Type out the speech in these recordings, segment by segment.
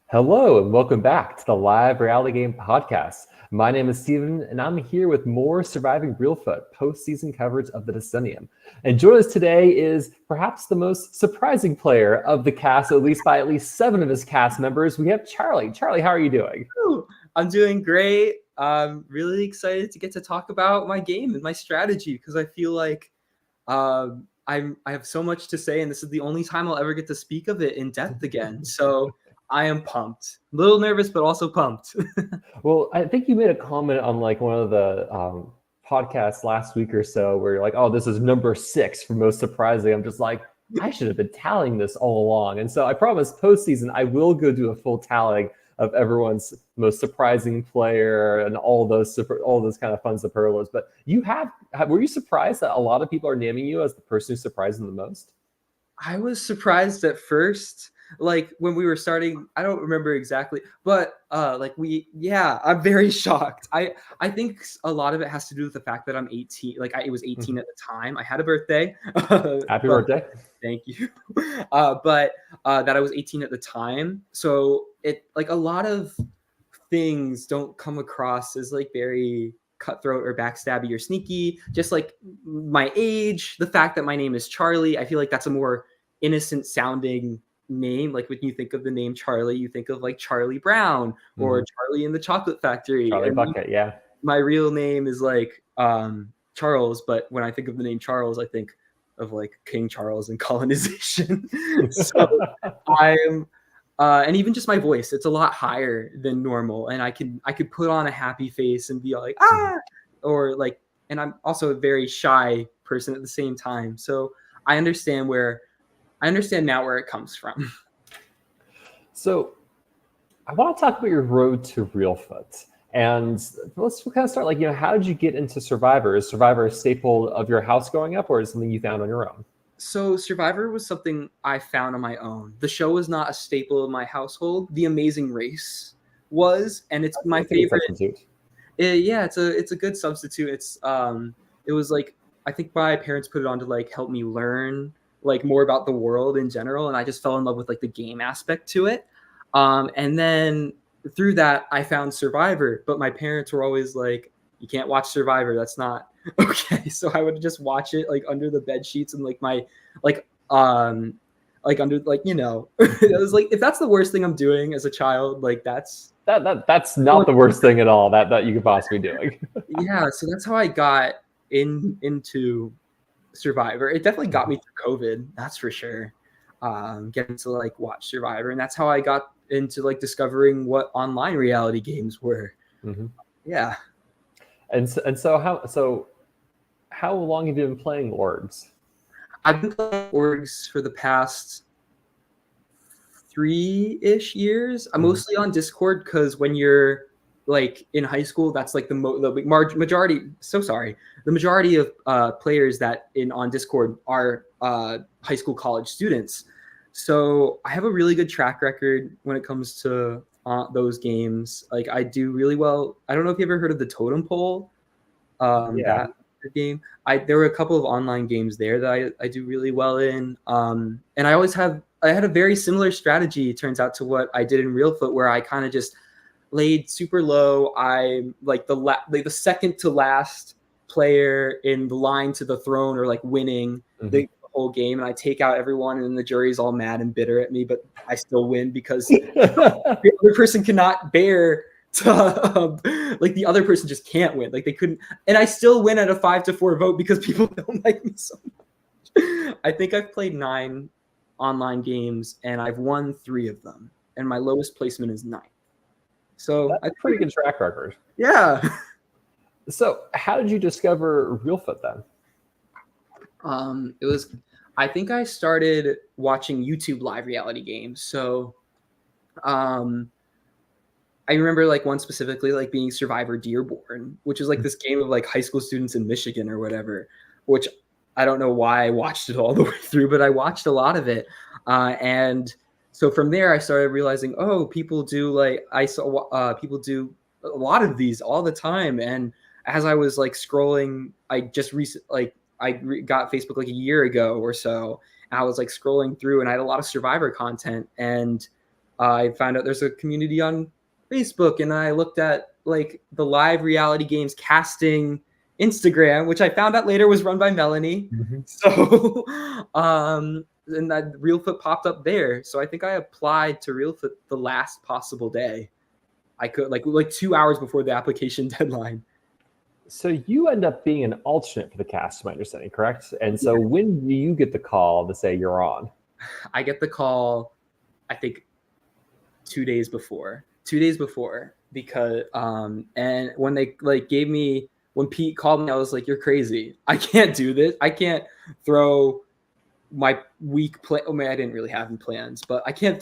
Hello and welcome back to the Live Reality Game Podcast. My name is Steven and I'm here with more Surviving Reelfoot post-season coverage of the Decennium. And joining us today is perhaps the most surprising player of the cast, at least 7 of his cast members. We have Charlie. Charlie, how are you doing? I'm doing great. I'm really excited to get to talk about my game and my strategy because I feel like I have so much to say, and this is the only time I'll ever get to speak of it in depth again. So I am pumped. A little nervous, but also pumped. Well, I think you made a comment on like one of the podcasts last week or so where you're like, oh, this is number 6 for most surprising. I'm just like, I should have been tallying this all along. And so I promise postseason, I will go do a full tally of everyone's most surprising player and all those kind of fun superlatives. But were you surprised that a lot of people are naming you as the person who's surprising the most? I was surprised at first. Like when we were starting, I don't remember exactly, but I'm very shocked. I think a lot of it has to do with the fact that I'm 18. Like it was 18 at the time. I had a birthday. Happy birthday. Thank you. But that I was 18 at the time. So it like a lot of things don't come across as like very cutthroat or backstabby or sneaky. Just like my age, the fact that my name is Charlie, I feel like that's a more innocent sounding name. Like when you think of the name Charlie, you think of like Charlie Brown or Charlie in the Chocolate Factory. Charlie Bucket, yeah. My real name is like Charles, but when I think of the name Charles, I think of like King Charles and colonization. So I'm and even just my voice, it's a lot higher than normal, and I could put on a happy face and be like or like, and I'm also a very shy person at the same time. So I understand now where it comes from. So I want to talk about your road to Reelfoot. And let's kind of start like, how did you get into Survivor? Is Survivor a staple of your house growing up, or is it something you found on your own? So Survivor was something I found on my own. The show was not a staple of my household. The Amazing Race was, and it's my favorite. It's a good substitute. It was like, I think my parents put it on to like help me learn like more about the world in general, and I just fell in love with like the game aspect to it. And then through that I found Survivor, but my parents were always like, you can't watch Survivor, that's not okay. So I would just watch it like under the bed sheets and like my under like it was like, if that's the worst thing I'm doing as a child, like that's not the worst thing at all that you could possibly be doing. Yeah, so that's how I got into Survivor. It definitely got me through COVID, that's for sure. Getting to like watch Survivor, and that's how I got into like discovering what online reality games were. Yeah. And so how long have you been playing Orgs? I've been playing Orgs for the past 3-ish years. I'm mostly on Discord because when you're like in high school, that's like the majority. So sorry, the majority of players that on Discord are high school, college students. So I have a really good track record when it comes to those games. Like I do really well. I don't know if you ever heard of the Totem Pole. That game. There were a couple of online games there that I do really well in. And I had a very similar strategy, it turns out, to what I did in Reelfoot, where I kind of just laid super low. I'm like the second to last player in the line to the throne, or like winning the whole game, and I take out everyone, and the jury's all mad and bitter at me, but I still win because the other person cannot bear to like the other person just can't win. Like they couldn't, and I still win at a 5-4 vote because people don't like me so much. I think I've played 9 online games and I've won 3 of them, and my lowest placement is 9. So that's a pretty good track record. Yeah. So how did you discover Reelfoot then? I think I started watching YouTube live reality games. So I remember like one specifically like being Survivor Dearborn, which is like this game of like high school students in Michigan or whatever, which I don't know why I watched it all the way through, but I watched a lot of it. And so from there, I started realizing, people do people do a lot of these all the time. And as I was like scrolling, I just got Facebook like a year ago or so. And I was like scrolling through, and I had a lot of Survivor content, and I found out there's a community on Facebook, and I looked at like the live reality games casting Instagram, which I found out later was run by Melanie. Mm-hmm. So, and that Reelfoot popped up there. So I think I applied to Reelfoot the last possible day. I could like 2 hours before the application deadline. So you end up being an alternate for the cast, to my understanding, correct? And so when do you get the call to say you're on? I get the call, I think 2 days before. 2 days before, because and when they like gave me, when Pete called me, I was like, "You're crazy. I can't do this. I can't throw my week plan." I mean, I didn't really have any plans, but I can't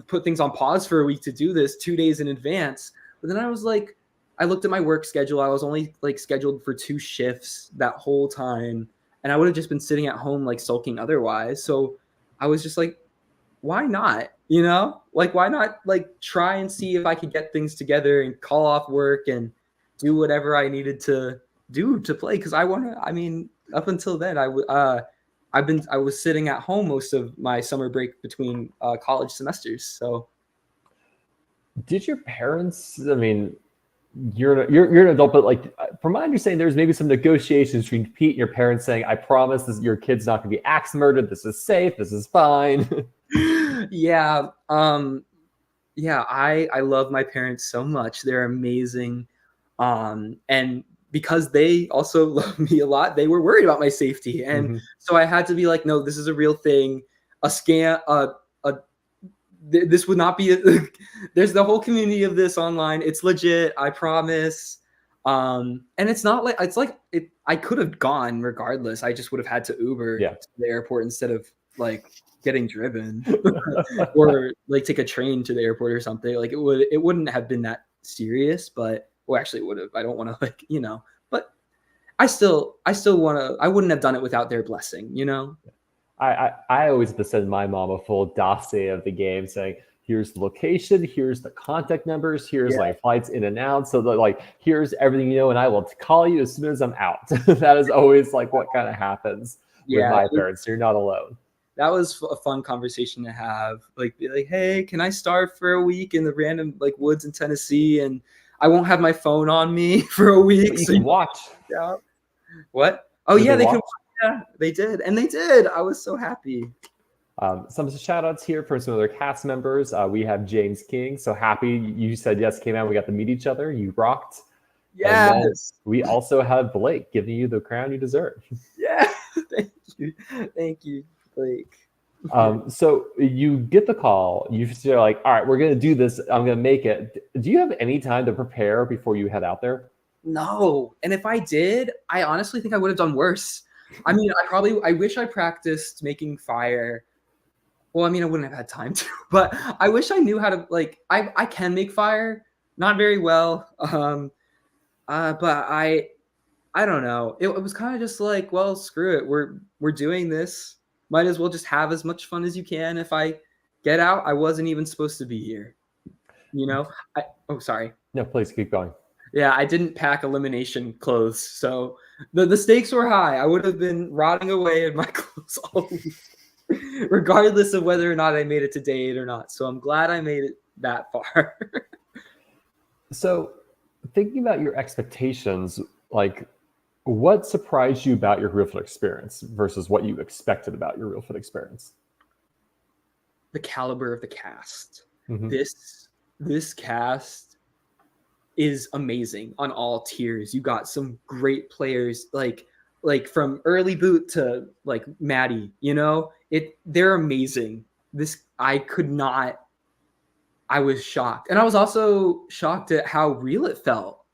put things on pause for a week to do this 2 days in advance. But then I was like, I looked at my work schedule. I was only like scheduled for 2 shifts that whole time, and I would have just been sitting at home like sulking otherwise. So I was just like, why not? You know, like, why not like try and see if I could get things together and call off work and do whatever I needed to do to play. Cause I mean, up until then, I was sitting at home most of my summer break between college semesters. So Did your parents, I mean, you're an adult, but like from my understanding, there's maybe some negotiations between Pete and your parents saying, "I promise this, your kid's not going to be axe murdered. This is safe. This is fine." yeah. Yeah, I love my parents so much. They're amazing. And because they also love me a lot, they were worried about my safety. And so I had to be like, no, this is a real thing. A scam, this would not be there's the whole community of this online. It's legit, I promise. And it's not like I could have gone regardless. I just would have had to Uber to the airport instead of like getting driven or like take a train to the airport or something. Like it wouldn't have been that serious, but well, actually it would have. I don't want to like, you know, but I still want to, I wouldn't have done it without their blessing, you know? I always have to send my mom a full dossier of the game saying, here's the location, here's the contact numbers, here's like flights in and out. So like, here's everything, you know, and I will call you as soon as I'm out. That is always like what kind of happens with my parents. You're not alone. That was a fun conversation to have. Like, be like, hey, can I starve for a week in the random like woods in Tennessee, and I won't have my phone on me for a week. But you can watch. Yeah. What? Oh yeah, they can. Yeah, they did, and they did. I was so happy. Some shout outs here for some other cast members. We have James King. So happy you said yes, came out. We got to meet each other. You rocked. Yes. We also have Blake giving you the crown you deserve. Yeah. Thank you, Blake. So you get the call. You're like, all right, we're gonna do this. I'm gonna make it. Do you have any time to prepare before you head out there? No. And if I did, I honestly think I would have done worse. I mean, I wish I practiced making fire. Well, I mean, I wouldn't have had time to, but I wish I knew how to, like, I can make fire, not very well. But I don't know. It was kind of just like, well, screw it. We're doing this. Might as well just have as much fun as you can. If I get out, I wasn't even supposed to be here. You know? Sorry. No, please keep going. Yeah, I didn't pack elimination clothes, so the stakes were high. I would have been rotting away in my clothes all week, regardless of whether or not I made it to day 8 or not. So I'm glad I made it that far. So thinking about your expectations, like what surprised you about your Reelfoot experience versus what you expected about your Reelfoot experience? The caliber of the cast. Mm-hmm. This cast is amazing on all tiers. You got some great players, like from early boot to like Maddie, you know, they're amazing. I was shocked. And I was also shocked at how real it felt.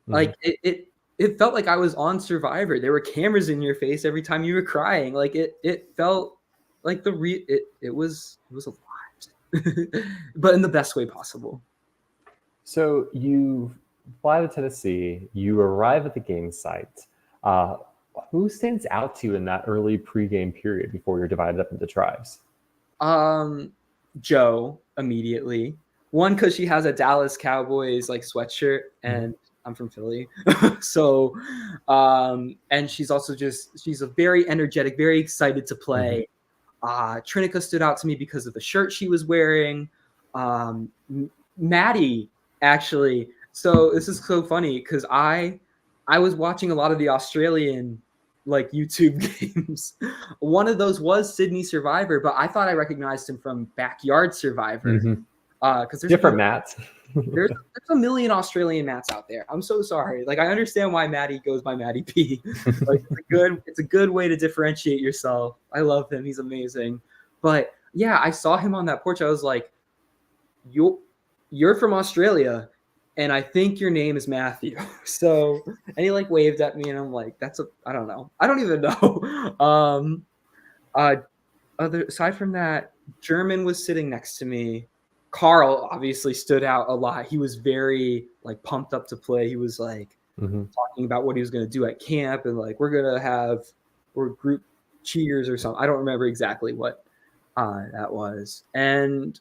Mm-hmm. Like it felt like I was on Survivor. There were cameras in your face every time you were crying. Like it felt like it was a lot, but in the best way possible. So you fly to Tennessee, you arrive at the game site. Who stands out to you in that early pregame period before you're divided up into tribes? Joe, immediately. One, because she has a Dallas Cowboys like sweatshirt, and I'm from Philly. So, and she's also she's a very energetic, very excited to play. Trinica stood out to me because of the shirt she was wearing. Maddie, actually. So this is so funny because I was watching a lot of the Australian like YouTube games. One of those was Sydney Survivor, but I thought I recognized him from Backyard Survivor. Because there's Different mats. there's a million Australian mats out there. I'm so sorry. Like I understand why Maddie goes by Maddie P. Like it's a good way to differentiate yourself. I love him. He's amazing. But yeah, I saw him on that porch. I was like, you're from Australia, and I think your name is Matthew. So, and he like waved at me, and I'm like, I don't know. I don't even know. Aside from that, German was sitting next to me. Carl obviously stood out a lot. He was very like pumped up to play. He was like talking about what he was going to do at camp, and like we're group cheers or something. I don't remember exactly what that was. And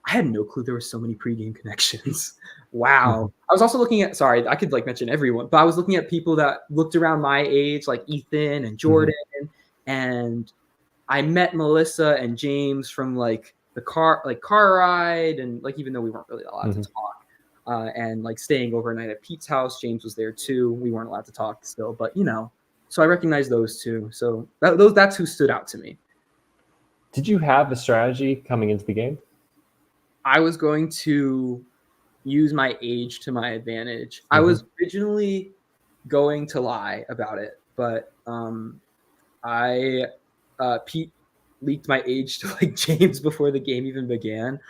I had no clue there were so many pregame connections. Wow. I was also looking at, sorry, I could like mention everyone, but I was looking at people that looked around my age, like Ethan and Jordan, and I met Melissa and James from like the car ride, and like even though we weren't really allowed to talk, and like staying overnight at Pete's house, James was there too. We weren't allowed to talk still, but you know, so I recognized those two. So that's who stood out to me. Did you have a strategy coming into the game? I was going to use my age to my advantage. I was originally going to lie about it, but Pete leaked my age to like James before the game even began.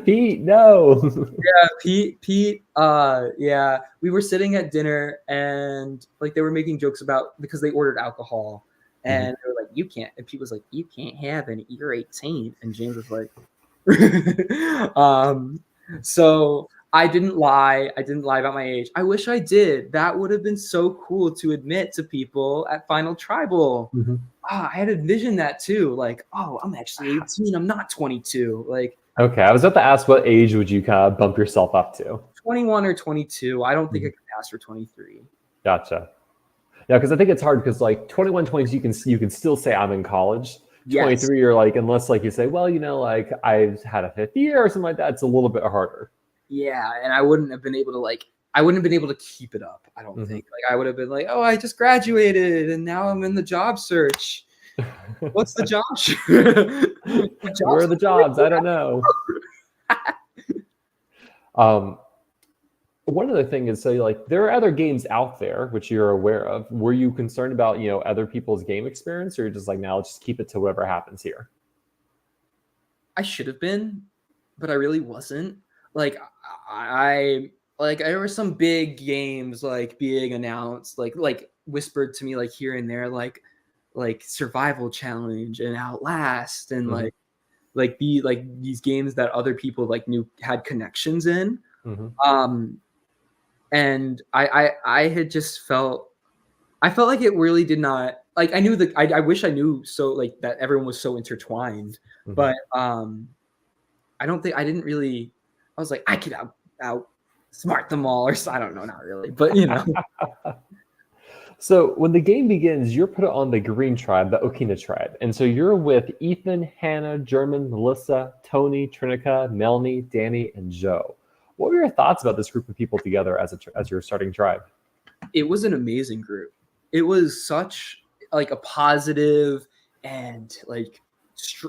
Pete, no. Yeah, Pete. Yeah, we were sitting at dinner and like they were making jokes about because they ordered alcohol and they were like, "You can't," and Pete was like, "You can't have any. You're 18," and James was like. So I didn't lie. I didn't lie about my age. I wish I did. That would have been so cool to admit to people at Final Tribal. I had envisioned that too. Like, oh, I'm actually 18. I'm not 22. Like, okay, I was about to ask what age would you kind of bump yourself up to? 21 or 22. I don't think I could pass for 23. Gotcha. Yeah, because I think it's hard because like 21, 22, you can still say I'm in college. 23, you're like, unless like you say, well, you know, like I've had a fifth year or something like that, it's a little bit harder. Yeah, and I wouldn't have been able to keep it up. I don't think. Like I would have been like, oh, I just graduated and now I'm in the job search. What's the job? Where are the jobs? I don't know. One other thing is, so like there are other games out there which you're aware of. Were you concerned about, you know, other people's game experience, or you're just like, now let's just keep it to whatever happens here? I should have been, but I really wasn't. Like there were some big games like being announced, like whispered to me like here and there, like Survival Challenge and Outlast and like these games that other people like knew had connections in. And I had just felt like it really did not, like I knew that I wish I knew so like that everyone was so intertwined, but I didn't really, I was like, I could out smart them all, or I don't know, not really, but you know. So when the game begins, you're put on the green tribe, the Okina tribe. And so you're with Ethan, Hannah, German, Melissa, Tony, Trinica, Melanie, Danny, and Joe. What were your thoughts about this group of people together as your starting tribe? It was an amazing group. It was such like a positive and like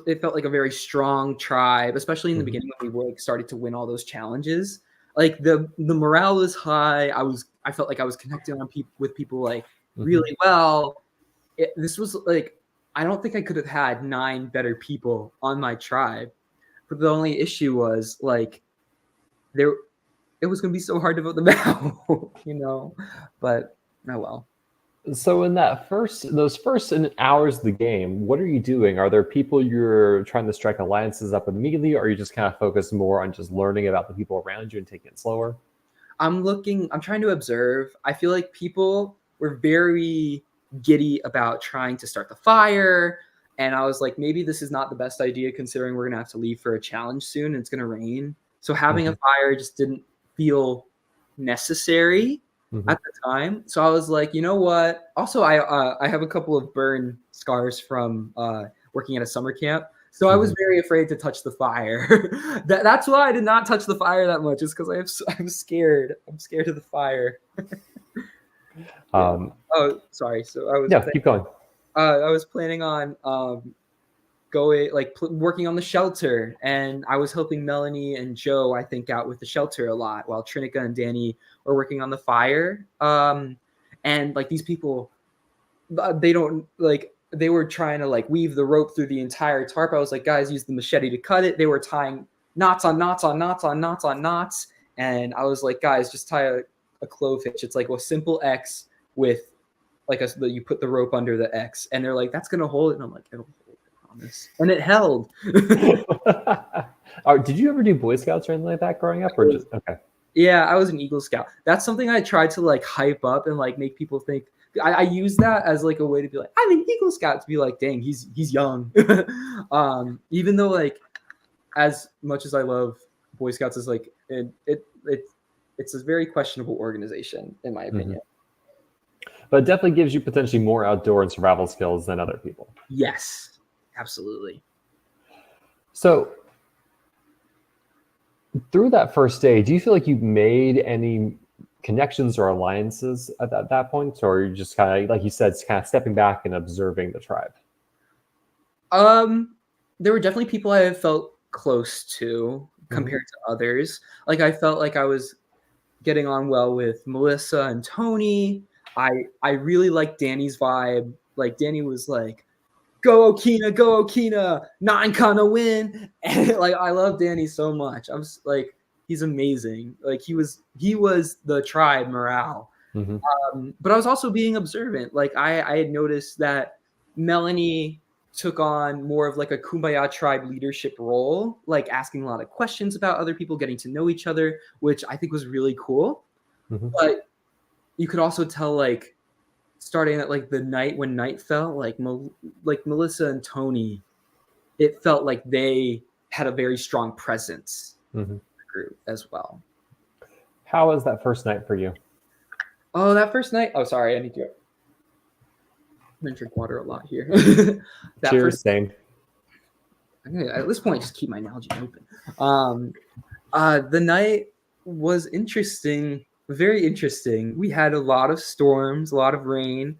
it felt like a very strong tribe, especially in the beginning when we were like started to win all those challenges. Like the morale was high. I felt like I was connecting with people like really well. This was like, I don't think I could have had 9 better people on my tribe, but the only issue was like it was going to be so hard to vote them out, you know, but oh well. So in those first hours of the game, what are you doing? Are there people you're trying to strike alliances up with immediately, or are you just kind of focused more on just learning about the people around you and taking it slower? I'm trying to observe. I feel like people were very giddy about trying to start the fire. And I was like, maybe this is not the best idea considering we're going to have to leave for a challenge soon and it's going to rain. So having a fire just didn't feel necessary at the time. So I was like, you know what? Also, I have a couple of burn scars from working at a summer camp. So I was very afraid to touch the fire. That's why I did not touch the fire that much, is because I'm scared. I'm scared of the fire. Oh, sorry. So keep going. I was planning on going working on the shelter, and I was helping Melanie and Joe, I think, out with the shelter a lot, while Trinica and Danny were working on the fire. And like these people, they were trying to like weave the rope through the entire tarp. I was like, guys, use the machete to cut it. They were tying knots on knots on knots on knots on knots. And I was like, guys, just tie a clove hitch. It's like a simple X with like you put the rope under the X. And they're like, that's going to hold it. And I'm like, it'll hold, I promise. And it held. Did you ever do Boy Scouts or anything like that growing up? Or just, okay. Yeah, I was an Eagle Scout. That's something I tried to like hype up and like make people think. I use that as like a way to be like, I'm an Eagle Scout, to be like, dang, he's young. Even though like, as much as I love Boy Scouts, is like it's a very questionable organization in my opinion. But it definitely gives you potentially more outdoor and survival skills than other people. Yes, absolutely. So through that first day, do you feel like you made any connections or alliances at that point, or are you just kind of, like you said, kind of stepping back and observing the tribe? There were definitely people I felt close to compared to others. Like I felt like I was getting on well with Melissa and Tony. I really liked Danny's vibe. Like Danny was like, go Okina, 9 gonna win. And like I love Danny so much. I was like, he's amazing. Like he was the tribe morale. But I was also being observant. Like I had noticed that Melanie took on more of like a Kumbaya tribe leadership role, like asking a lot of questions about other people, getting to know each other, which I think was really cool. But you could also tell, like starting at like the night when night fell, like Melissa and Tony, it felt like they had a very strong presence in the group as well. How was that first night for you? Oh, that first night. Oh, sorry, I need to. I'm gonna drink water a lot here. Cheers, same. I'm gonna, at this point, just keep my analogy open. The night was interesting, very interesting. We had a lot of storms, a lot of rain,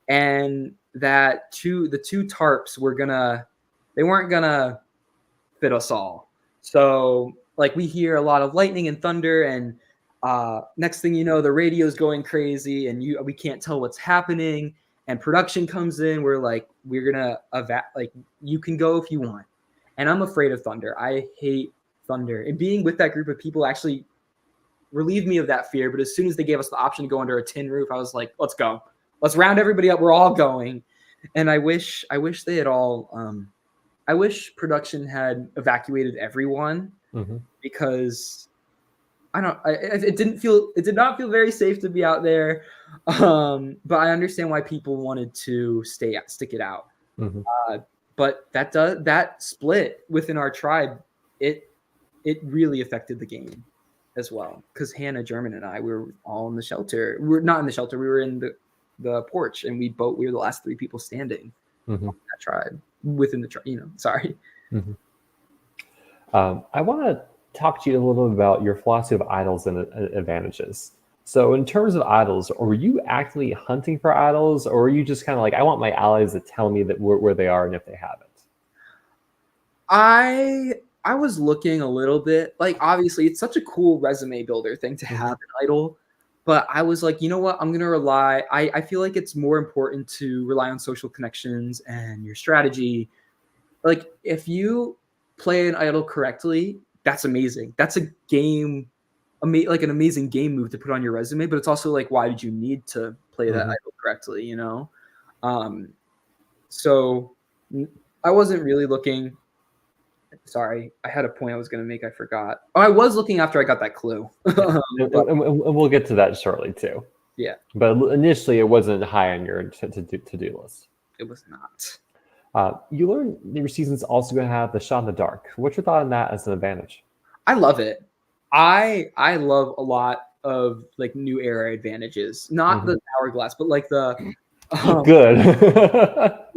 and the two tarps they weren't gonna fit us all. So like we hear a lot of lightning and thunder, and next thing you know, the radio's going crazy, and we can't tell what's happening. And production comes in. We're like, we're gonna like you can go if you want. And I'm afraid of thunder. I hate thunder. And being with that group of people actually relieved me of that fear. But as soon as they gave us the option to go under a tin roof, I was like, let's go. Let's round everybody up. We're all going. And I wish they had all. I wish production had evacuated everyone because it did not feel very safe to be out there. But I understand why people wanted to stick it out. But that split within our tribe, it really affected the game as well. Because Hannah, German, and I, we were all in the shelter. We were not in the shelter. We were in the porch, and we were the last 3 people standing on that tribe within the tribe. Sorry. I want to talk to you a little bit about your philosophy of idols and advantages. So in terms of idols, were you actively hunting for idols, or were you just kind of like, I want my allies to tell me that where they are and if they haven't? I was looking a little bit. Like, obviously, it's such a cool resume builder thing to have an idol. But I was like, you know what? I'm going to rely. I feel like it's more important to rely on social connections and your strategy. Like, if you play an idol correctly, that's amazing. That's a game, like an amazing game move to put on your resume. But it's also like, why did you need to play that idol correctly? So I wasn't really looking. Sorry, I had a point I was going to make. I forgot. Oh, I was looking after I got that clue. and we'll get to that shortly too. Yeah. But initially, it wasn't high on your to-do list. It was not. You learned your season's also going to have the shot in the dark. What's your thought on that as an advantage? I love it. I love a lot of like new era advantages, not the hourglass, but like the Good.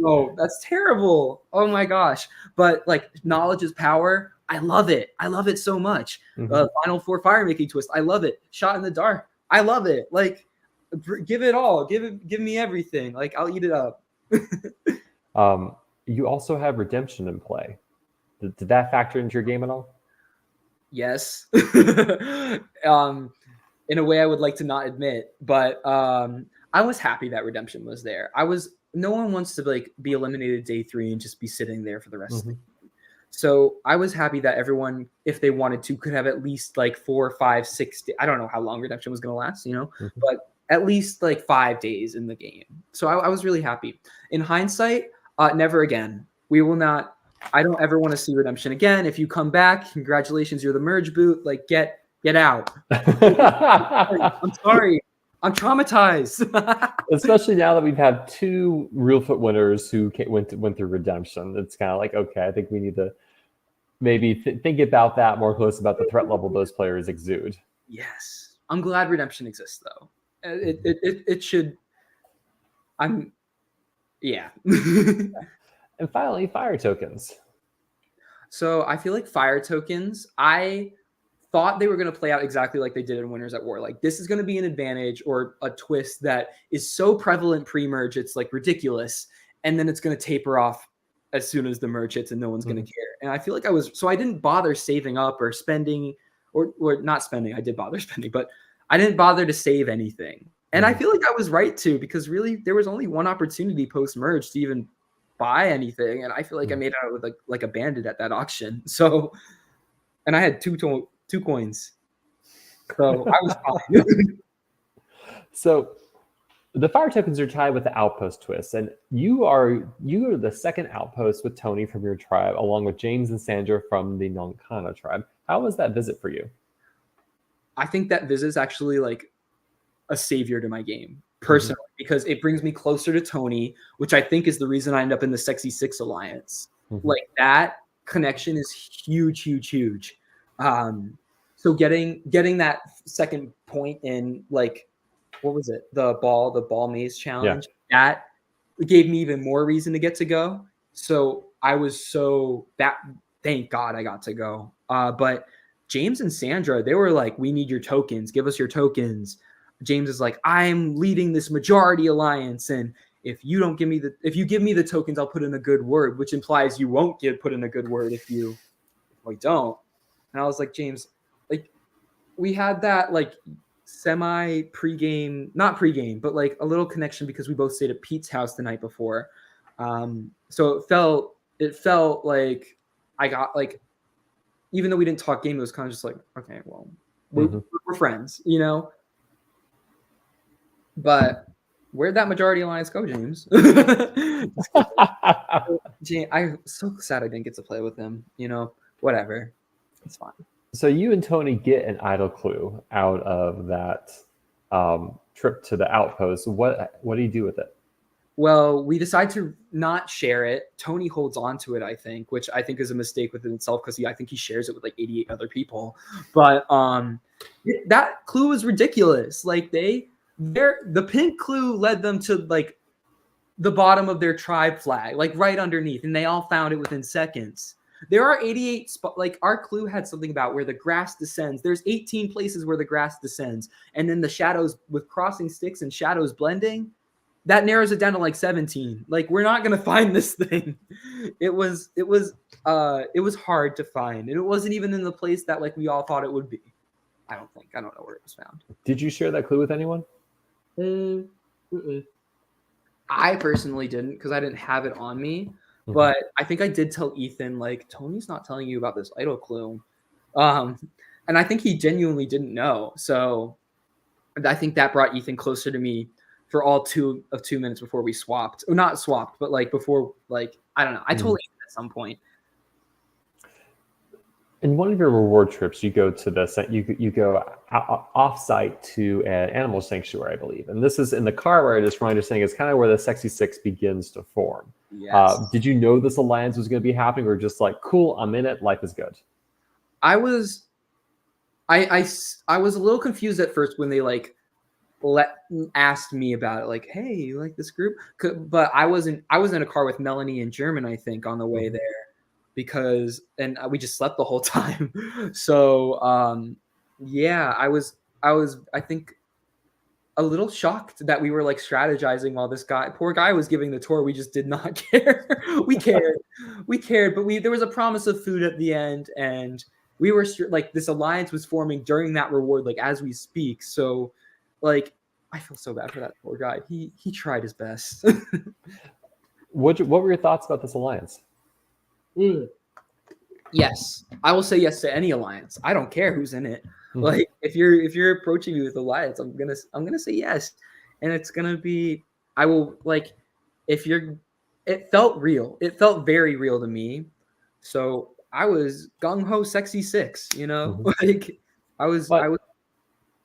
Oh, that's terrible. Oh my gosh. But like knowledge is power. I love it. I love it so much. Final Four fire making twist. I love it. Shot in the dark. I love it. Like give it all. Give me everything. Like I'll eat it up. You also have redemption in play. Did that factor into your game at all? Yes. In a way I would like to not admit, but I was happy that redemption was there. No one wants to like be eliminated day 3 and just be sitting there for the rest of the game. So I was happy that everyone, if they wanted to, could have at least like 4, 5, 6 I don't know how long redemption was going to last, but at least like 5 days in the game. So I was really happy. In hindsight, never again. We will not. I don't ever want to see redemption again. If you come back, congratulations, you're the merge boot. Like get out. I'm sorry. I'm traumatized. Especially now that we've had 2 Reelfoot winners who went through redemption. It's kind of like, okay, I think we need to maybe think about that more close about the threat level those players exude. Yes. I'm glad redemption exists though. It should. Yeah. And finally, fire tokens. So I feel like fire tokens, I thought they were going to play out exactly like they did in Winners at War. Like this is going to be an advantage or a twist that is so prevalent pre-merge, it's like ridiculous. And then it's going to taper off as soon as the merge hits and no one's going to care. And I feel like I didn't bother saving up or spending or not spending. I did bother spending, but I didn't bother to save anything. And I feel like I was right too, because really there was only one opportunity post-merge to even buy anything. And I feel like I made out with like a bandit at that auction. So, and I had two coins. So I was fine. So the fire tokens are tied with the outpost twist, and you are the second outpost with Tony from your tribe, along with James and Sandra from the Nonkana tribe. How was that visit for you? I think that visit is actually like a savior to my game personally, because it brings me closer to Tony, which I think is the reason I end up in the Sexy Six Alliance. Like that connection is huge, huge, huge. So getting that second point in, like, what was it? The ball maze challenge. Yeah. That gave me even more reason to get to go. So I was thank God I got to go. But James and Sandra, they were like, we need your tokens. Give us your tokens. James is like, I'm leading this majority alliance, and if you give me the tokens, I'll put in a good word, which implies you won't put in a good word if we don't. And I was like, James, like we had that like semi pregame, not pregame, but like a little connection because we both stayed at Pete's house the night before. So it felt like I got like, even though we didn't talk game, it was kind of just like, okay, well, we're friends, But where'd that majority alliance go, James? I'm so sad I didn't get to play with him. Whatever, it's fine. So you and Tony get an idle clue out of that trip to the outpost. What do you do with it? Well, we decide to not share it. Tony holds on to it, I think, which I think is a mistake within itself because I think he shares it with like 88 other people. But that clue was ridiculous. Like the pink clue led them to like the bottom of their tribe flag, like right underneath, and they all found it within seconds. There are 88 spots. Like our clue had something about where the grass descends. There's 18 places where the grass descends, and then the shadows with crossing sticks and shadows blending, that narrows it down to like 17. Like we're not gonna find this thing. It was hard to find, and it wasn't even in the place that like we all thought it would be. I don't know where it was found. Did you share that clue with anyone? I personally didn't, because I didn't have it on me. But I think I did tell Ethan, like, Tony's not telling you about this idle clue. And I think he genuinely didn't know. So I think that brought Ethan closer to me for all 2 minutes before we swapped. Or not swapped, but like before, like, I don't know. I told Ethan at some point. In one of your reward trips, you go to you go off-site to an animal sanctuary, I believe. And this is in the car where I just from understanding is kind of where the Sexy Six begins to form. Yes. Did you know this alliance was going to be happening, or just like, cool, I'm in it, life is good? I was a little confused at first when they like asked me about it, like, hey, you like this group? But I was in a car with Melanie and German, I think, on the way there, because we just slept the whole time. So yeah, I was I think a little shocked that we were like strategizing while this poor guy was giving the tour. We just did not care. We cared, but there was a promise of food at the end, and we were like, this alliance was forming during that reward, like as we speak. So like, I feel so bad for that poor guy. He tried his best. What were your thoughts about this alliance? Yes, I will say yes to any alliance. I don't care who's in it. Like, if you're approaching me with alliance, I'm gonna say yes, and it's gonna be, I will, like, it felt real. It felt very real to me. So I was gung ho sexy 6, like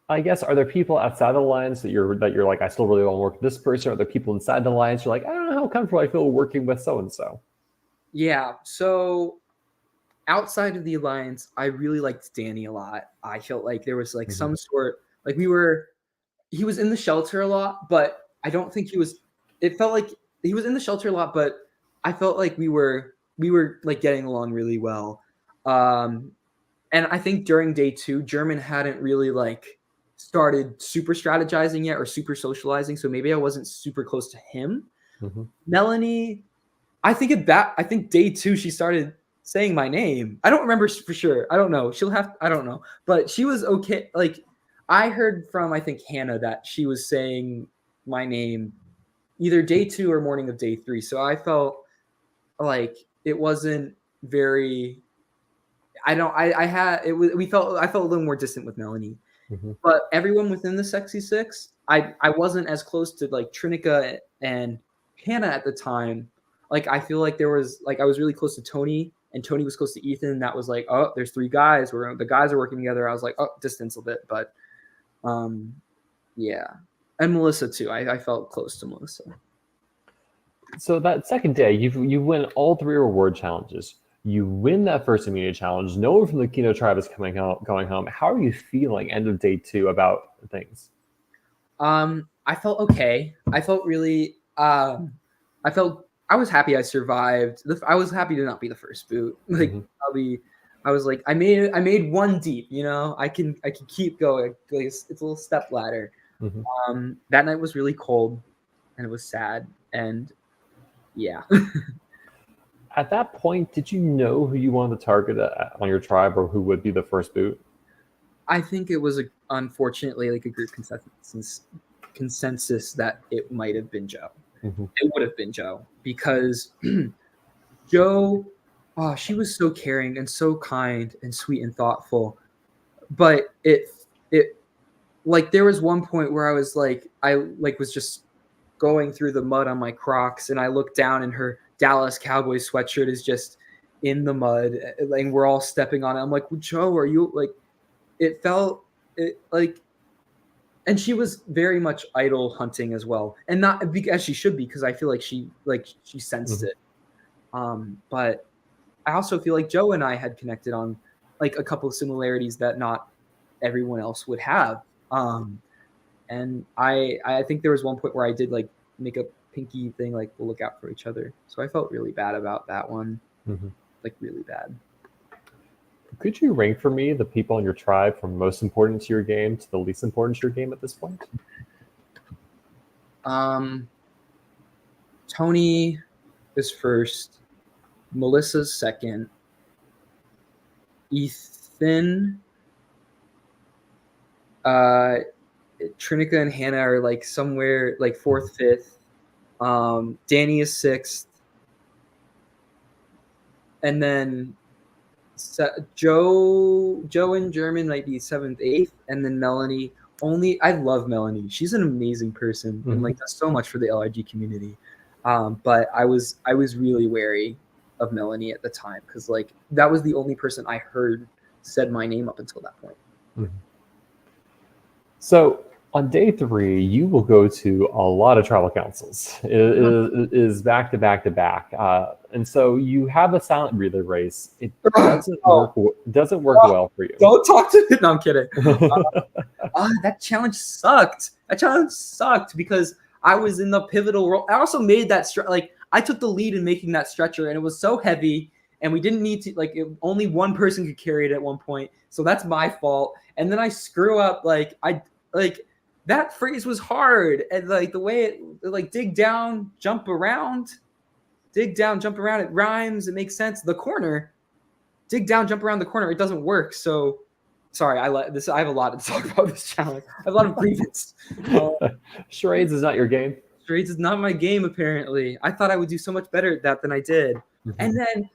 I guess, are there people outside the alliance that you're like, I still really want to work with this person? Are there people inside the alliance you're like, I don't know how comfortable I feel working with so and so? Yeah. So outside of the alliance, I really liked Danny a lot. I felt like there was like some sort, like he was in the shelter a lot, but I don't think it felt like he was in the shelter a lot, but I felt like we were like getting along really well. And I think during day 2, German hadn't really like started super strategizing yet or super socializing. So maybe I wasn't super close to him. Melanie, I think day 2, she started saying my name. I don't remember for sure. I don't know. I don't know. But she was okay. Like, I heard from, I think, Hannah that she was saying my name either day 2 or morning of day 3. So I felt like it wasn't very, I felt a little more distant with Melanie. But everyone within the Sexy 6, I wasn't as close to like Trinica and Hannah at the time. Like, I feel like there was, like, I was really close to Tony, and Tony was close to Ethan. That was like, oh, there's 3 guys. The guys are working together. I was like, oh, distance a bit, but yeah. And Melissa too. I felt close to Melissa. So that second day, you win all 3 reward challenges. You win that first immunity challenge. No one from the Kino tribe is going home. How are you feeling end of day 2 about things? I felt okay. I felt really. I was happy I survived. I was happy to not be the first boot. Like, I was like, I made 1 deep. I can keep going. Like, it's a little step ladder. That night was really cold, and it was sad, and yeah. At that point, did you know who you wanted to target on your tribe, or who would be the first boot? I think it was unfortunately like a group consensus that it might have been Joe. It would have been Joe, because Joe, she was so caring and so kind and sweet and thoughtful. But it like, there was one point where I was like, was just going through the mud on my Crocs, and I looked down, and her Dallas Cowboys sweatshirt is just in the mud, and we're all stepping on it. I'm like, well, Joe, are you like? It felt like. And she was very much idol hunting as well, and not as she should be, because I feel like she sensed it. But I also feel like Joe and I had connected on like a couple of similarities that not everyone else would have. And I think there was one point where I did like make a pinky thing, like, we'll look out for each other. So I felt really bad about that one, like really bad. Could you rank for me the people in your tribe from most important to your game to the least important to your game at this point? Tony is first, Melissa's second, Ethan, Trinica and Hannah are like somewhere like 4th, 5th. Danny is 6th, and then Joe and German might be 7th, 8th, and then Melanie. I love Melanie. She's an amazing person and like does so much for the LRG community. But I was really wary of Melanie at the time, because like that was the only person I heard said my name up until that point. So on day 3, you will go to a lot of tribal councils. It is back to back to back. And so you have a silent relay race. It Oh, doesn't work well for you. don't talk to me. No, I'm kidding. That challenge sucked. That challenge sucked because I was in the pivotal role. I also made that like I took the lead in making that stretcher, and it was so heavy, and we didn't need to only one person could carry it at one point, so that's my fault. And then I screw up. That phrase was hard, and like the way it dig down, jump around, dig down, jump around. It rhymes. It makes sense. The corner, dig down, jump around the corner. It doesn't work. So. Sorry, I have a lot to talk about this challenge. I have a lot of grievance. Charades is not your game. Charades is not my game, apparently. I thought I would do so much better at that than I did. Mm-hmm. And then,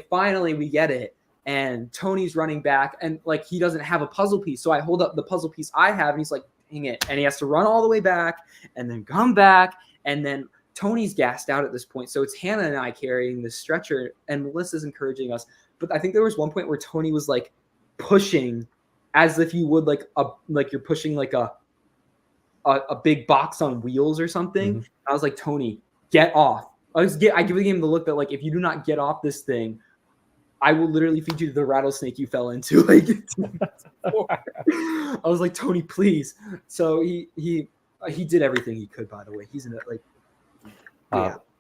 finally we get it. And Tony's running back, and he doesn't have a puzzle piece. So I hold up the puzzle piece I have, and he's like, dang it. And he has to run all the way back and then come back. And then Tony's gassed out at this point. So it's Hannah and I carrying this stretcher, and Melissa's encouraging us. But I think there was one point where Tony was pushing as if you would you're pushing a big box on wheels or something. Mm-hmm. I was like, Tony, get off. I give the game the look that if you do not get off this thing, I will literally feed you the rattlesnake you fell into. I was like, Tony, please. So he did everything he could, by the way. He's in it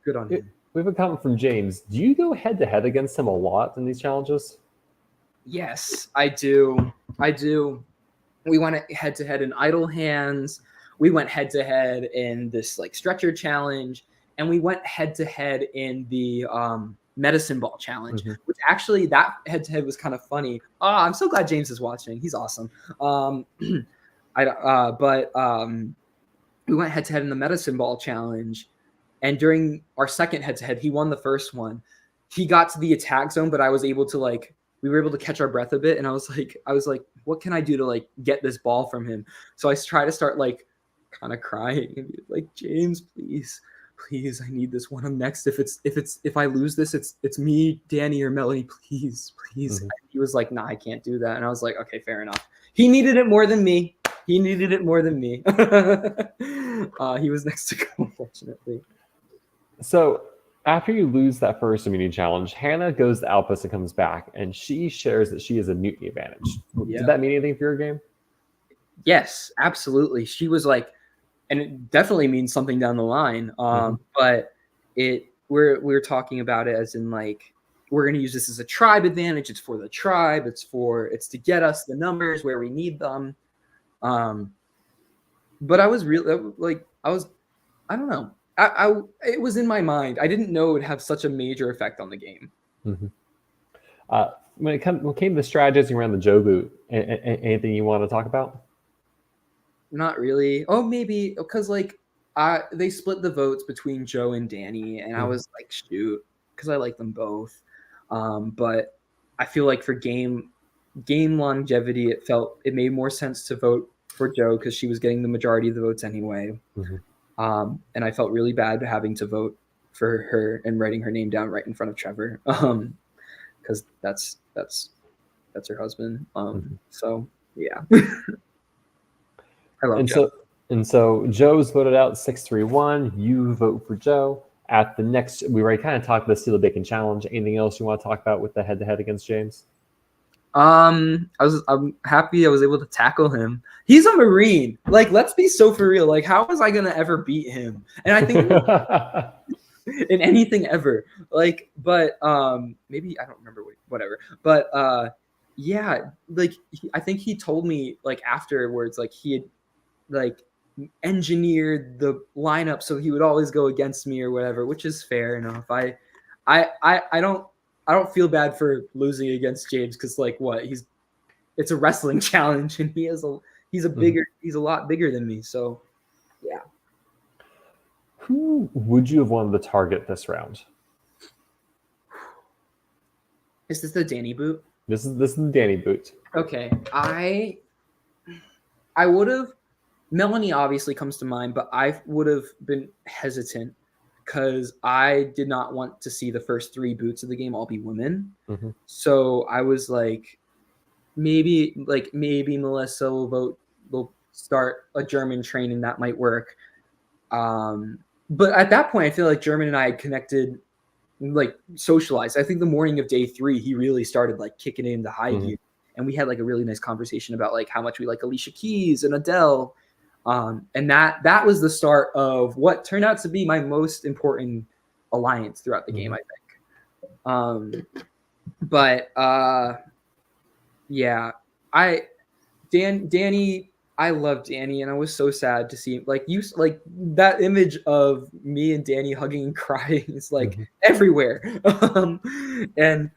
good on him. We have a comment from James. Do you go head to head against him a lot in these challenges? Yes, I do. We went head to head in Idle Hands. We went head to head in this stretcher challenge, and we went head to head in the medicine ball challenge, mm-hmm. which actually that head to head was kind of funny. I'm so glad James is watching. He's awesome. We went head to head in the medicine ball challenge, and during our second head to head, he won the first one. He got to the attack zone, but I was able to we were able to catch our breath a bit, and I was like, what can I do to get this ball from him? So I try to start kind of crying and be like, James, please, I need this one. I'm next. If I lose this, it's me, Danny, or Melanie. Please. Mm-hmm. He was like, nah, I can't do that. And I was like, okay, fair enough. He needed it more than me. He was next to go, unfortunately. So after you lose that first immunity challenge, Hannah goes to Alpus and comes back, and she shares that she has a mutiny advantage. Yeah. Did that mean anything for your game? Yes, absolutely. She was and it definitely means something down the line. Mm-hmm. But we're talking about it as in we're going to use this as a tribe advantage. It's for the tribe. It's to get us the numbers where we need them. But I was really I don't know. It was in my mind. I didn't know it would have such a major effect on the game. Mm-hmm. When it came to the strategizing around the Joe boot, anything you want to talk about? Not really. Oh, maybe because they split the votes between Joe and Danny, and I was like, shoot, because I like them both. But I feel like for game longevity, it made more sense to vote for Joe because she was getting the majority of the votes anyway. Mm-hmm. And I felt really bad having to vote for her and writing her name down right in front of Trevor, because that's her husband. So yeah. I love Joe. So Joe's voted out 6-3-1. You vote for Joe. At the next, we already kind of talked about the Steal a Bacon challenge. Anything else you want to talk about with the head-to-head against James? I'm happy I was able to tackle him. He's a Marine. Let's be so for real. How was I gonna ever beat him? And I think in anything ever. But maybe I don't remember whatever. But yeah, I think he told me afterwards, he had engineered the lineup so he would always go against me or whatever, which is fair enough. I don't feel bad for losing against James because it's a wrestling challenge and he's a lot bigger than me. So yeah. Who would you have wanted to target this round? Is this the Danny boot? This is the Danny boot. Okay. I would have, Melanie obviously comes to mind, but I would have been hesitant because I did not want to see the first 3 boots of the game all be women. Mm-hmm. So I was maybe Melissa will start a German train and that might work. But at that point, I feel like German and I had connected like socialize. I think the morning of day 3, he really started like kicking into high gear, and we had like a really nice conversation about like how much we like Alicia Keys and Adele, and that was the start of what turned out to be my most important alliance throughout the game, I think. But yeah, Danny. I love Danny, and I was so sad to see like that image of me and Danny hugging and crying is like everywhere, and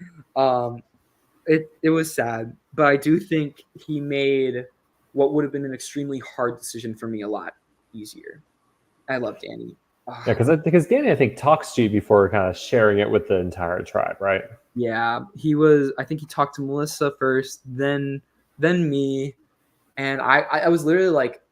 it was sad. But I do think he made what would have been an extremely hard decision for me a lot easier. I love Danny. Yeah, because Danny, I think, talks to you before kind of sharing it with the entire tribe, right? Yeah, he was. I think he talked to Melissa first, then me. And I was literally like,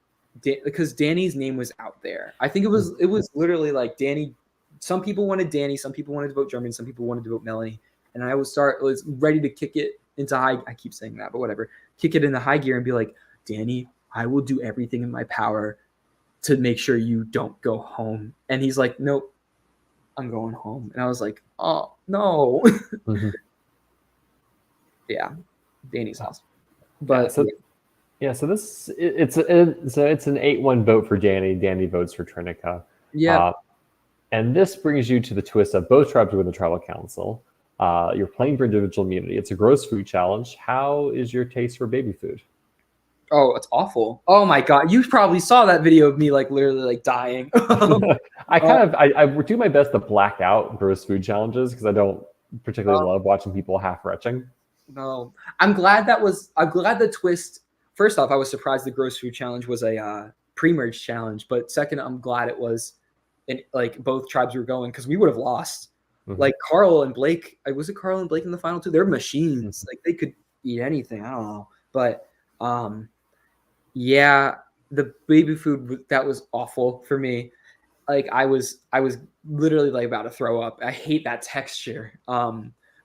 because Danny's name was out there. I think it was literally like Danny. Some people wanted Danny, some people wanted to vote German, some people wanted to vote Melanie. And I was ready to kick it into high. I keep saying that, but whatever. Kick it into high gear and be like, Danny, I will do everything in my power to make sure you don't go home. And he's like, nope, I'm going home. And I was like, oh no. Yeah, Danny's awesome. But so it's an 8-1 vote for Danny. Danny votes for Trinica. Yeah. And this brings you to the twist of both tribes within the tribal council. You're playing for individual immunity. It's a gross food challenge. How is your taste for baby food? Oh, it's awful. Oh my God. You probably saw that video of me like literally like dying. I do my best to black out gross food challenges because I don't particularly love watching people half retching. No, I'm glad the twist. First off, I was surprised the gross food challenge was a pre-merge challenge, but second, I'm glad it was like both tribes were going because we would have lost. Like Carl and Blake, was it Carl and Blake in the final two? They're machines. Like they could eat anything. I don't know, but yeah, the baby food, that was awful for me. Like I was literally like about to throw up. I hate that texture.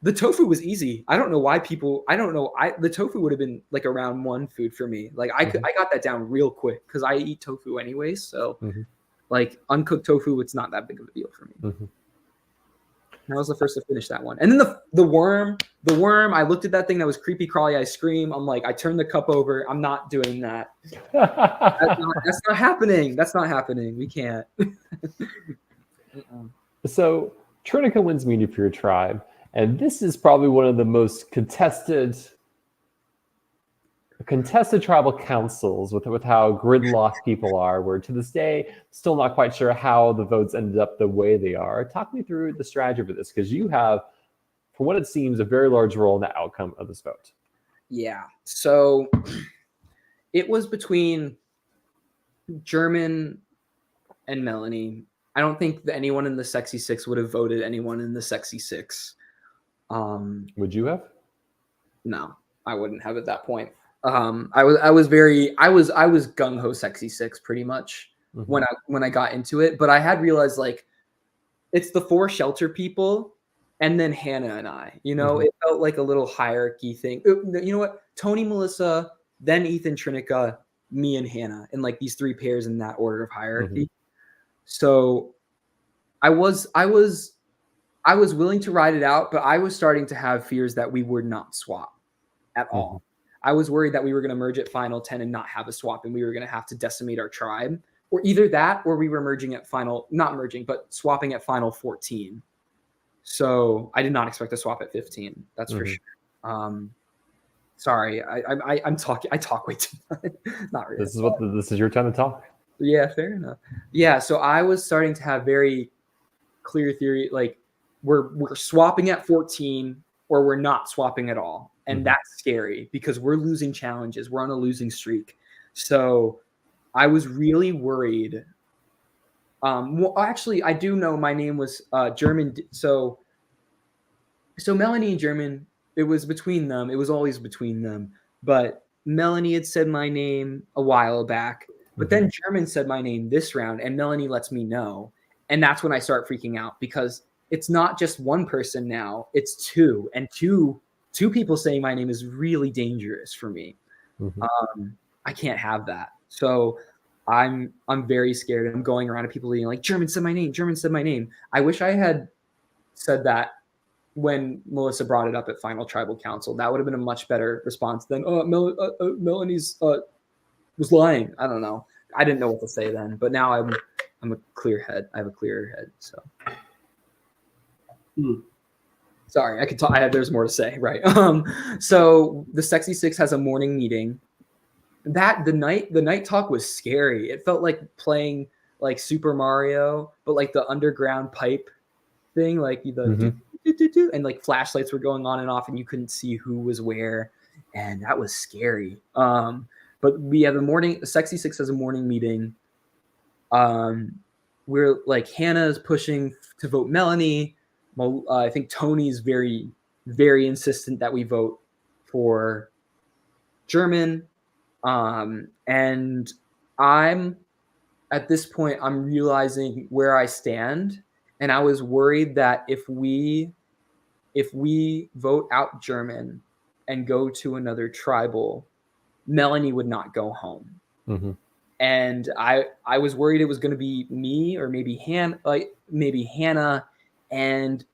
The tofu was easy. I don't know why people. I don't know. The tofu would have been like a round 1 food for me. Like I got that down real quick because I eat tofu anyways. So like uncooked tofu, it's not that big of a deal for me. I was the first to finish that one. And then the worm. I looked at that thing that was creepy crawly ice cream. I'm like, I turned the cup over. I'm not doing that. That's not happening. That's not happening. We can't. So Trinica wins immunity for your tribe. And this is probably one of the most contested tribal councils with how gridlocked people are, where to this day, still not quite sure how the votes ended up the way they are. Talk me through the strategy for this, because you have, for what it seems, a very large role in the outcome of this vote. Yeah. So it was between German and Melanie. I don't think that anyone in the Sexy Six would have voted anyone in the Sexy Six. Would you have? No, I wouldn't have at that point. I was gung ho Sexy Six pretty much when I got into it, but I had realized like it's the 4 shelter people and then Hannah and I. It felt like a little hierarchy thing. You know what? Tony, Melissa, then Ethan, Trinica, me, and Hannah, and like these 3 pairs in that order of hierarchy. So I was willing to ride it out, but I was starting to have fears that we would not swap at all. I was worried that we were going to merge at final 10 and not have a swap, and we were going to have to decimate our tribe, or either that, or we were swapping at final 14. So I did not expect to swap at 15. That's for sure. Sorry, I talk way too much. Not really. This is your time to talk. Yeah, fair enough. Yeah, so I was starting to have very clear theory, like we're swapping at 14 or we're not swapping at all. And that's scary because we're losing challenges. We're on a losing streak. So I was really worried. Well, actually, I do know my name was German. So Melanie and German, it was between them. It was always between them. But Melanie had said my name a while back. But then German said my name this round, and Melanie lets me know. And that's when I start freaking out because it's not just one person now. It's 2. And two people saying my name is really dangerous for me. I can't have that. So I'm very scared. I'm going around to people being like, German said my name. German said my name. I wish I had said that when Melissa brought it up at Final Tribal Council. That would have been a much better response than, oh, Melanie's was lying. I don't know. I didn't know what to say then, but now I'm a clear head. I have a clearer head. So, sorry, I could talk. There's more to say, right? So the Sexy Six has a morning meeting. The night talk was scary. It felt like playing like Super Mario, but like the underground pipe thing, like the and like flashlights were going on and off, and you couldn't see who was where, and that was scary. But we have the Sexy Six has a morning meeting. We're like, Hannah is pushing to vote Melanie. I think Tony's very, very insistent that we vote for German. And I'm at this point, I'm realizing where I stand. And I was worried that if we vote out German and go to another tribal, Melanie would not go home. Mm-hmm. And I was worried it was going to be me or maybe Hannah. And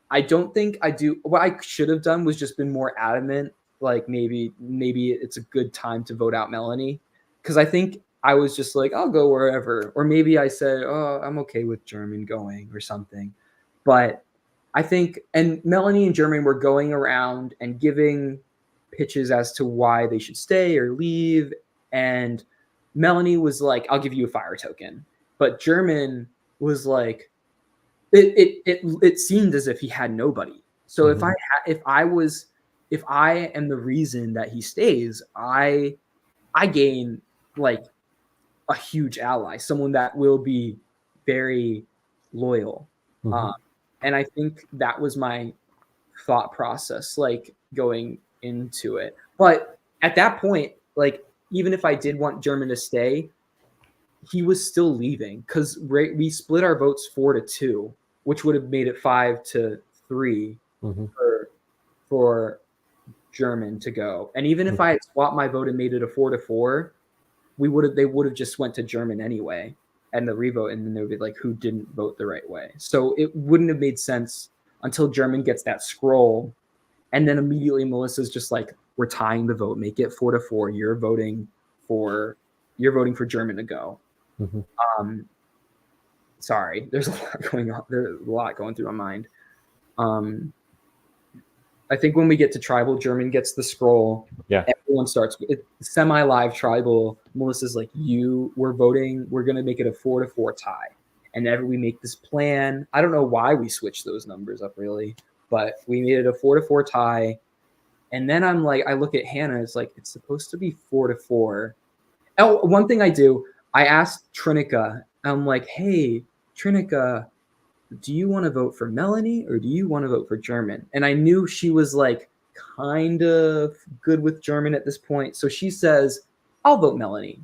I don't think I do. What I should have done was just been more adamant. Like maybe it's a good time to vote out Melanie. Because I think I was just like, I'll go wherever. Or maybe I said, oh, I'm okay with German going or something. But I think, and Melanie and German were going around and giving pitches as to why they should stay or leave. And Melanie was like, I'll give you a fire token. But German was like, it seemed as if he had nobody. So if I am the reason that he stays, I gain like a huge ally, someone that will be very loyal. And I think that was my thought process, like going into it. But at that point, like, even if I did want German to stay, he was still leaving because we split our votes 4-2, which would have made it 5-3 for German to go. And even if I had swapped my vote and made it a 4-4, they would have just went to German anyway and the revote, and then they would be like, who didn't vote the right way? So it wouldn't have made sense until German gets that scroll, and then immediately Melissa's just like, we're tying the vote, make it 4-4. You're voting for German to go. Sorry, there's a lot going on. There's a lot going through my mind. I think when we get to tribal, German gets the scroll. Yeah. Everyone starts semi-live tribal. Melissa's like, we're voting. We're going to make it a 4-4 tie. And then we make this plan. I don't know why we switched those numbers up really, but we made it a 4-4 tie. And then I'm like, I look at Hannah. It's like, it's supposed to be 4-4. Oh, one thing I do, I asked Trinica. I'm like, hey, Trinica, do you want to vote for Melanie or do you want to vote for German? And I knew she was like kind of good with German at this point. So she says, I'll vote Melanie.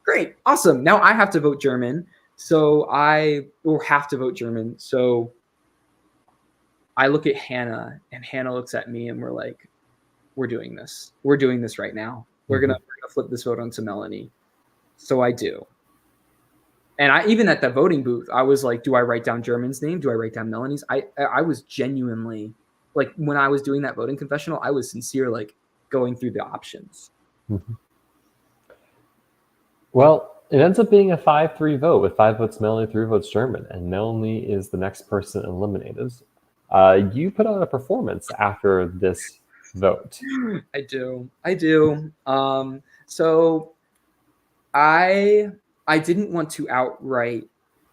Great. Awesome. Now I have to vote German. So have to vote German. So I look at Hannah and Hannah looks at me and we're like, we're doing this. We're doing this right now. We're gonna flip this vote onto Melanie. So I do. And even at the voting booth, I was like, do I write down German's name? Do I write down Melanie's? I was genuinely, like, when I was doing that voting confessional, I was sincere, like, going through the options. Well, it ends up being a 5-3 vote with 5 votes Melanie, 3 votes German, and Melanie is the next person eliminated. You put on a performance after this vote. I do. So I didn't want to outright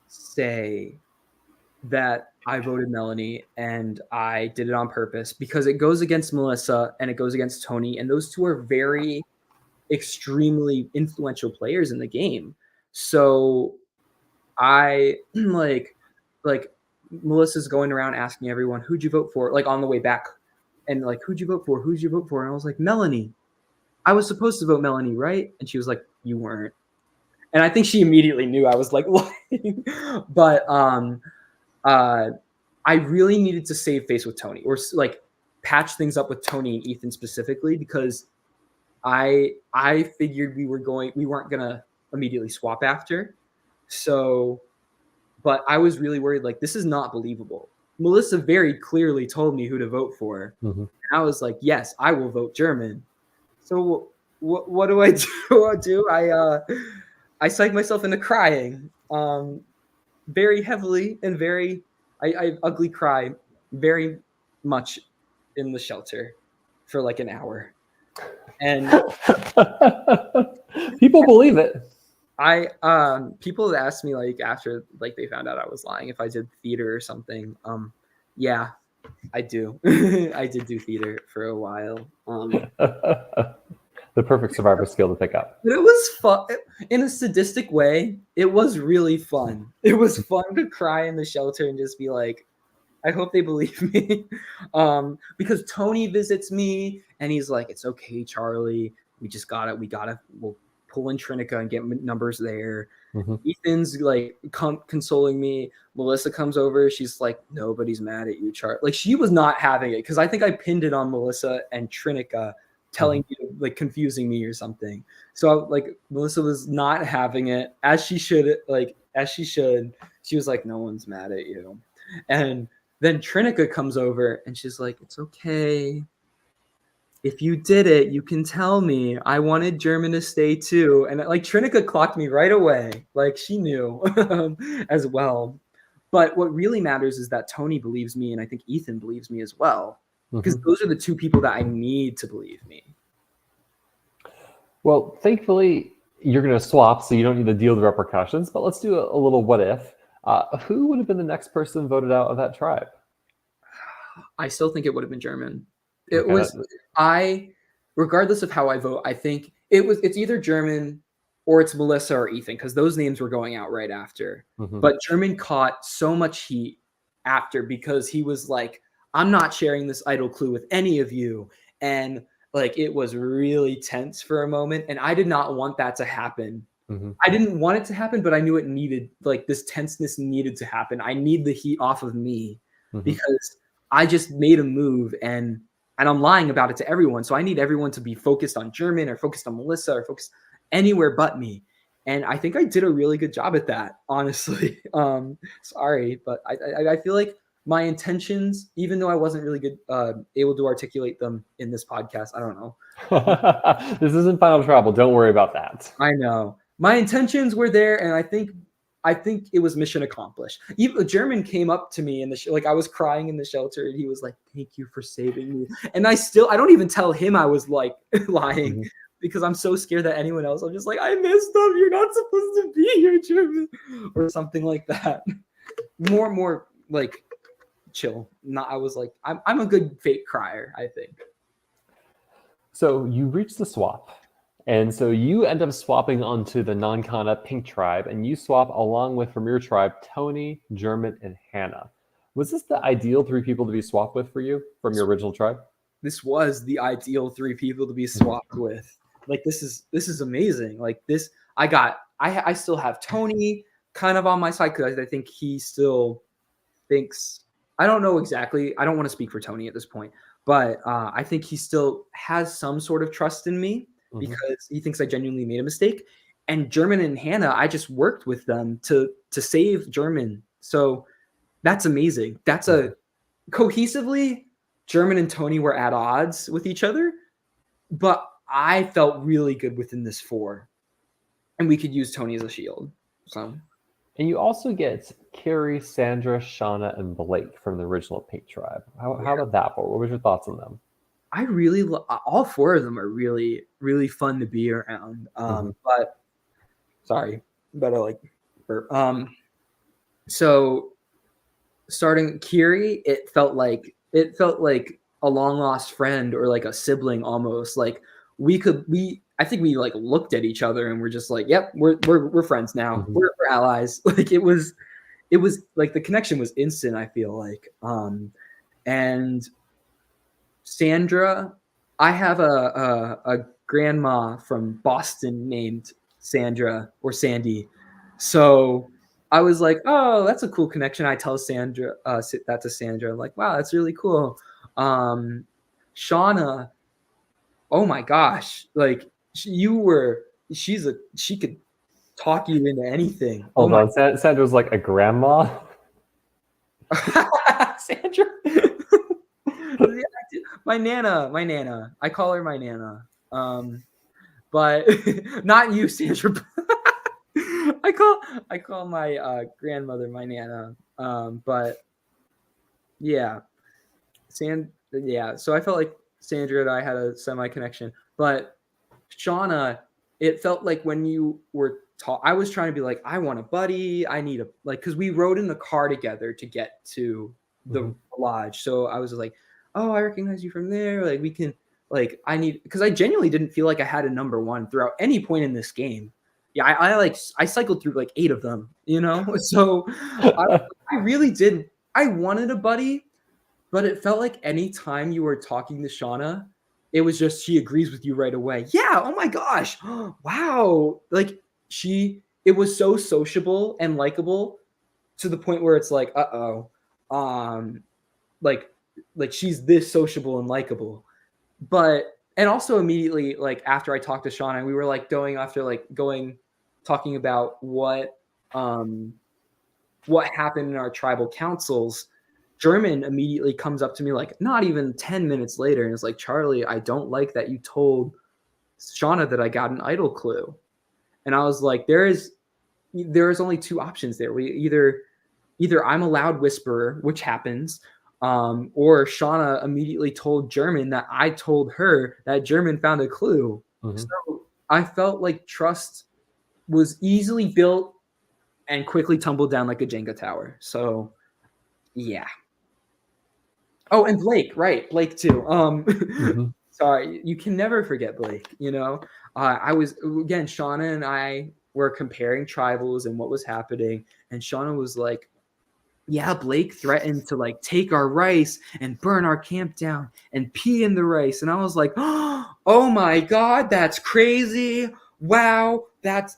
say that I voted Melanie and I did it on purpose because it goes against Melissa and it goes against Tony, and those two are very extremely influential players in the game. So I like Melissa's going around asking everyone, who'd you vote for? Like on the way back, and like, who'd you vote for? Who'd you vote for? And I was like, Melanie. I was supposed to vote Melanie, right? And she was like, you weren't. And I think she immediately knew I was like lying. But I really needed to save face with Tony, or like patch things up with Tony and Ethan specifically, because I figured we weren't gonna immediately swap after. So, but I was really worried, like, this is not believable. Melissa very clearly told me who to vote for. Mm-hmm. And I was like, yes, I will vote German. So what do I do? I psych myself into crying very heavily and I ugly cry very much in the shelter for like an hour. And people believe it. People asked me like after like they found out I was lying if I did theater or something. Yeah, I do. I did do theater for a while. The perfect survivor skill to pick up. But it was fun in a sadistic way. It was really fun. It was fun to cry in the shelter and just be like, I hope they believe me. Because Tony visits me and he's like, it's okay, Charlie. We'll pull in Trinica and get numbers there. Mm-hmm. Ethan's like consoling me. Melissa comes over. She's like, nobody's mad at you, Charlie. Like she was not having it because I think I pinned it on Melissa and Trinica telling me, like confusing me or something. So like Melissa was not having it as she should. She was like, no one's mad at you. And then Trinica comes over and she's like, it's okay. If you did it, you can tell me. I wanted German to stay too. And like Trinica clocked me right away. Like she knew as well. But what really matters is that Tony believes me and I think Ethan believes me as well. Because those are the two people that I need to believe me. Well, thankfully, you're going to swap, so you don't need to deal with the repercussions. But let's do a little what if. Who would have been the next person voted out of that tribe? I still think it would have been German. It was regardless of how I vote, I think it's either German or it's Melissa or Ethan because those names were going out right after. Mm-hmm. But German caught so much heat after because he was like, I'm not sharing this idol clue with any of you. And like it was really tense for a moment. And I did not want that to happen. Mm-hmm. I didn't want it to happen, but I knew it needed, like this tenseness needed to happen. I need the heat off of me because I just made a move and I'm lying about it to everyone. So I need everyone to be focused on German or focused on Melissa or focused anywhere but me. And I think I did a really good job at that, honestly. Sorry, but I feel like my intentions, even though I wasn't really good, able to articulate them in this podcast, I don't know. This isn't Final Tribal. Don't worry about that. I know. My intentions were there, and I think it was mission accomplished. Even a German came up to me in the like I was crying in the shelter, and he was like, "Thank you for saving me." And I don't even tell him I was like lying because I'm so scared that anyone else. I'm just like, I messed up. You're not supposed to be here, German, or something like that. More like chill. I was like, I'm a good fake crier, I think. So you reach the swap. And so you end up swapping onto the non-Kana pink tribe, and you swap along with, from your tribe, Tony, German, and Hannah. Was this the ideal 3 people to be swapped with for you from your original tribe? This was the ideal 3 people to be swapped with. Like this is amazing. Like this, I still have Tony kind of on my side because I think he still thinks. I don't know exactly. I don't want to speak for Tony at this point, but I think he still has some sort of trust in me. Because he thinks I genuinely made a mistake. And German and Hannah, I just worked with them to save German. So that's amazing. That's cohesively, German and Tony were at odds with each other, but I felt really good within this 4. And we could use Tony as a shield. So, and you also get Carrie, Sandra, Shauna, and Blake from the original Pink Tribe. How did that work? What was your thoughts on them? I really all 4 of them are really, really fun to be around. But sorry, but I like burp. So starting Kiri, it felt like a long lost friend or like a sibling almost. Like I think we like looked at each other and we're just like, yep, we're friends now. We're allies. Like it was like the connection was instant, I feel like. And Sandra, I have a grandma from Boston named Sandra or Sandy. So I was like, oh, that's a cool connection. I tell Sandra that to Sandra. I'm like, wow, that's really cool. Shauna, oh my gosh, like she could talk you into anything. Hold on, Sandra's like a grandma. Sandra. My Nana. I call her my Nana. But not you, Sandra. I call my grandmother my Nana. But yeah, so I felt like Sandra and I had a semi connection, but Shauna, it felt like when you were I was trying to be like, I want a buddy. I need because we rode in the car together to get to the lodge. So I was like, oh, I recognize you from there. Like we can, because I genuinely didn't feel like I had a number one throughout any point in this game. Yeah, I cycled through like 8 of them, So I really did. I wanted a buddy, but it felt like any time you were talking to Shauna, it was just she agrees with you right away. Yeah. Oh my gosh. Wow. It was so sociable and likable to the point where it's like, like she's this sociable and likable. And also immediately, like after I talked to Shauna, we were like talking about what happened in our tribal councils. German immediately comes up to me like not even 10 minutes later and is like, Charlie, I don't like that you told Shauna that I got an idol clue. And I was like, there is only 2 options there. We either I'm a loud whisperer, which happens, or Shauna immediately told German that I told her that German found a clue. So I felt like trust was easily built and quickly tumbled down like a Jenga tower. So yeah. Oh, and Blake, right? Blake too. Sorry, you can never forget Blake. I was again. Shauna and I were comparing tribals and what was happening, and Shauna was like, "Yeah, Blake threatened to like take our rice and burn our camp down and pee in the rice," and I was like, "Oh my god, that's crazy! Wow,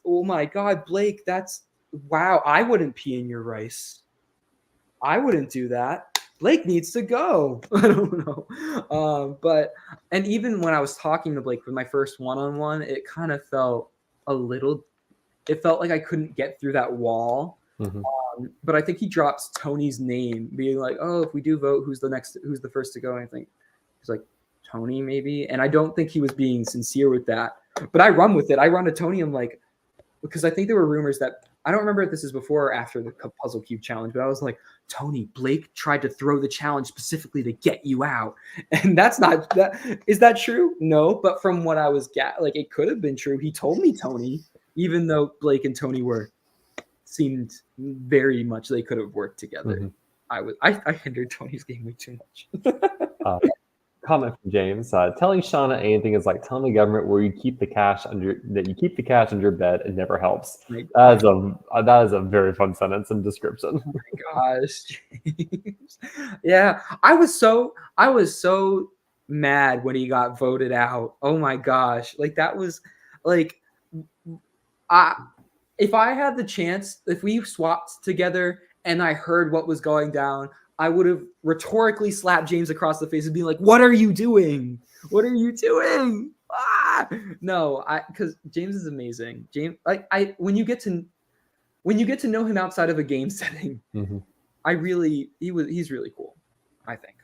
oh my god, Blake, that's wow. I wouldn't pee in your rice. I wouldn't do that." Blake needs to go. I don't know. And even when I was talking to Blake with my first one-on-one, it kind of felt it felt like I couldn't get through that wall. But I think he drops Tony's name, being like, oh, if we do vote, who's the first to go? And I think he's like, Tony, maybe. And I don't think he was being sincere with that. But I run with it. I run to Tony. I'm like, because I think there were rumors that, I don't remember if this is before or after the Puzzle Cube challenge, but I was like, Tony, Blake tried to throw the challenge specifically to get you out. And that's not that. Is that true? No. But from what I was it could have been true. He told me Tony, even though Blake and Tony seemed very much they could have worked together. I hindered Tony's game way too much. Comment from James: telling Shauna anything is like telling the government where you keep the cash under your bed. It never helps. That is a very fun sentence and description. Oh my gosh, James. Yeah, I was so mad when he got voted out. Oh my gosh, that was if I had the chance, if we swapped together and I heard what was going down, I would have rhetorically slapped James across the face and be like, what are you doing? What are you doing? Ah! No, because James is amazing. James, when you get to know him outside of a game setting, he's really cool, I think.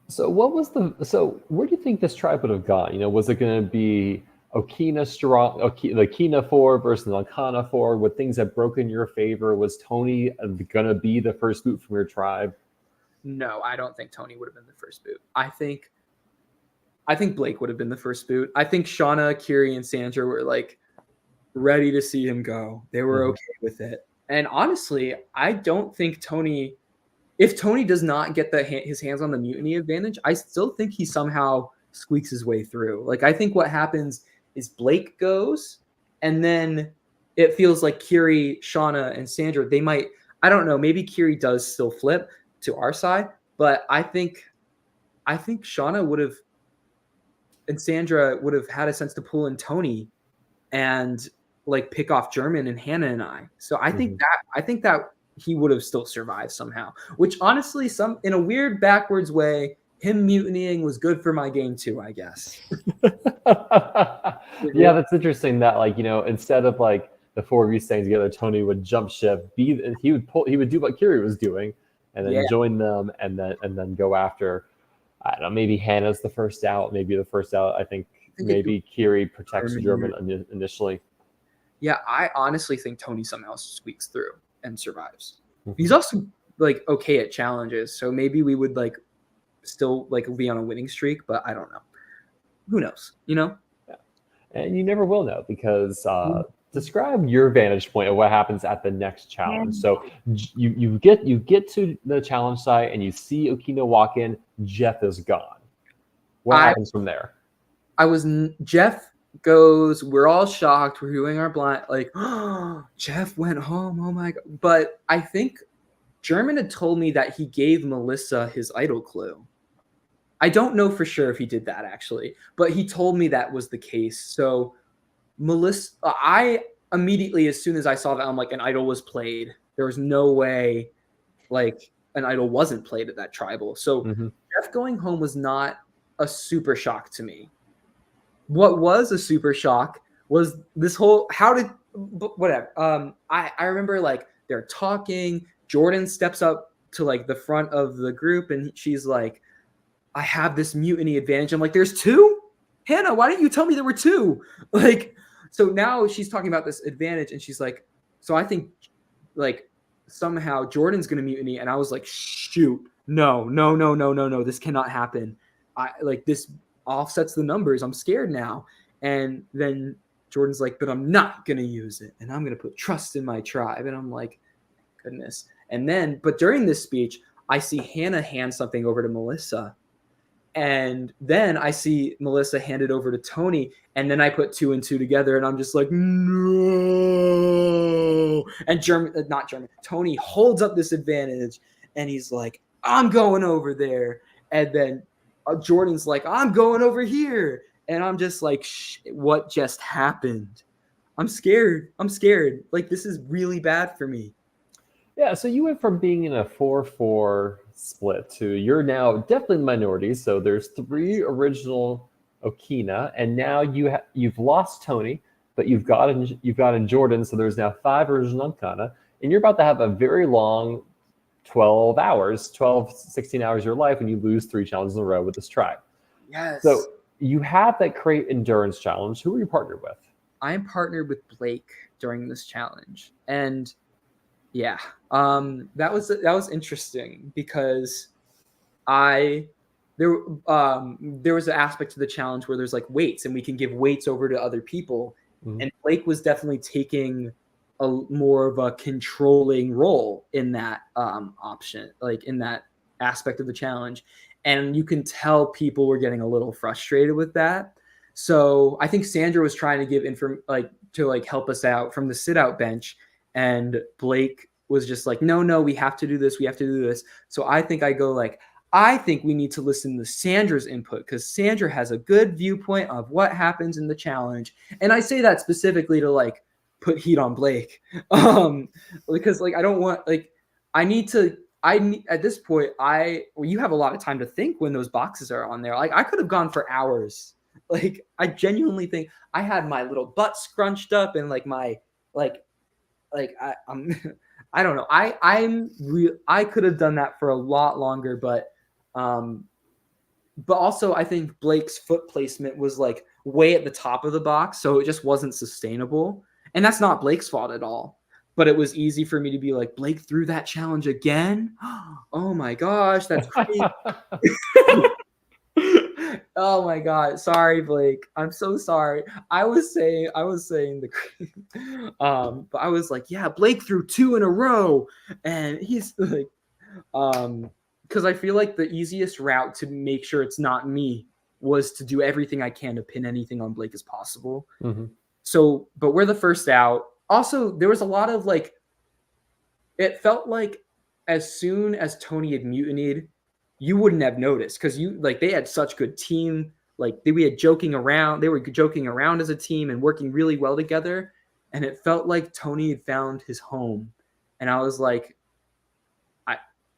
So where do you think this tribe would have gone? Was it going to be Okina strong, the Kina 4 versus the Lankana 4? Would things have broken your favor? Was Tony gonna be the first boot from your tribe? No, I don't think Tony would have been the first boot. I think Blake would have been the first boot. I think Shauna, Kiri, and Sandra were ready to see him go. They were okay with it. And honestly, I don't think Tony, if Tony does not get his hands on the mutiny advantage, I still think he somehow squeaks his way through. I think what happens is Blake goes, and then it feels like Kiri, Shauna, and Sandra, they might, I don't know, maybe Kiri does still flip to our side, but I think Shauna would have, and Sandra would have had a sense to pull in Tony and pick off German and Hannah and I. So I think that he would have still survived somehow, which honestly, in a weird backwards way, him mutinying was good for my game too, I guess. Yeah, that's interesting that instead of the 4 of you staying together, Tony would jump ship. He would do what Kiri was doing and then join them, and then go after. I don't know. Maybe Hannah's the first out. Maybe the first out. I think maybe Kiri protects German initially. Yeah, I honestly think Tony somehow squeaks through and survives. He's also like okay at challenges, so maybe we would like still like be on a winning streak, but I don't know. Who knows? You know? Yeah. And you never will know, because describe your vantage point of what happens at the next challenge. So you get to the challenge site and you see Okina walk in. Jeff is gone. What happens from there? Jeff goes. We're all shocked. We're doing our blind like, oh, Jeff went home. Oh my god! But I think German had told me that he gave Melissa his idol clue. I don't know for sure if he did that actually, but he told me that was the case. So Melissa, I immediately, as soon as I saw that, I'm like, an idol was played. There was no way like an idol wasn't played at that tribal. So Jeff going home was not a super shock to me. What was a super shock was this whole, whatever. I remember like they're talking. Jordan steps up to like the front of the group and she's like, I have this mutiny advantage. I'm like, there's two? Hannah, why didn't you tell me there were two? Like, so now she's talking about this advantage and she's like, so I think like somehow Jordan's going to mutiny. And I was like, shoot, no, this cannot happen. This offsets the numbers. I'm scared now. And then Jordan's like, but I'm not going to use it. And I'm going to put trust in my tribe. And I'm like, goodness. And then, but during this speech, I see Hannah hand something over to Melissa. And then I see Melissa hand it over to Tony. And then I put 2 and 2 together and I'm just like, no. And Tony holds up this advantage and he's like, I'm going over there. And then Jordan's like, I'm going over here. And I'm just like, what just happened? I'm scared. Like, this is really bad for me. Yeah, so you went from being in a 4-4 split to you're now definitely in the minority. So there's 3 original Okina, and now you've lost Tony, but you've got in Jordan. So there's now 5 original Okina, and you're about to have a very long 12, 16 hours of your life when you lose 3 challenges in a row with this tribe. Yes. So you have that Crate Endurance Challenge. Who are you partnered with? I am partnered with Blake during this challenge, and yeah, that was interesting because there was an aspect to the challenge where there's like weights and we can give weights over to other people, and Blake was definitely taking a more of a controlling role in that option, like in that aspect of the challenge, and you can tell people were getting a little frustrated with that. So I think Sandra was trying to give to help us out from the sit out bench. And Blake was just like, no, we have to do this. So I think I think we need to listen to Sandra's input because Sandra has a good viewpoint of what happens in the challenge. And I say that specifically to like put heat on Blake. Because like, I don't want, like, at this point, you have a lot of time to think when those boxes are on there. Like I could have gone for hours. Like I genuinely think I had my little butt scrunched up and like my, I'm I don't know. I could have done that for a lot longer, but also I think Blake's foot placement was like way at the top of the box, so it just wasn't sustainable. And that's not Blake's fault at all. But it was easy for me to be like, Blake threw that challenge again? Oh my gosh, that's crazy. Oh my god, sorry Blake, I'm so sorry. I was saying but I was like, yeah, Blake threw 2 in a row, and he's like, because I feel like the easiest route to make sure it's not me was to do everything I can to pin anything on Blake as possible. So, but we're the first out. Also, there was a lot of like, it felt like as soon as Tony had mutinied, you wouldn't have noticed because they had such good team. Like they were joking around as a team and working really well together. And it felt like Tony had found his home. And I was like,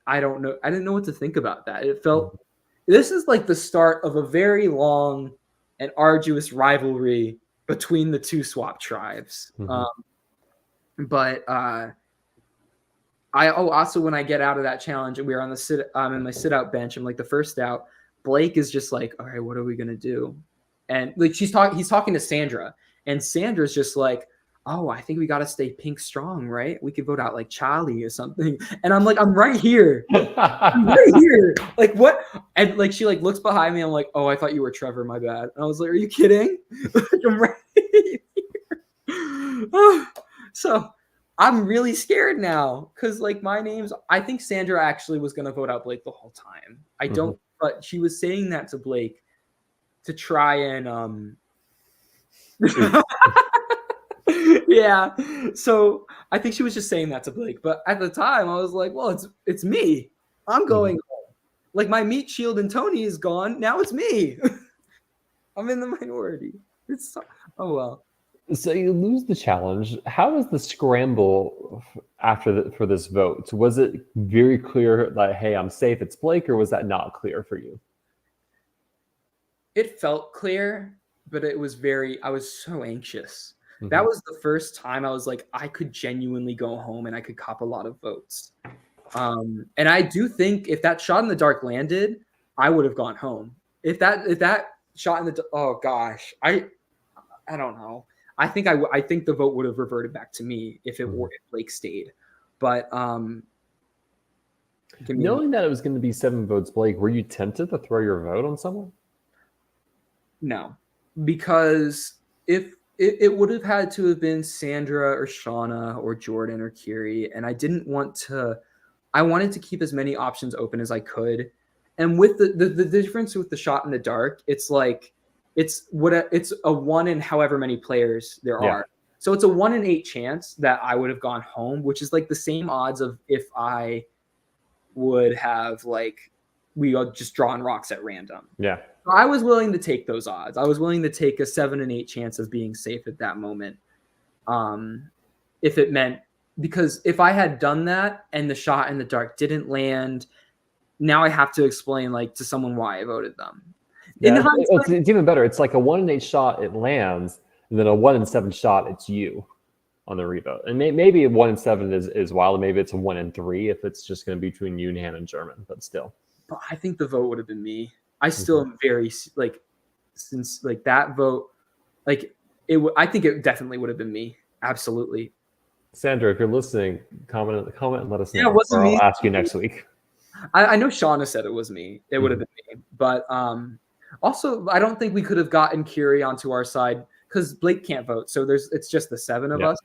I don't know. I didn't know what to think about that. It felt, this is like the start of a very long and arduous rivalry between the 2 swap tribes. But Also when I get out of that challenge and we're on the in my sit out bench, I'm like the first out. Blake is just like, all right, what are we gonna do? And like he's talking to Sandra, and Sandra's just like, oh, I think we gotta stay pink strong, right? We could vote out like Charlie or something. And I'm like, I'm right here. I'm right here. Like what? And like she like looks behind me. I'm like, oh, I thought you were Trevor. My bad. And I was like, are you kidding? Like, I'm right here. So I'm really scared now because like I think Sandra actually was gonna vote out Blake the whole time. I don't, but she was saying that to Blake to try and yeah. So I think she was just saying that to Blake. But at the time I was like, well, it's me. I'm going home. Like my meat shield and Tony is gone. Now it's me. I'm in the minority. Oh well. So you lose the challenge. How was the scramble for this vote? Was it very clear that, hey, I'm safe, it's Blake, or was that not clear for you? It felt clear, but I was so anxious. That was the first time I was like, I could genuinely go home and I could cop a lot of votes. And I do think if that shot in the dark landed, I would have gone home. If that shot in the, oh gosh, I don't know. I think the vote would have reverted back to me if if Blake stayed. But knowing that it was going to be 7 votes Blake, were you tempted to throw your vote on someone? No, because if it would have had to have been Sandra or Shauna or Jordan or Kiri, and I didn't want to. I wanted to keep as many options open as I could, and with the difference with the shot in the dark, it's like. It's a 1 in however many players there are. So it's a 1 in 8 chance that I would have gone home, which is like the same odds of if I would have like we all just drawn rocks at random. Yeah. So I was willing to take those odds. I was willing to take a 7 in 8 chance of being safe at that moment. If it meant because if I had done that and the shot in the dark didn't land, now I have to explain like to someone why I voted them. Yeah, it's even better. It's like a 1 in 8 shot, it lands, and then a 1 in 7 shot, it's you on the revote. And maybe a 1 in 7 is wild. Maybe it's a 1 in 3 if it's just going to be between you and Hannah and German, but still. But I think the vote would have been me. I still am very like since like that vote, like I think it definitely would have been me. Absolutely. Sandra, if you're listening, comment and let us know. Yeah, it wasn't me. I'll ask you next week. I know Shauna said it was me. It would have been me, but also, I don't think we could have gotten Kiri onto our side because Blake can't vote. So it's just the 7 of us.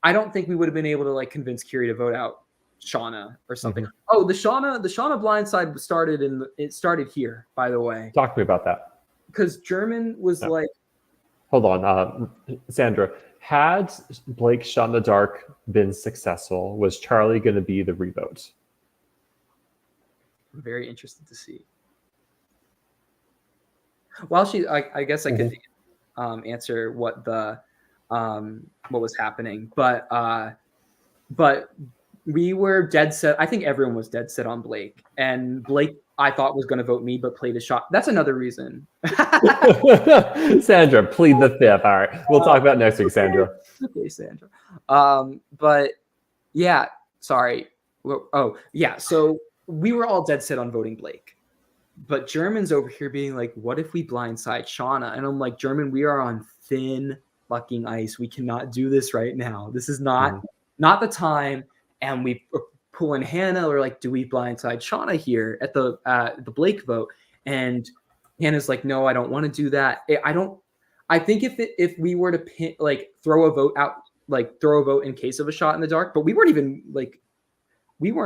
I don't think we would have been able to like convince Kiri to vote out Shauna or something. Oh, the Shauna blind side started here, by the way. Talk to me about that. Because German was like, hold on, Sandra. Had Blake's shot in the dark been successful, was Charlie going to be the revote? I'm very interested to see. Well, I guess I could answer what was happening, but we were dead set. I think everyone was dead set on Blake, and Blake I thought was going to vote me, but played a shot. That's another reason. Sandra, plead the fifth. All right, we'll talk about next week, Sandra. Okay, Sandra. But yeah, sorry. Oh yeah, so we were all dead set on voting Blake. But German's over here being like, what if we blindside Shauna? And I'm like, German, we are on thin fucking ice. We cannot do this right now. This is not the time. And we pull in Hannah or like, do we blindside Shauna here at the Blake vote? And Hannah's like, no, I don't want to do that. I think if we were to throw a vote in case of a shot in the dark, but we weren't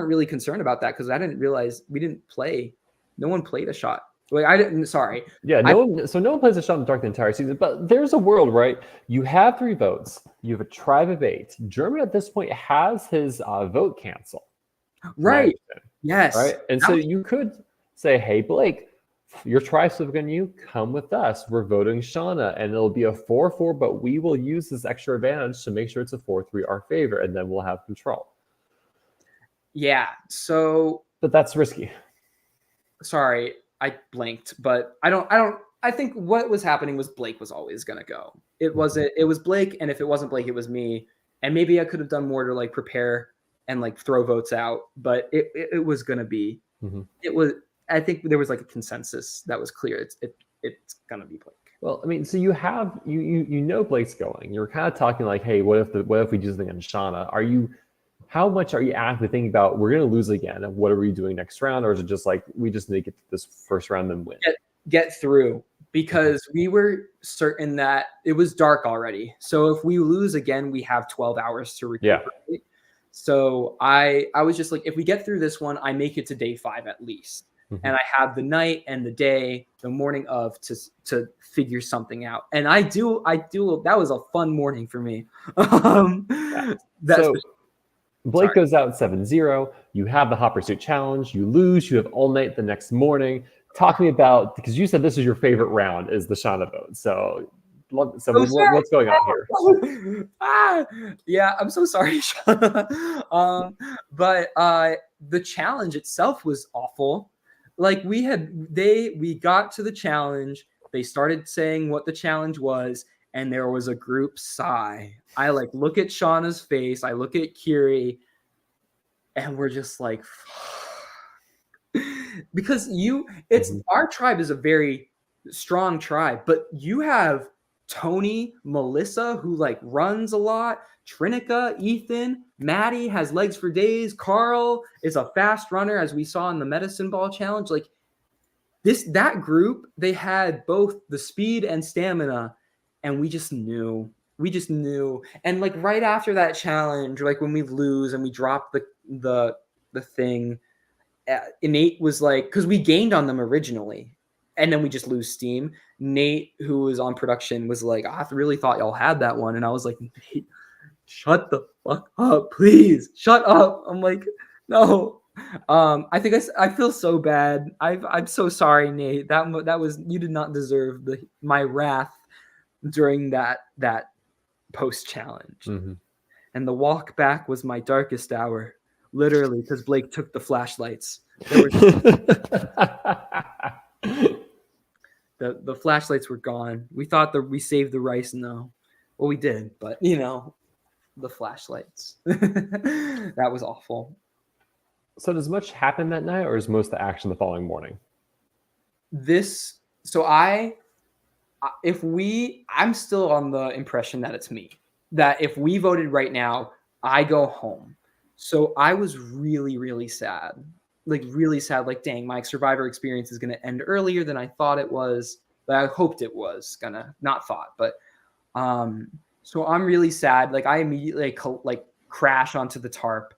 really concerned about that because I didn't realize we didn't play. No one played a shot. Like I didn't. Sorry. Yeah. No one plays a shot in the dark the entire season. But there's a world, right? You have 3 votes. You have a tribe of 8. German at this point has his vote cancel. Right. Yes. Right. And so you could say, "Hey, Blake, your tribe's looking you. Come with us. We're voting Shauna, and it'll be a 4-4. But we will use this extra advantage to make sure it's a 4-3 our favor, and then we'll have control." Yeah. So. But that's risky. Sorry, I blanked, but I think what was happening was Blake was always going to go. It was Blake. And if it wasn't Blake, it was me. And maybe I could have done more to like prepare and like throw votes out, but it was gonna be it was. I think there was like a consensus that was clear. It's gonna be Blake. Well, I mean, so you have you know Blake's going. You're kind of talking like, hey, what if we do something on Shauna? How much are you actively thinking about we're gonna lose again, and what are we doing next round, or is it just like we just need to get to this first round and win? Get through, because we were certain that it was dark already. So if we lose again, we have 12 hours to recuperate. Yeah. So I was just like, if we get through this one, I make it to day 5 at least. And I have the night and the day, the morning of to figure something out. And I do. That was a fun morning for me. So Blake goes out 7-0. You have the hot pursuit challenge. You lose. You have all night the next morning. Talk to me about, because you said this is your favorite round, is the Shauna vote. So what's going on here? Yeah, I'm so sorry, Shauna. But the challenge itself was awful. Like we got to the challenge. They started saying what the challenge was, and there was a group sigh. I like look at Shauna's face. I look at Kiri, and we're just like, because our tribe is a very strong tribe, but you have Tony, Melissa, who like runs a lot, Trinica, Ethan, Maddie has legs for days, Carl is a fast runner, as we saw in the medicine ball challenge. Like that group, they had both the speed and stamina, and we just knew. And like right after that challenge, like when we lose and we drop the thing, Nate was like, because we gained on them originally, and then we just lose steam. Nate, who was on production, was like, I really thought y'all had that one. And I was like, Nate, shut the fuck up, please. Shut up. I'm like, no. I think I feel so bad. I'm so sorry, Nate. That was, you did not deserve my wrath during that post challenge. And the walk back was my darkest hour, literally, because Blake took the flashlights. The flashlights were gone. We thought that we saved the rice. No, well, we did, but the flashlights. That was awful. So does much happen that night, or is most of the action the following morning? I'm still on the impression that it's me. That if we voted right now, I go home. So I was really, really sad. Like really sad. Like, dang, my Survivor experience is going to end earlier than I thought it was. But I hoped it was gonna, not thought, but so I'm really sad. Like I immediately like crash onto the tarp,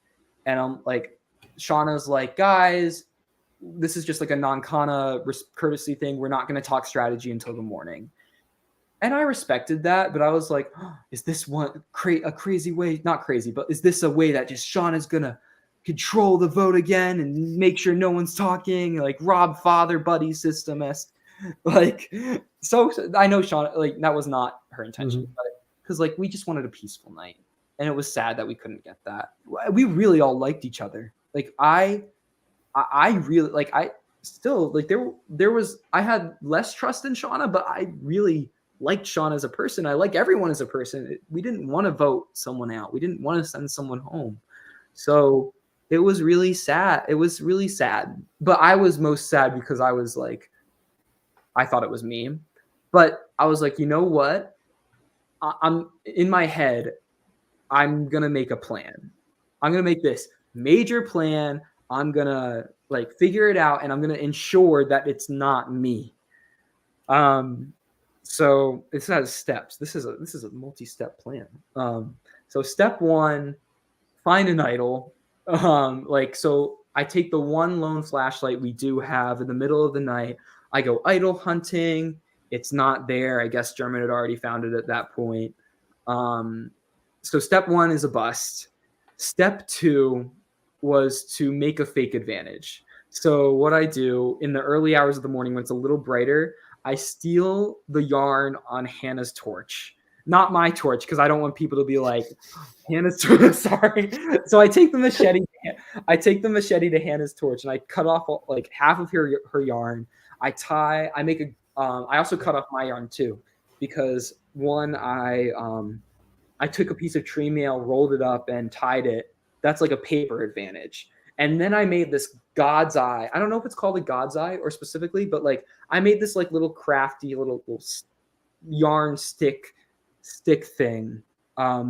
and I'm like, Shauna's like, guys, this is just like a non-Kana courtesy thing. We're not going to talk strategy until the morning. And I respected that, but I was like, oh, is this a crazy way? Not crazy, but is this a way that just Shauna's going to control the vote again and make sure no one's talking, like Rob Father buddy system? Like, so I know Shauna, like that was not her intention, but because like we just wanted a peaceful night, and it was sad that we couldn't get that. We really all liked each other. Like I really like, I still like I had less trust in Shauna, but I really liked Shauna as a person. I like everyone as a person. We didn't want to vote someone out. We didn't want to send someone home. So it was really sad. It was really sad. But I was most sad because I was like, I thought it was me. But I was like, you know what? I'm in my head, I'm going to make a plan. I'm going to make this major plan. I'm going to like figure it out, and I'm going to ensure that it's not me. So it has steps. This is a multi-step plan. So step 1, find an idol. So I take the one lone flashlight we do have in the middle of the night. I go idol hunting. It's not there. I guess German had already found it at that point. So step 1 is a bust. Step 2 was to make a fake advantage. So what I do in the early hours of the morning when it's a little brighter, I steal the yarn on Hannah's torch. Not my torch, because I don't want people to be like, Hannah's torch, sorry. So I take the machete to Hannah's torch, and I cut off like half of her yarn. I also cut off my yarn too, because one, I took a piece of tree mail, rolled it up, and tied it that's like a paper advantage. And then I made this God's Eye. I don't know if it's called a God's Eye or specifically, but like I made this like little crafty little yarn stick thing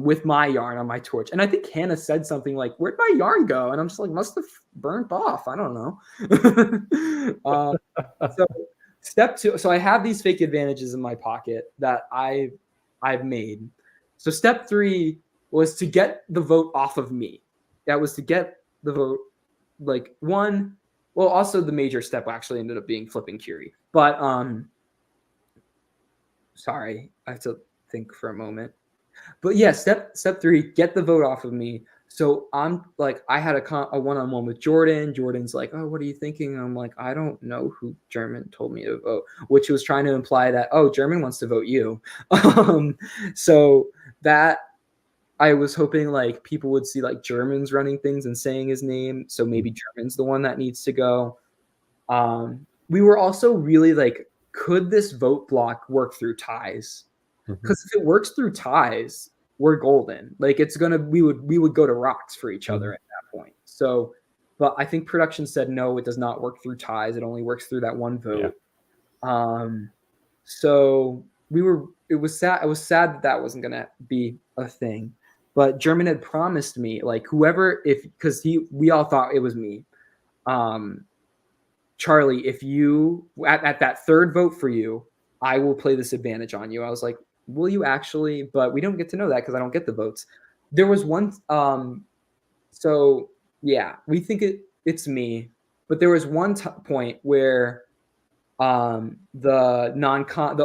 with my yarn on my torch. And I think Hannah said something like, "Where'd my yarn go?" And I'm just like, must have burnt off. I don't know. So step 2. So I have these fake advantages in my pocket that I've made. So step 3 was to get the vote off of me. That was to get the vote, like, one. Well, also the major step actually ended up being flipping Curie. But sorry, I have to think for a moment. But yeah, step 3, get the vote off of me. So I'm like, I had a one-on-one with Jordan. Jordan's like, "Oh, what are you thinking?" And I'm like, "I don't know who German told me to vote," which was trying to imply that, oh, German wants to vote you. So that I was hoping like people would see like German's running things and saying his name. So maybe German's the one that needs to go. We were also really like, could this vote block work through ties? Because if it works through ties, we're golden. Like we would go to rocks for each other at that point. So, but I think production said no, it does not work through ties. It only works through that one vote. Yeah. So it was sad. I was sad that wasn't gonna be a thing. But German had promised me, like, whoever, because we all thought it was me. Charlie, if you at that third vote for you, I will play this advantage on you. I was like, will you actually? But we don't get to know that because I don't get the votes. There was one. So yeah, we think it's me, but there was one point where the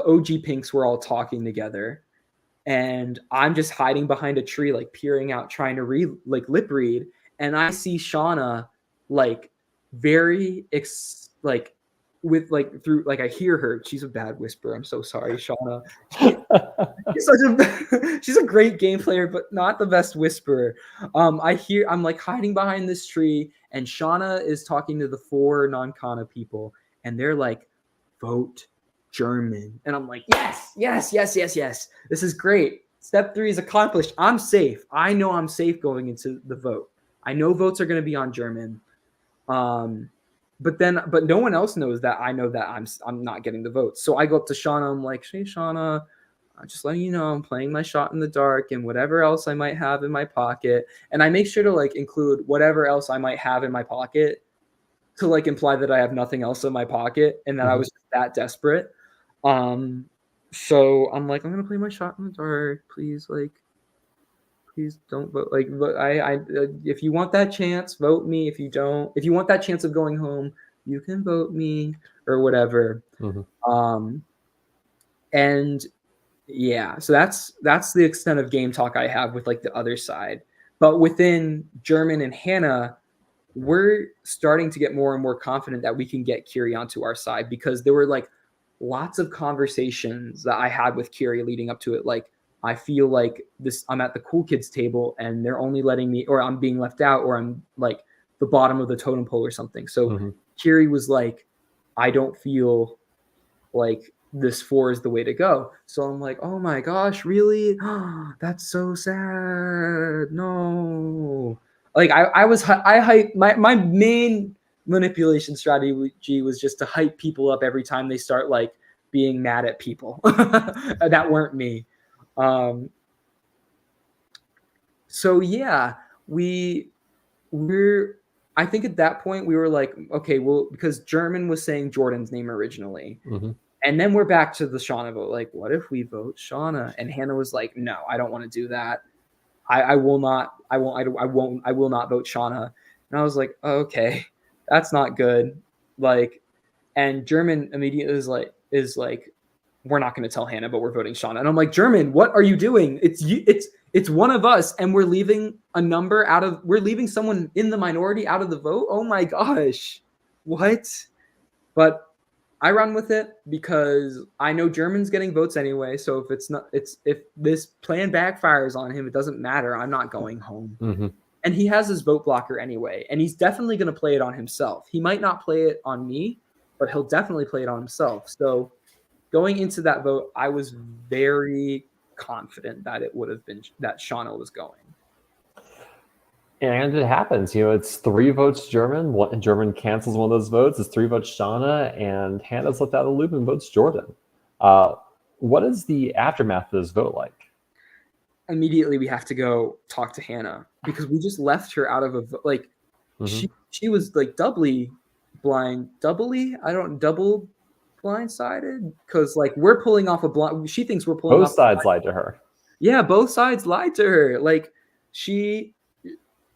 OG Pinks were all talking together, and I'm just hiding behind a tree, like peering out, trying to lip read, and I see Shauna like very with like through like I hear her. She's a bad whisperer. I'm so sorry, Shauna. She's a great game player, but not the best whisperer. I'm like hiding behind this tree, and Shauna is talking to the 4 non-Kana people, and they're like, "Vote German." And I'm like, yes. This is great. Step 3 is accomplished. I'm safe. I know I'm safe going into the vote. I know votes are going to be on German. But no one else knows that I know that I'm not getting the votes. So I go up to Shauna. I'm like, "Hey, Shauna, I'm just letting you know I'm playing my shot in the dark and whatever else I might have in my pocket." And I make sure to like include whatever else I might have in my pocket to like imply that I have nothing else in my pocket and that I was that desperate. So I'm like, "I'm gonna play my shot in the dark. Please don't vote. Like, if you want that chance, vote me. If you don't, if you want that chance of going home, you can vote me or whatever." And yeah, so that's the extent of game talk I have with like the other side. But within German and Hannah, we're starting to get more and more confident that we can get Kiri onto our side, because there were like lots of conversations that I had with Kiri leading up to it. Like, I feel like I'm at the cool kids table and they're only letting me, or I'm being left out, or I'm like the bottom of the totem pole or something. So Kiri was like, "I don't feel like this 4 is the way to go." So I'm like, "Oh my gosh, really? That's so sad. No." Like I hype my main manipulation strategy was just to hype people up every time they start like being mad at people that weren't me. So yeah, we're I think at that point we were like, okay, well, because German was saying Jordan's name originally. And then we're back to the Shauna vote. Like, what if we vote Shauna? And Hannah was like, "No, I don't want to do that. I will not vote Shauna." And I was like, oh, "Okay, that's not good." Like, and German immediately is like, "We're not going to tell Hannah, but we're voting Shauna." And I'm like, "German, what are you doing? It's one of us, and we're leaving someone in the minority out of the vote. Oh my gosh, what?" But I run with it because I know German's getting votes anyway. So if this plan backfires on him, it doesn't matter. I'm not going home. And he has his vote blocker anyway, and he's definitely going to play it on himself. He might not play it on me, but he'll definitely play it on himself. So going into that vote, I was very confident that it would have been that Shauna was going. And it happens. It's 3 votes German. German cancels one of those votes. It's 3 votes Shauna, and Hannah's left out of the loop and votes Jordan. What is the aftermath of this vote like? Immediately we have to go talk to Hannah because we just left her out of she was like double blindsided because like we're pulling off a blind. She thinks we're pulling Both off. sides lied to her. Yeah, both sides lied to her. Like she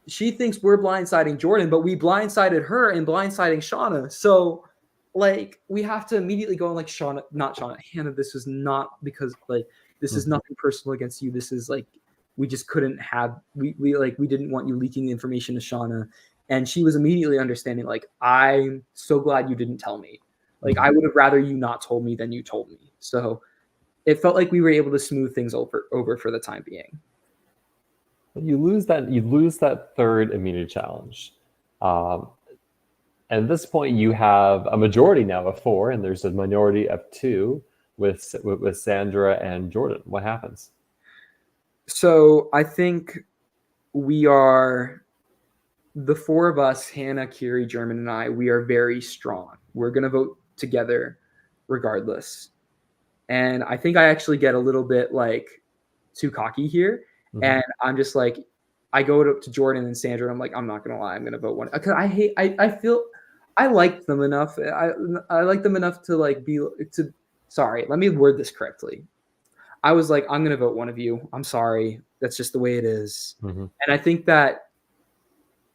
thinks we're blindsiding Jordan, but we blindsided her and blindsiding Shauna. So like we have to immediately go and like not Shauna, Hannah, this is not because like this is nothing personal against you. This is like we just couldn't have we didn't want you leaking the information to Shauna. And she was immediately understanding, like, I'm so glad you didn't tell me. Like I would have rather you not told me than you told me. So it felt like we were able to smooth things over for the time being. You lose that third immunity challenge. And at this point, you have a majority now of 4, and there's a minority of 2 with Sandra and Jordan. What happens? So I think we are the 4 of us, Hannah, Kiri, German, and I, we are very strong. We're going to vote together regardless. And I think I actually get a little bit like too cocky here. And I'm just like, I go to Jordan and Sandra, and I'm like, I'm not going to lie, I'm going to vote one. Because I feel I liked them enough. I like them enough to like sorry, let me word this correctly. I was like, I'm going to vote one of you. I'm sorry. That's just the way it is. And I think that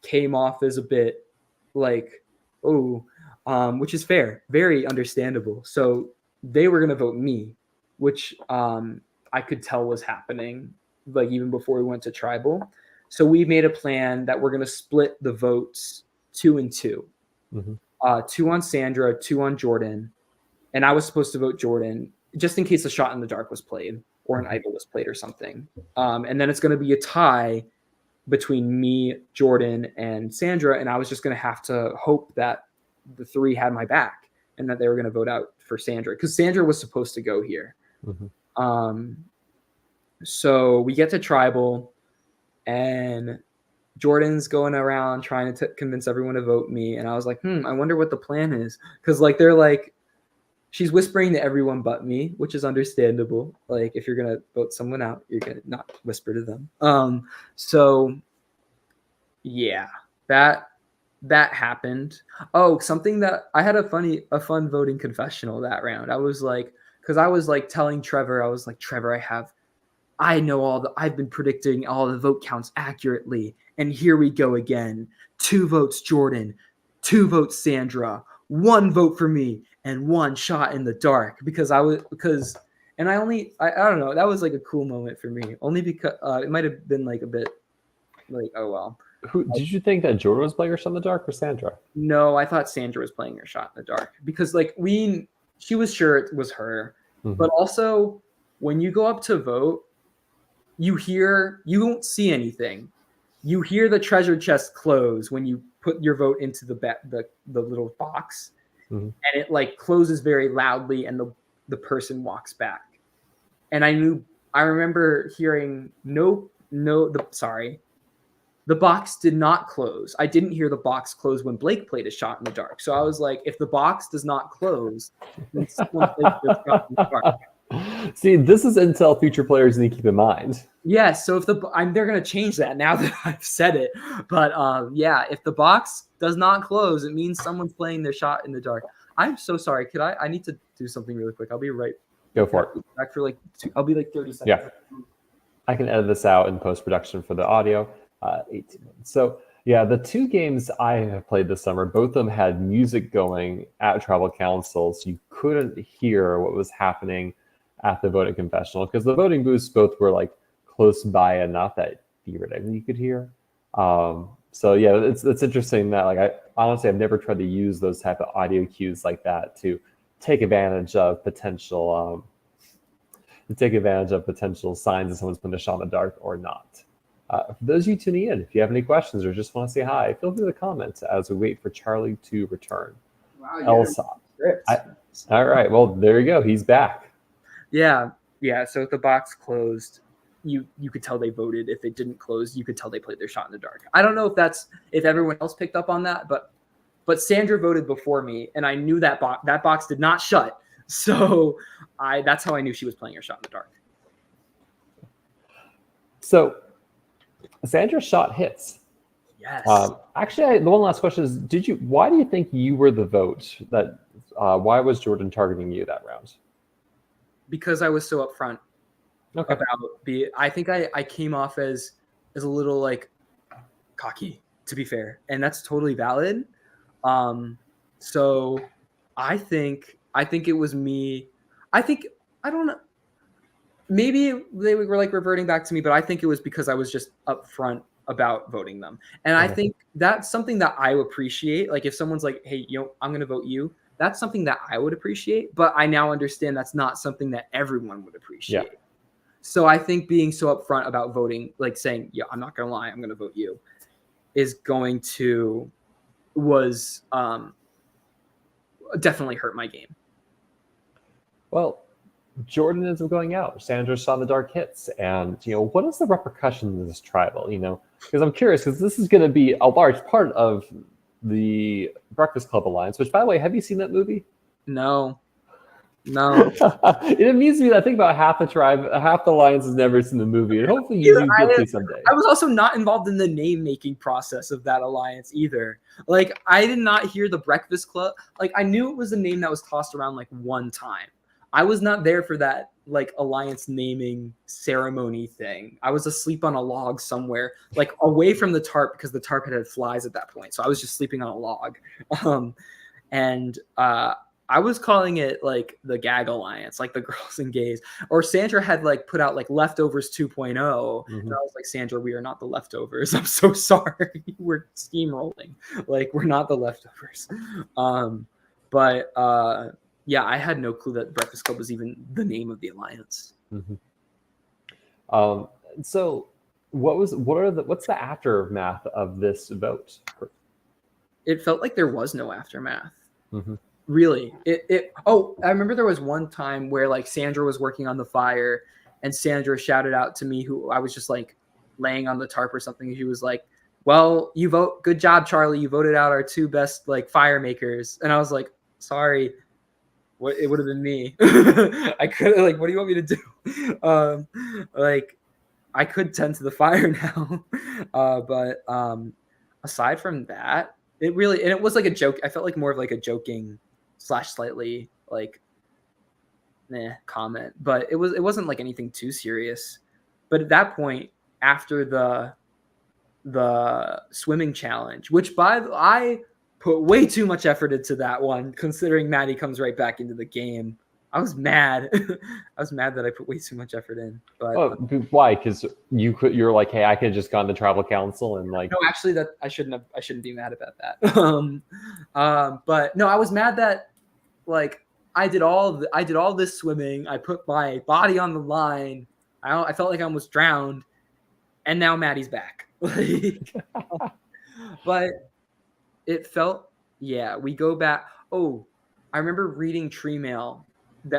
came off as a bit like, which is fair, very understandable. So they were going to vote me, which I could tell was happening, like even before we went to tribal. So we made a plan that we're going to split the votes 2 and 2. 2 on Sandra, 2 on Jordan. And I was supposed to vote Jordan just in case a shot in the dark was played or an idol was played or something. And then it's going to be a tie between me, Jordan, and Sandra. And I was just going to have to hope that the 3 had my back and that they were going to vote out for Sandra because Sandra was supposed to go here. So we get to tribal and Jordan's going around trying to convince everyone to vote me. And I was like, I wonder what the plan is. Because like they're like, she's whispering to everyone but me, which is understandable. Like if you're going to vote someone out, you're going to not whisper to them. So yeah, that happened. Oh, something that I had a fun voting confessional that round. I was like, because I was like telling Trevor, I was like, Trevor, I've been predicting all the vote counts accurately. And here we go again. 2 votes Jordan, 2 votes Sandra, 1 vote for me, and 1 shot in the dark. And I don't know, that was like a cool moment for me. Only because it might have been like a bit like, oh well. Did you think that Jordan was playing her shot in the dark or Sandra? No, I thought Sandra was playing her shot in the dark because like she was sure it was her. But also when you go up to vote, you won't see anything. You hear the treasure chest close when you put your vote into the little box, and it like closes very loudly, and the person walks back. And I remember hearing the box did not close. I didn't hear the box close when Blake played a shot in the dark. So I was like, if the box does not close, then someone played their shot in the dark. See, this is intel future players need to keep in mind. Yeah, so if they're gonna change that now that I've said it. But yeah, if the box does not close, it means someone's playing their shot in the dark. I'm so sorry. I need to do something really quick. I'll be right. Go for it. Back for like I'll be like 30 seconds. Yeah, I can edit this out in post production for the audio. 18 minutes. So yeah, the 2 games I have played this summer, both of them had music going at tribal councils. You couldn't hear what was happening at the voting confessional because the voting booths both were like close by enough that theoretically you could hear. So yeah, it's interesting that like I've never tried to use those type of audio cues like that to take advantage of potential signs that someone's putting a shot in the dark or not. For those of you tuning in, if you have any questions or just want to say hi, feel free to comment as we wait for Charlie to return. Wow, all right, well there you go, he's back. Yeah. So the box closed. you could tell they voted. If it didn't close, you could tell they played their shot in the dark. I don't know if everyone else picked up on that, but Sandra voted before me, and I knew that box did not shut. So that's how I knew she was playing her shot in the dark. So Sandra's shot hits. Yes. Actually, the one last question is: why do you think you were the vote? Why was Jordan targeting you that round? Because I was so upfront Okay. about I think I came off as a little like cocky, to be fair, and that's totally valid. So I think it was me. I don't know. Maybe they were like reverting back to me, but I think it was because I was just upfront about voting them. And I think that's something that I appreciate. Like if someone's like, hey, I'm going to vote you. That's something that I would appreciate. But I now understand that's not something that everyone would appreciate. Yeah. So I think being so upfront about voting, like saying, yeah, I'm not going to lie, I'm going to vote you, was definitely hurt my game. Well, Jordan ends up going out. Sandra's shot in the dark hits. And, what is the repercussion of this tribal? Because I'm curious, because this is going to be a large part of the Breakfast Club Alliance, which, by the way, have you seen that movie? No. It amuses me that I think about half the alliance has never seen the movie, and hopefully you do get to someday. I was also not involved in the name-making process of that alliance either. Like, I did not hear the Breakfast Club. Like, I knew it was a name that was tossed around like one time. I was not there for that like alliance naming ceremony thing. I was asleep on a log somewhere, like away from the tarp, because the tarp had flies at that point. So I was just sleeping on a log. I was calling it like the gag alliance, like the girls and gays. Or Sandra had like put out like leftovers 2.0. Mm-hmm. And I was like, Sandra, we are not the leftovers. I'm so sorry. We're steamrolling. Like we're not the leftovers. Yeah, I had no clue that Breakfast Club was even the name of the alliance. Mm-hmm. So what's the aftermath of this vote? It felt like there was no aftermath. Mm-hmm. Really. I remember there was one time where like Sandra was working on the fire and Sandra shouted out to me, who I was just like laying on the tarp or something. And she was like, well, good job, Charlie. You voted out our two best like fire makers. And I was like, sorry. It would have been me. I could like, what do you want me to do? Like I could tend to the fire now. But aside from that, it was like a joke. I felt like more of like a joking / slightly like comment, but it wasn't like anything too serious. But at that point, after the swimming challenge, which I put way too much effort into that one, considering Maddie comes right back into the game. I was mad. I was mad that I put way too much effort in. But why? Because you're like, hey, I could have just gone to tribal council and like. No, actually, that I shouldn't be mad about that. But no, I was mad that like I did all this swimming. I put my body on the line. I felt like I almost drowned, and now Maddie's back. But it felt, we go back. Oh, I remember reading Tree Mail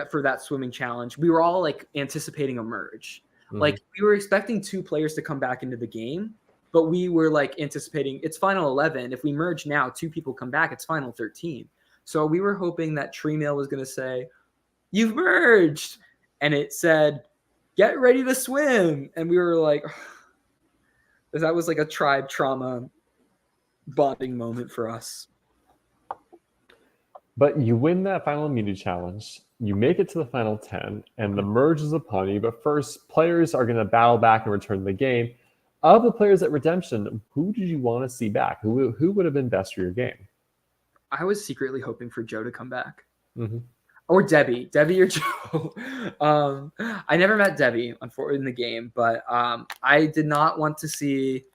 for that swimming challenge. We were all like anticipating a merge. Mm-hmm. Like we were expecting 2 players to come back into the game, but we were like anticipating it's final 11. If we merge now, 2 people come back, it's final 13. So we were hoping that Tree Mail was going to say, you've merged. And it said, get ready to swim. And we were like, that was like a tribe trauma bonding moment for us. But you win that final immunity challenge, you make it to the final 10, and the merge is upon you. But first, players are going to battle back and return to the game. Of the players at Redemption, who did you want to see back? Who would have been best for your game? I was secretly hoping for Joe to come back. Mm-hmm. Or Debbie or Joe. I never met Debbie in the game, but I did not want to see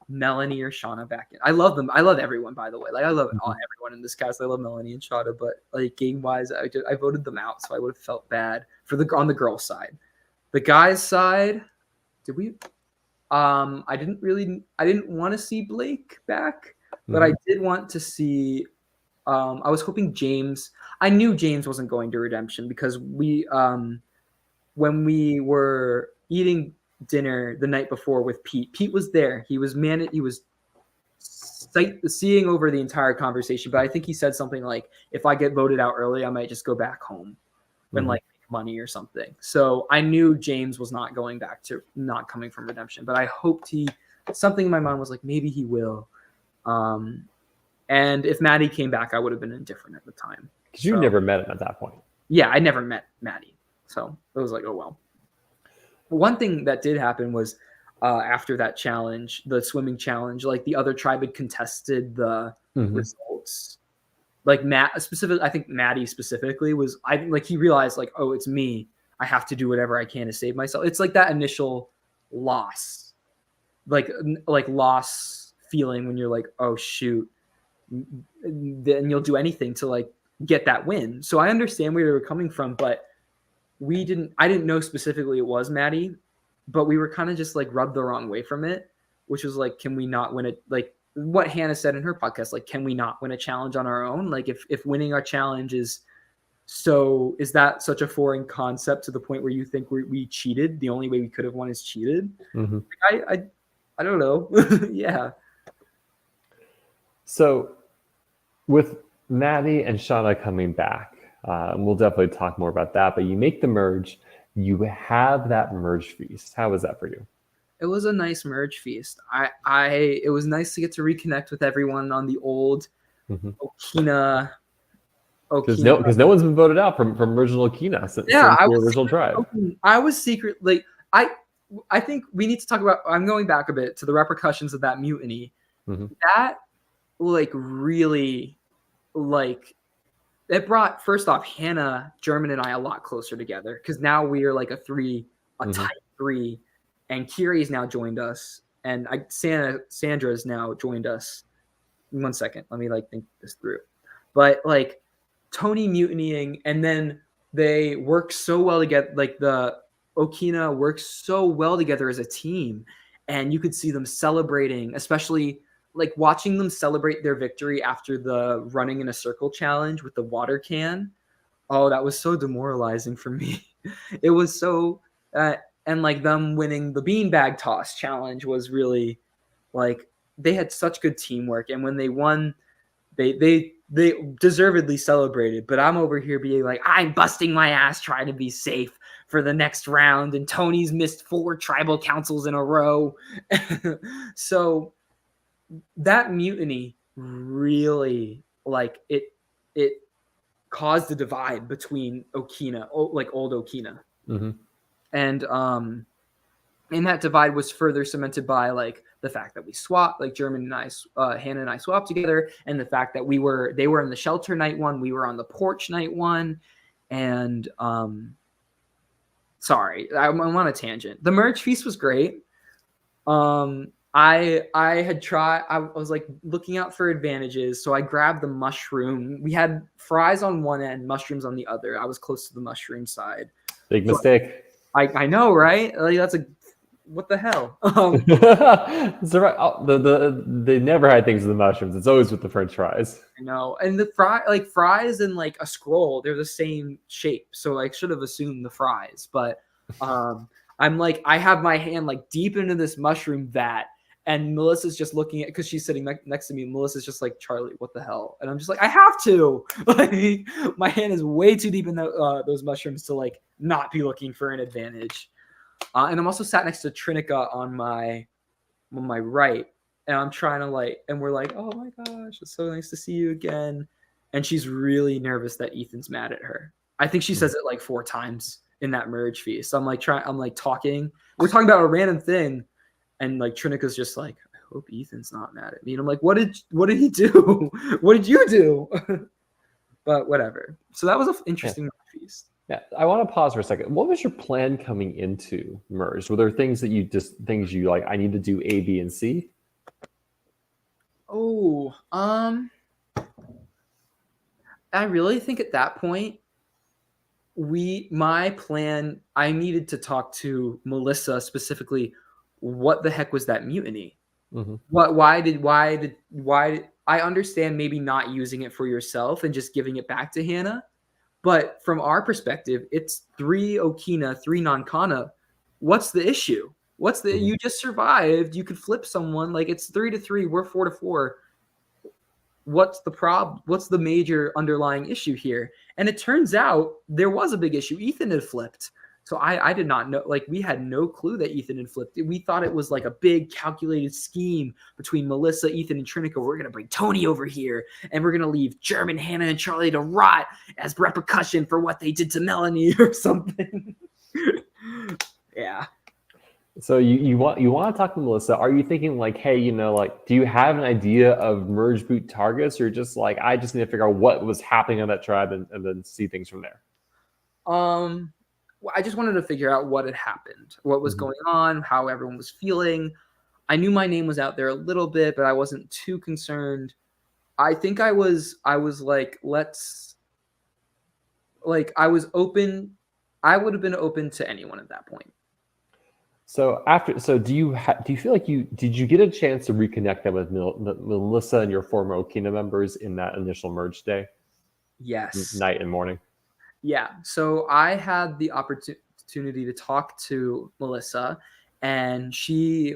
Melanie or Shauna back in. I love them. I love everyone, by the way. Like I love everyone in this cast. I love Melanie and Shauna, but like game wise, I voted them out, so I would have felt bad on the girls' side. The guys' side, did we? I didn't want to see Blake back, but I did want to see. I was hoping James. I knew James wasn't going to Redemption because when we were eating dinner the night before with Pete. Pete was there. He was seeing over the entire conversation, but I think he said something like, if I get voted out early, I might just go back home and like make money or something. So I knew James was not coming from Redemption, but I hoped something in my mind was like, maybe he will. And if Maddie came back, I would have been indifferent at the time. Because you never met him at that point. Yeah, I never met Maddie. So it was like, oh, well. One thing that did happen was after that challenge, the swimming challenge, like the other tribe had contested the results. Like I think Maddie specifically he realized like, oh, it's me. I have to do whatever I can to save myself. It's like that initial loss, like loss feeling when you're like, oh shoot, then you'll do anything to like get that win. So I understand where they were coming from, but I didn't know specifically it was Maddie, but we were kind of just like rubbed the wrong way from it, which was like, can we not win it? Like what Hannah said in her podcast, like, can we not win a challenge on our own? Like if winning our challenge is that such a foreign concept to the point where you think we cheated? The only way we could have won is cheated. Like, I don't know. Yeah. So with Maddie and Shauna coming back, and we'll definitely talk more about that, but you make the merge, you have that merge feast. How was that for you? It was a nice merge feast. It was nice to get to reconnect with everyone on the old Okina. Because no one's been voted out from original Okina since the original tribe. I was secretly I think we need to talk about. I'm going back a bit to the repercussions of that mutiny. That like really like. It brought, first off, Hannah, German, and I a lot closer together because now we are like a tight three, and Kiri's now joined us, and Sandra has now joined us. 1 second, let me like think this through. But like Tony mutinying, and then they work so well together. Like the Okina works so well together as a team, and you could see them celebrating, especially. Like watching them celebrate their victory after the running in a circle challenge with the water can. Oh, that was so demoralizing for me. It was so, and like them winning the beanbag toss challenge was really like, they had such good teamwork. And when they won, they deservedly celebrated, but I'm over here being like, I'm busting my ass trying to be safe for the next round. And Tony's missed 4 tribal councils in a row. So, that mutiny really like it caused a divide between Okina, like old Okina. And that divide was further cemented by like the fact that we swapped, like German and I, Hannah and I swapped together, and the fact that they were in the shelter night 1, we were on the porch night 1, and sorry, I'm on a tangent. The merge feast was great. I was like looking out for advantages. So I grabbed the mushroom. We had fries on one end, mushrooms on the other. I was close to the mushroom side. Big mistake. I know, right? Like what the hell? So right, they never had things with the mushrooms. It's always with the French fries. I know. And the fries and like a scroll, they're the same shape. So I should have assumed the fries, but I'm like, I have my hand like deep into this mushroom vat. And Melissa's just looking at, because she's sitting next to me. Melissa's just like, Charlie, what the hell? And I'm just like, I have to. Like, my hand is way too deep in those mushrooms to like not be looking for an advantage. And I'm also sat next to Trinica on my right, and I'm trying to like, and we're like, oh my gosh, it's so nice to see you again. And she's really nervous that Ethan's mad at her. I think she says it like 4 times in that merge feast. So I'm like talking. We're talking about a random thing. And like Trinica's just like, I hope Ethan's not mad at me. And I'm like, what did he do? What did you do? But whatever. So that was an interesting feast. Yeah, I want to pause for a second. What was your plan coming into merge? Were there things you like? I need to do A, B, and C. Oh, I really think at that point, my plan. I needed to talk to Melissa specifically. What the heck was that mutiny? Why did I understand maybe not using it for yourself and just giving it back to Hannah, but from our perspective, it's 3 Okina, 3 non-Kana. What's the issue? What's the? You just survived. You could flip someone. Like it's 3-3. We're 4-4. What's the problem? What's the major underlying issue here? And it turns out there was a big issue. Ethan had flipped. So I did not know, like we had no clue that Ethan had flipped. We thought it was like a big calculated scheme between Melissa, Ethan, and Trinica. We're going to bring Tony over here and we're going to leave German, Hannah, and Charlie to rot as repercussion for what they did to Melanie or something. Yeah. So you want to talk to Melissa? Are you thinking like, hey, like, do you have an idea of merge boot targets, or just like I just need to figure out what was happening on that tribe and then see things from there? I just wanted to figure out what had happened, what was going on, how everyone was feeling. I knew my name was out there a little bit, but I wasn't too concerned. I think I was like, I was open. I would have been open to anyone at that point. So do you feel like did you get a chance to reconnect them with Melissa and your former Okina members in that initial merge day? Yes. Night and morning. Yeah. So I had the opportunity to talk to Melissa, and she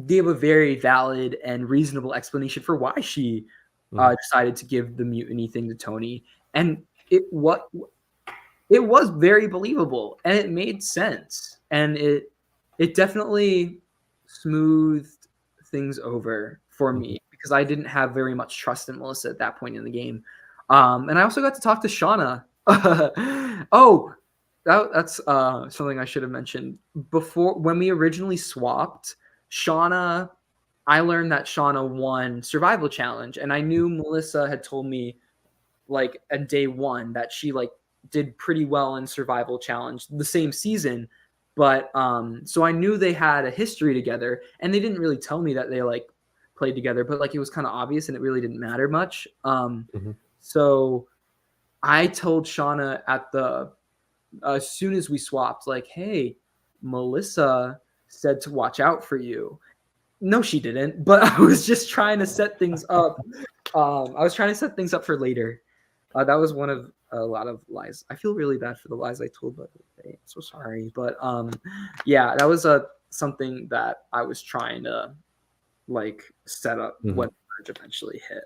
gave a very valid and reasonable explanation for why she decided to give the mutiny thing to Tony. And it was very believable and it made sense. And it definitely smoothed things over for me because I didn't have very much trust in Melissa at that point in the game. And I also got to talk to Shauna. That's something I should have mentioned before. When we originally swapped, I learned that Shauna won Survival Challenge, and I knew Melissa had told me like at day one that she like did pretty well in Survival Challenge the same season. But so I knew they had a history together, and they didn't really tell me that they like played together, but like it was kind of obvious and it really didn't matter much. So I told Shauna as soon as we swapped, like, hey, Melissa said to watch out for you. No, she didn't, but I was just trying to set things up. I was trying to set things up for later. That was one of a lot of lies. I feel really bad for the lies I told, but I'm so sorry. But yeah, that was something that I was trying to like set up when the merge eventually hit.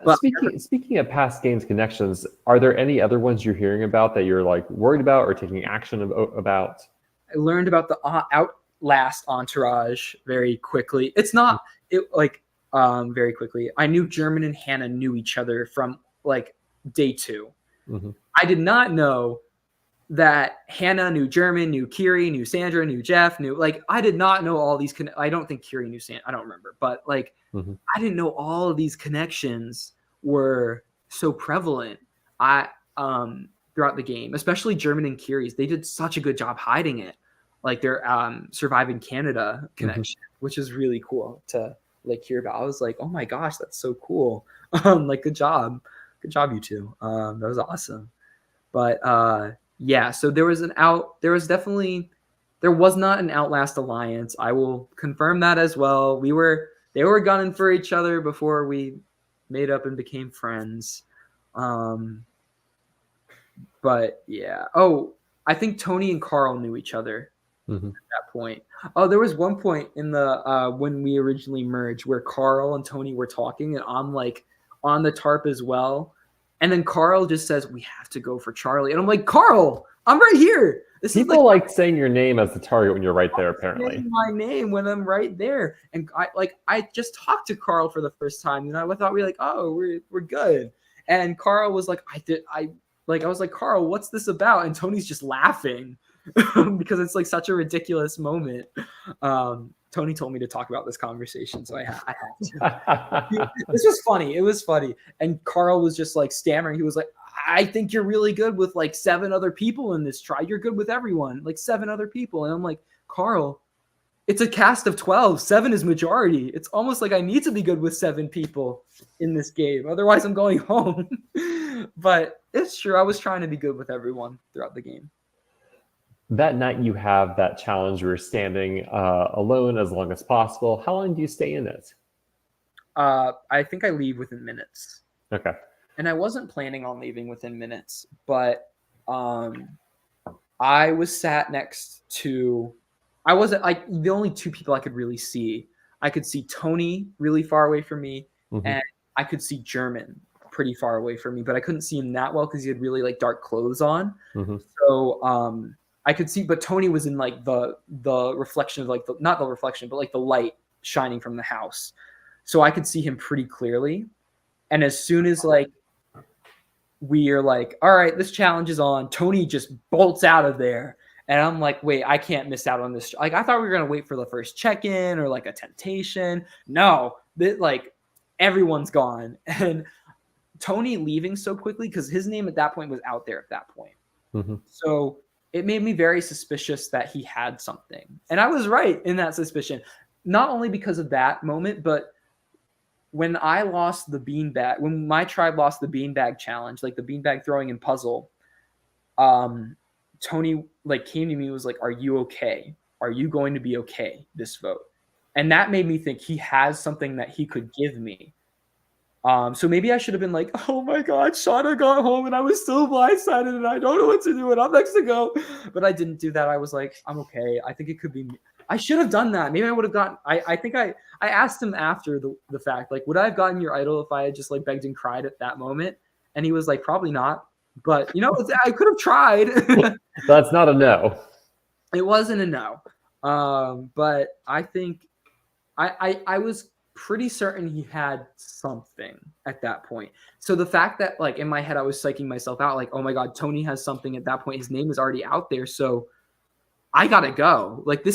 But speaking of past games connections, are there any other ones you're hearing about that you're like worried about or taking action about? I learned about the Outlast entourage very quickly. Very quickly. I knew German and Hannah knew each other from like day 2. I did not know that Hannah knew German, knew Kiri, knew Sandra, knew Jeff, I did not know all these. I don't think Kiri knew Sandra. I don't remember, but like I didn't know all of these connections were so prevalent. Throughout the game, especially German and Kiri's, they did such a good job hiding it, like their Surviving Canada connection, which is really cool to like hear about. I was like, oh my gosh, that's so cool. Like good job, you two. That was awesome. But yeah, so there was not an Outlast alliance. I will confirm that as well. They were gunning for each other before we made up and became friends. But yeah. Oh, I think Tony and Carl knew each other at that point. Oh, there was one point in the when we originally merged where Carl and Tony were talking, and I'm like on the tarp as well. And then Carl just says, "We have to go for Charlie." And I'm like, "Carl, I'm right here." People like saying your name as the target when you're right there, apparently. Saying my name when I'm right there. And I just talked to Carl for the first time, and I thought we were like, "Oh, we're good." And Carl was like, I was like, "Carl, what's this about?" And Tony's just laughing because it's like such a ridiculous moment. Tony told me to talk about this conversation, so I had to. This was funny. It was funny. And Carl was just like stammering. He was like, I think you're really good with like 7 other people in this tribe. You're good with everyone, like 7 other people. And I'm like, Carl, it's a cast of 12. 7 is majority. It's almost like I need to be good with 7 people in this game. Otherwise, I'm going home. But it's true. I was trying to be good with everyone throughout the game. That night you have that challenge where you're standing alone as long as possible. How long do you stay in it? I think I leave within minutes. Okay. And I wasn't planning on leaving within minutes, but I was sat next to I wasn't like the only two people I could really see. I could see Tony really far away from me, and I could see German pretty far away from me, but I couldn't see him that well because he had really like dark clothes on. So I could see, but Tony was in like the reflection of like not the reflection, but like the light shining from the house. So I could see him pretty clearly. And as soon as like we are like, all right, this challenge is on, Tony just bolts out of there. And I'm like, wait, I can't miss out on this. Like, I thought we were going to wait for the first check-in or like a temptation. No, like everyone's gone. And Tony leaving so quickly, because his name at that point was out there at that point. So it made me very suspicious that he had something. And I was right in that suspicion, not only because of that moment, but when I lost the beanbag, when my tribe lost the beanbag challenge, like the beanbag throwing and puzzle, Tony like came to me and was like, "Are you okay? Are you going to be okay this vote?" And that made me think he has something that he could give me. So maybe I should have been like, "Oh my God, Shauna got home and I was so blindsided and I don't know what to do and I'm next to go." But I didn't do that. I was like, "I'm okay. I think it could be me." I should have done that. Maybe I would have gotten. I think I asked him after the fact, like, would I have gotten your idol if I had just like begged and cried at that moment? And he was like, probably not. But you know, I could have tried. That's not a no. It wasn't a no. But I think I was pretty certain he had something at that point. So the fact that like in my head I was psyching myself out, like, oh my God, Tony has something at that point. His name is already out there, so I gotta go. Like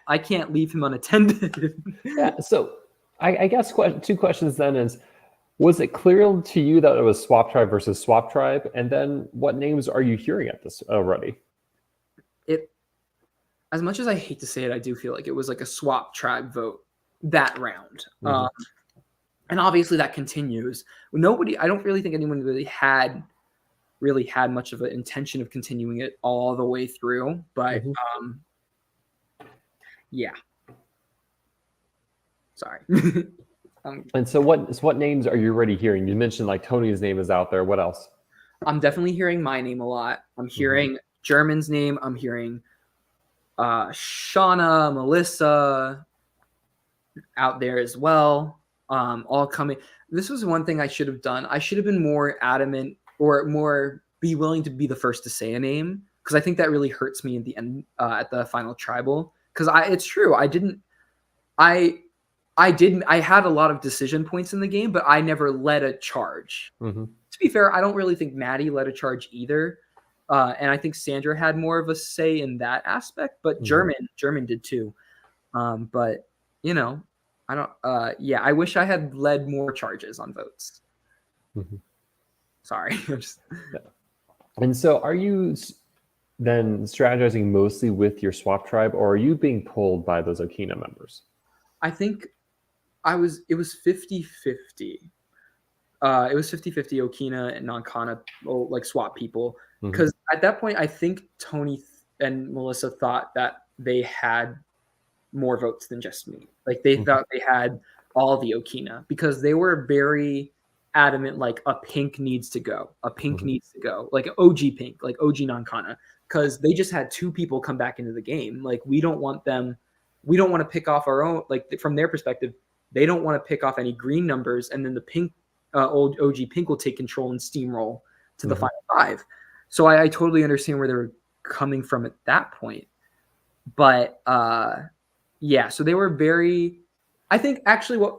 I can't leave him unattended. Yeah. So I guess two questions then is, was it clear to you that it was Swap Tribe versus Swap Tribe? And then what names are you hearing at this already? As much as I hate to say it, I do feel like it was like a Swap Tribe vote that round. And obviously that continues. I don't really think anyone really had much of an intention of continuing it all the way through. But yeah. Sorry. And so what names are you already hearing? You mentioned like Tony's name is out there. What else? I'm definitely hearing my name a lot. I'm hearing German's name. I'm hearing Shauna, Melissa out there as well. All coming. This was one thing I should have done. I should have been more adamant or more be willing to be the first to say a name, because I think that really hurts me at the end at the final tribal. Because it's true. I had a lot of decision points in the game, but I never led a charge. To be fair, I don't really think Maddie led a charge either. And I think Sandra had more of a say in that aspect, but German did too. But you know, I don't, I wish I had led more charges on votes. Sorry. And so are you then strategizing mostly with your Swap Tribe, or are you being pulled by those Okina members? I think it was 50-50. It was 50-50 Okina and non-Kana, like swap people. Because at that point, I think Tony and Melissa thought that they had more votes than just me. Like they thought they had all the Okina, because they were very adamant, like a pink needs to go. A pink needs to go. Like OG pink, like OG non-Kana. Because they just had two people come back into the game. Like we don't want to pick off our own, like from their perspective, they don't want to pick off any green numbers, and then the pink, old OG pink will take control and steamroll to the final five. So I totally understand where they were coming from at that point. But so they were very, I think actually what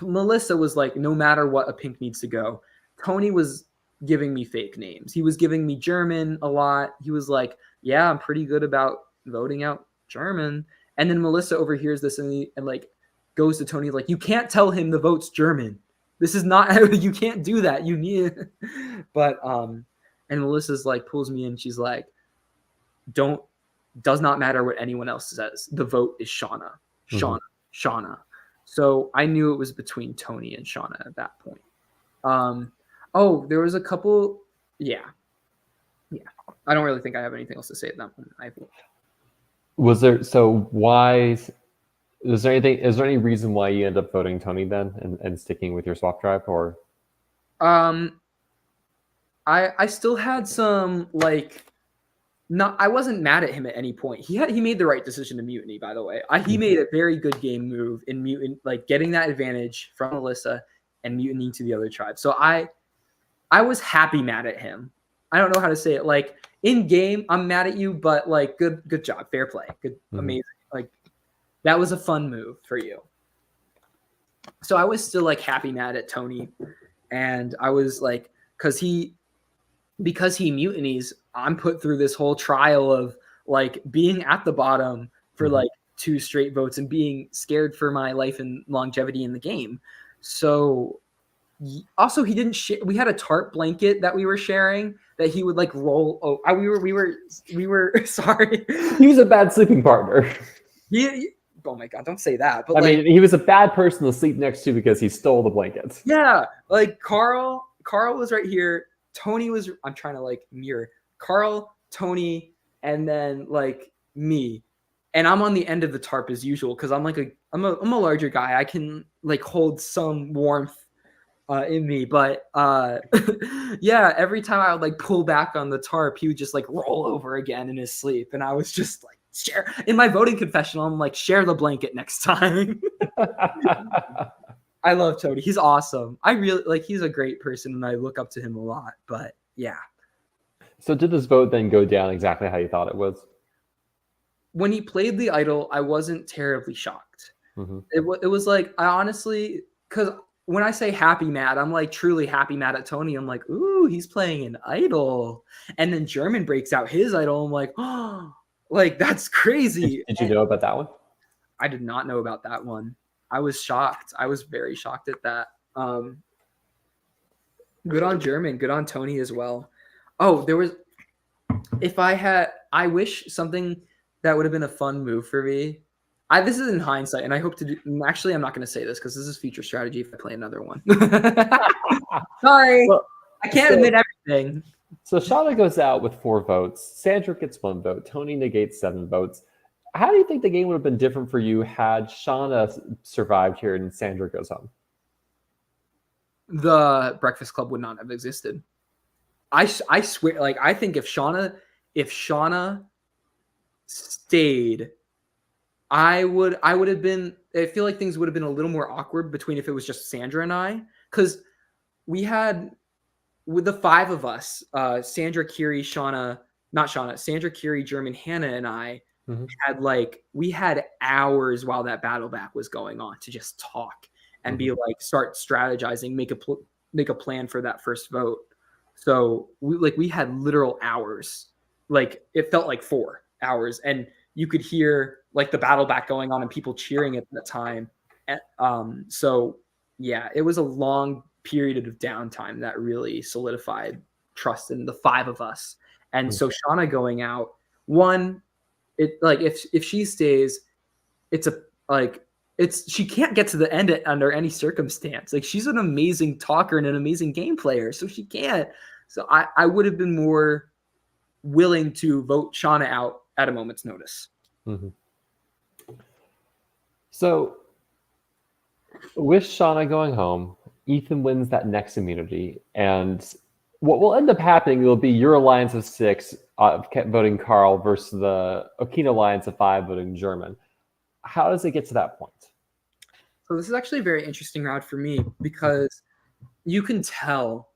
Melissa was like, no matter what, a pink needs to go. Tony was giving me fake names. He was giving me German a lot. He was like, yeah, I'm pretty good about voting out German. And then Melissa overhears this and like goes to Tony like, you can't tell him the vote's German. This is not, you can't do that. You need it. But and Melissa's like pulls me in. She's like, does not matter what anyone else says. The vote is Shauna. Shauna. So I knew it was between Tony and Shauna at that point. There was a couple. Yeah. I don't really think I have anything else to say at that point. Was there, so why, is there any reason why you end up voting Tony then and sticking with your Swap Tribe, or? I still had some like No, I wasn't mad at him at any point. He made the right decision to mutiny, by the way. He made a very good game move in mutant, like getting that advantage from Alyssa and mutinying to the other tribe. So I was happy mad at him. I don't know how to say it. Like in game, I'm mad at you, but like good job, fair play, good, amazing. Like that was a fun move for you. So I was still like happy mad at Tony, and I was like, because he mutinies, I'm put through this whole trial of like being at the bottom for like 2 straight votes and being scared for my life and longevity in the game. So also he didn't we had a tarp blanket that we were sharing that he would like roll. We were sorry. He was a bad sleeping partner. Oh my God, don't say that. But I mean, he was a bad person to sleep next to because he stole the blankets. Yeah, like Carl was right here. Tony was, I'm trying to like mirror Carl, Tony, and then like me. And I'm on the end of the tarp as usual because I'm a larger guy. I can like hold some warmth in me. But yeah, every time I would like pull back on the tarp, he would just like roll over again in his sleep. And I was just like, share in my voting confessional, I'm like, share the blanket next time. I love Tony. He's awesome. I really like, he's a great person and I look up to him a lot, but yeah. So did this vote then go down exactly how you thought it was? When he played the idol, I wasn't terribly shocked. It was like, I honestly, because when I say happy mad, I'm like truly happy mad at Tony. I'm like, ooh, he's playing an idol. And then German breaks out his idol. I'm like, oh, like that's crazy. Did you know about that one? I did not know about that one. I was shocked. I was very shocked at that. Good on German. Good on Tony as well. Oh, there was, I wish something that would have been a fun move for me. This is in hindsight, and I hope to do, actually, I'm not going to say this because this is future strategy if I play another one. Sorry. Well, I can't admit everything. So Shauna goes out with 4 votes. Sandra gets 1 vote. Tony negates 7 votes. How do you think the game would have been different for you had Shauna survived here and Sandra goes home? The Breakfast Club would not have existed. I swear, like I think if Shauna stayed, I would have been. I feel like things would have been a little more awkward between if it was just Sandra and I, because we had with the 5 of us, Sandra, Kiri, Sandra, Kiri, German, Hannah, and I. We had hours while that battle back was going on to just talk and be like, start strategizing, make a plan for that first vote. So we had literal hours. Like it felt like 4 hours, and you could hear like the battle back going on and people cheering at the time. So yeah, it was a long period of downtime that really solidified trust in the 5 of us. And so Shauna going out, it like if she stays, she can't get to the end under any circumstance. Like she's an amazing talker and an amazing game player, so she can't. So I would have been more willing to vote Shauna out at a moment's notice. So with Shauna going home, Ethan wins that next immunity, and what will end up happening will be your alliance of 6 voting Carl versus the Okina alliance of 5 voting German. How does it get to that point? So this is actually a very interesting route for me because you can tell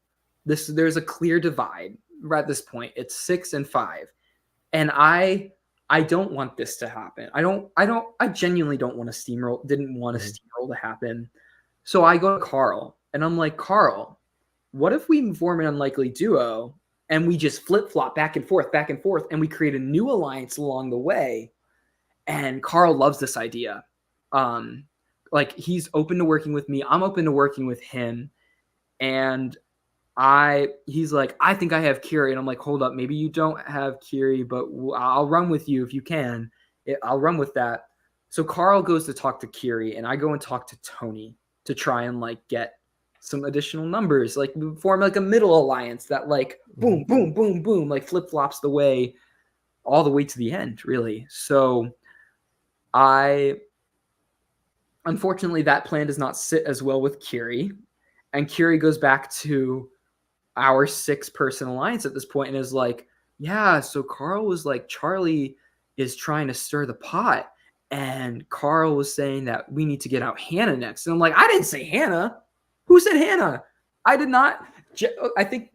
there's a clear divide right at this point. It's 6 and 5, and I don't want this to happen. I genuinely don't want to steamroll. Didn't want a steamroll to happen. So I go to Carl, and I'm like, Carl, what if we form an unlikely duo and we just flip-flop back and forth, and we create a new alliance along the way? And Carl loves this idea. Like he's open to working with me. I'm open to working with him. And he's like, I think I have Kiri. And I'm like, hold up, maybe you don't have Kiri, but I'll run with you if you can. I'll run with that. So Carl goes to talk to Kiri, and I go and talk to Tony to try and like get some additional numbers, like form like a middle alliance that like boom, boom, boom, boom, like flip-flops the way all the way to the end, really. So unfortunately, that plan does not sit as well with Kiri, and Kiri goes back to our 6-person alliance at this point and is like, yeah, so Carl was like, Charlie is trying to stir the pot. And Carl was saying that we need to get out Hannah next. And I'm like, I didn't say Hannah. Who said Hannah? I did not. I think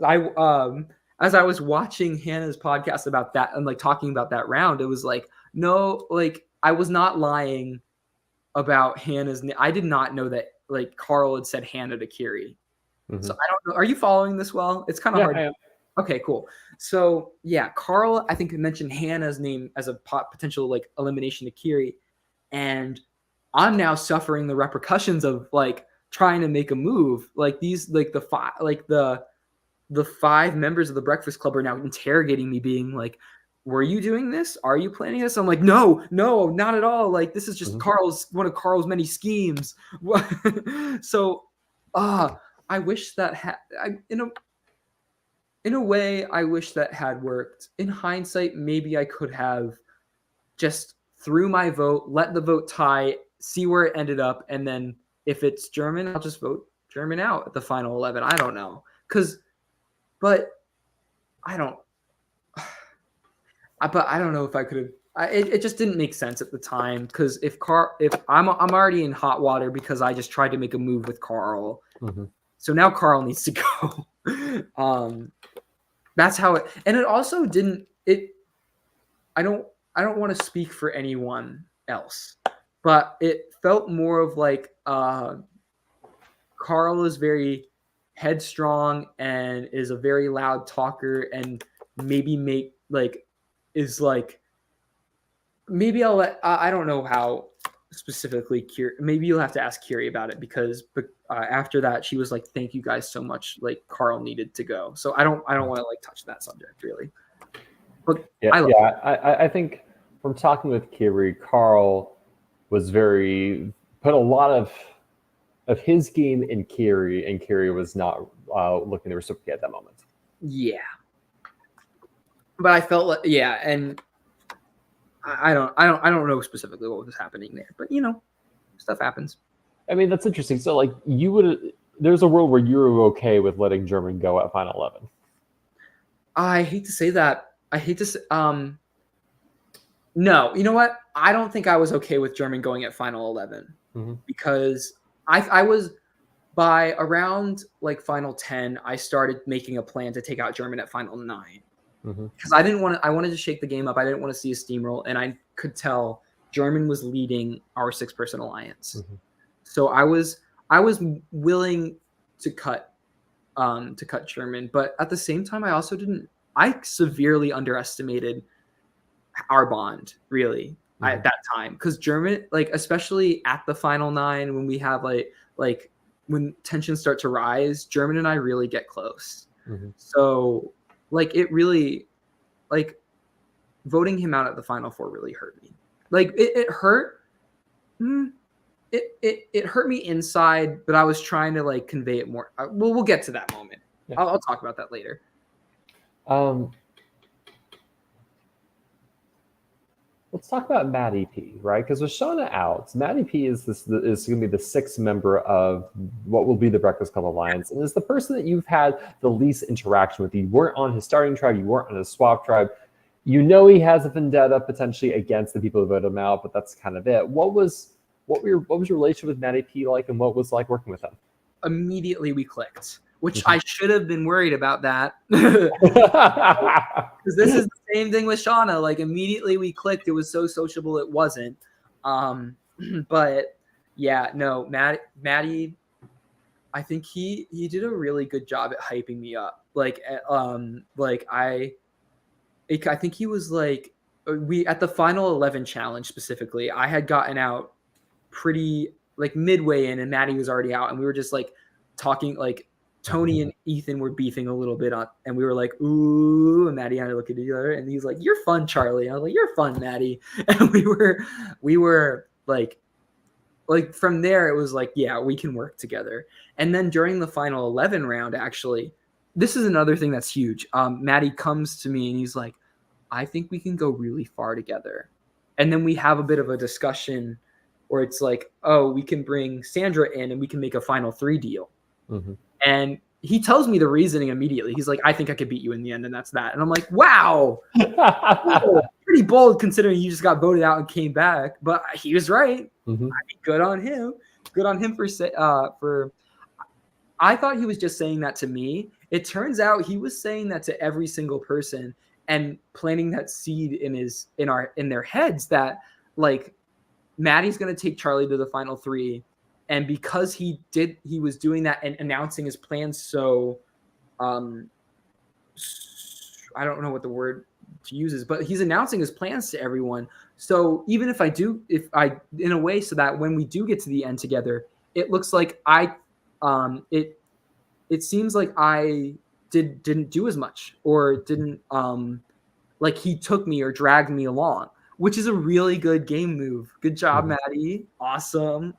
as I was watching Hannah's podcast about that and like talking about that round, it was like, no, like I was not lying about Hannah's name. I did not know that like Carl had said Hannah to Kiri. Mm-hmm. So I don't know. Are you following this well? It's kind of hard. I am. Okay, cool. So yeah, Carl, I think mentioned Hannah's name as a potential like elimination to Kiri, and I'm now suffering the repercussions of like trying to make a move. Like these, like the five members of the Breakfast Club are now interrogating me, being like, "Were you doing this? Are you planning this?" I'm like, "No, not at all. Like this is just one of Carl's many schemes." So, I wish that in a way, I wish that had worked. In hindsight, maybe I could have just threw my vote, let the vote tie, see where it ended up, and then if it's German, I'll just vote German out at the final 11. I don't know. But I don't know if I could have. It just didn't make sense at the time, because if I'm already in hot water because I just tried to make a move with Carl. Mm-hmm. So now Carl needs to go. That's how it, and it also didn't. I don't want to speak for anyone else, but it felt more of like Carl is very headstrong and is a very loud talker, and maybe maybe I'll let. I don't know how specifically maybe you'll have to ask Kiri about it, because after that she was like, thank you guys so much, like Carl needed to go. So I don't want to like touch that subject really, but I think from talking with Kiri, Carl was put a lot of his game in Kiri, and Kiri was not looking to reciprocate at that moment. Yeah, but I felt like, yeah, and I don't know specifically what was happening there, but stuff happens. I mean, that's interesting. So like there's a world where you were okay with letting German go at final 11. I hate to say that. No, you know what? I don't think I was okay with German going at final 11, because I was, by around like final 10, I started making a plan to take out German at final 9. Because I wanted to shake the game up. I didn't want to see a steamroll, and I could tell German was leading our 6-person alliance. So I was willing to cut German, but at the same time, I severely underestimated our bond, really, at that time, because German, like especially at the final 9, when we have like when tensions start to rise, German and I really get close. So like it really, like voting him out at the final 4 really hurt me. Like it hurt. It hurt me inside, but I was trying to like convey it more. We'll get to that moment. Yeah. I'll talk about that later. Let's talk about Maddie P, right? Because with Shauna out, Maddie P is going to be the 6th member of what will be the Breakfast Club Alliance, and is the person that you've had the least interaction with. You weren't on his starting tribe, you weren't on his swap tribe. You know he has a vendetta potentially against the people who voted him out, but that's kind of it. What was your relationship with Maddie P like, and what was like working with him? Immediately we clicked, which I should have been worried about that. Because this is the same thing with Shauna. Like immediately we clicked. It was so sociable. It wasn't. But yeah, no, Maddie, I think he did a really good job at hyping me up. I think he was like, at the final 11 challenge specifically, I had gotten out pretty like midway in, and Maddie was already out, and we were just like talking, like Tony and Ethan were beefing a little bit on, and we were like, ooh, and Maddie and I looked at each other, and he's like, you're fun, Charlie. And I was like, you're fun, Maddie. And we were like from there, it was like, yeah, we can work together. And then during the final 11 round, actually, this is another thing that's huge. Maddie comes to me and he's like, I think we can go really far together. And then we have a bit of a discussion where it's like, oh, we can bring Sandra in and we can make a final 3 deal. And he tells me the reasoning immediately. He's like, I think I could beat you in the end, and that's that. And I'm like, wow, pretty bold considering you just got voted out and came back. But he was right. Mm-hmm. Good on him. Good on him for. I thought he was just saying that to me. It turns out he was saying that to every single person and planting that seed in their heads that like Maddie's going to take Charlie to the final 3. And because he was doing that and announcing his plans so I don't know what the word to use is, but he's announcing his plans to everyone. So even if I in a way, so that when we do get to the end together, it looks like it seems like I didn't do as much or didn't like he took me or dragged me along, which is a really good game move. Good job, Maddie. Awesome.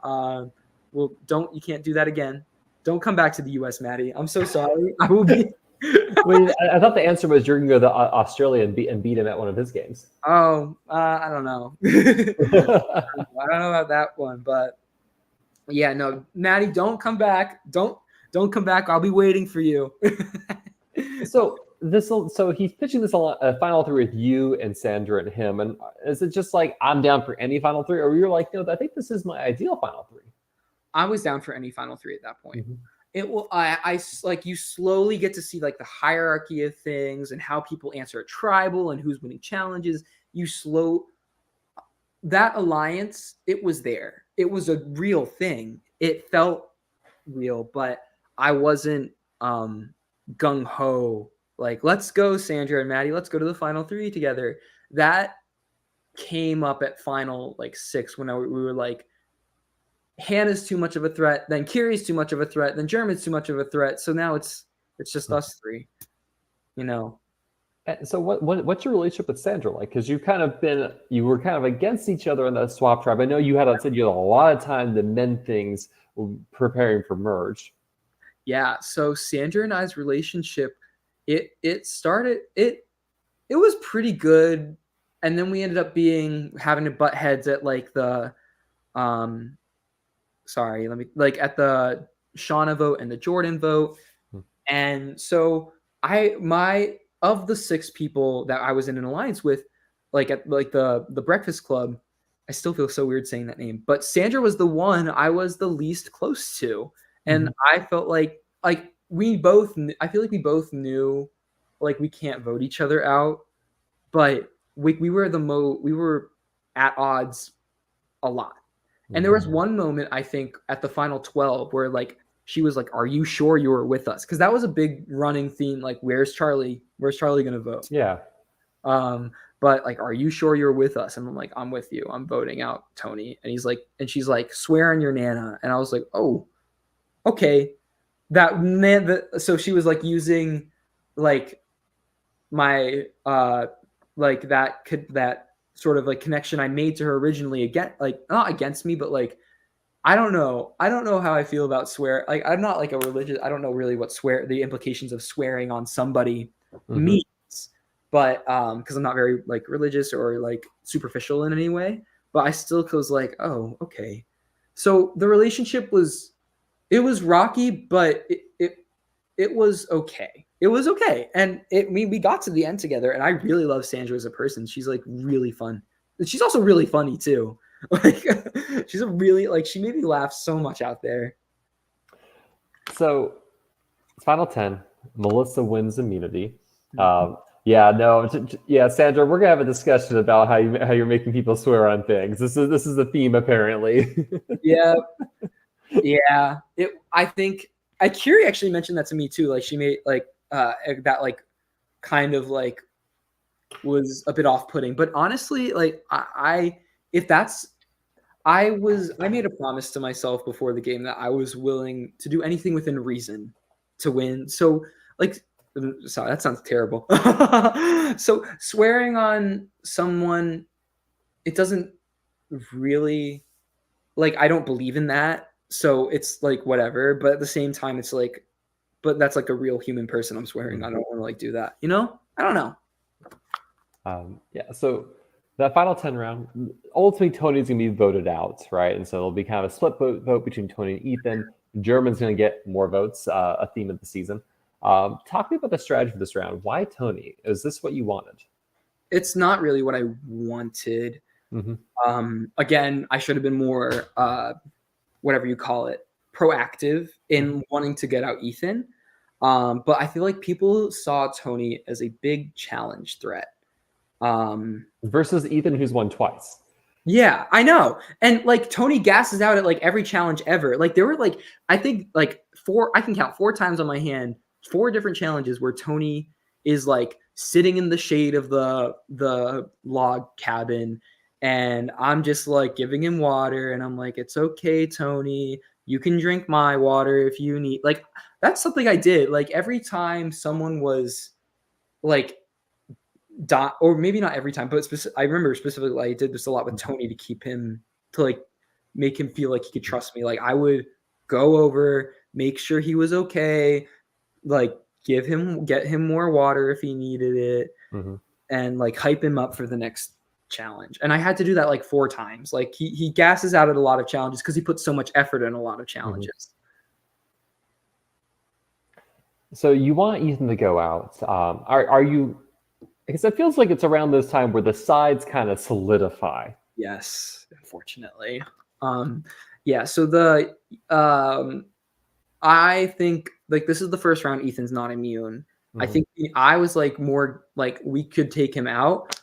Well, you can't do that again. Don't come back to the US, Maddie. I'm so sorry. I will be. Wait, I thought the answer was you're going to go to Australia and beat him at one of his games. Oh, I don't know. I don't know about that one, but yeah, no, Maddie, don't come back. Don't come back. I'll be waiting for you. So he's pitching this final 3 with you and Sandra and him. And is it just like, I'm down for any final 3, or you're like, no, I think this is my ideal final 3? I was down for any final 3 at that point. Mm-hmm. It will. I like you slowly get to see like the hierarchy of things and how people answer a tribal and who's winning challenges. That alliance. It was there. It was a real thing. It felt real, but I wasn't gung ho. Like, let's go, Sandra and Maddie. Let's go to the final 3 together. That came up at final 6 when we were like, Hannah's too much of a threat, then Kiri's too much of a threat, then German's too much of a threat. So now it's just us 3, you know. So what's your relationship with Sandra like? Because you were kind of against each other in the swap tribe. I know you had a lot of time to mend things preparing for merge. Yeah. So Sandra and I's relationship, it was pretty good, and then we ended up having to butt heads at like the at the Shauna vote and the Jordan vote. And so of the 6 people that I was in an alliance with, like at like the Breakfast Club, I still feel so weird saying that name, but Sandra was the one I was the least close to. And I felt like I feel like we both knew like we can't vote each other out, but we were at odds a lot. And there was one moment, I think, at the final 12 where like she was like, "Are you sure you were with us?" Because that was a big running theme. Like, where's Charlie? Where's Charlie gonna vote? Yeah. But like, "Are you sure you're with us?" And I'm like, "I'm with you. I'm voting out Tony." And she's like, "Swear on your Nana." And I was like, "Oh, okay." So she was like using like my that sort of like connection I made to her originally, again, like not against me, but like I don't know how I feel about swear. Like, I'm not like a religious. I don't know really what the implications of swearing on somebody means, but because I'm not very like religious or like superficial in any way. But I still was like, oh, okay. So the relationship was rocky, but it was okay. It was okay. And we got to the end together, and I really love Sandra as a person. She's like really fun. She's also really funny too. Like, she's she made me laugh so much out there. So final 10, Melissa wins immunity. Sandra, we're gonna have a discussion about how you're making people swear on things. This is the theme apparently. Yeah. I think Kiri actually mentioned that to me too. Like, she made like that like kind of like was a bit off-putting. But honestly, like I made a promise to myself before the game that I was willing to do anything within reason to win. So like, sorry, that sounds terrible. So swearing on someone, it doesn't really, like, I don't believe in that. So it's like, whatever. But at the same time, it's like, but that's like a real human person I'm swearing. I don't want to like do that. You know? I don't know. So that final 10 round, ultimately Tony's gonna be voted out, right? And so it'll be kind of a split vote between Tony and Ethan. German's going to get more votes, a theme of the season. Talk to me about the strategy for this round. Why Tony? Is this what you wanted? It's not really what I wanted. Again, I should have been more, whatever you call it, proactive in wanting to get out Ethan. But I feel like people saw Tony as a big challenge threat. Versus Ethan, who's won twice. Yeah, I know. And like Tony gasses out at like every challenge ever. Like there were like, I think like I can count 4 times on my hand, 4 different challenges where Tony is like sitting in the shade of the log cabin, and I'm just like giving him water, and I'm like, it's okay, Tony, you can drink my water if you need. Like that's something I did. Like every time someone was like or maybe not every time, but I remember specifically like, I did this a lot with Tony to keep him, to like make him feel like he could trust me. Like I would go over, make sure he was okay, like get him more water if he needed it, and like hype him up for the next challenge. And I had to do that like 4 times. Like he gasses out at a lot of challenges because he puts so much effort in a lot of challenges. So you want Ethan to go out. Are you, because it feels like it's around this time where the sides kind of solidify. Yes, unfortunately. Yeah, so I think like this is the first round Ethan's not immune. I think I was like more like we could take him out,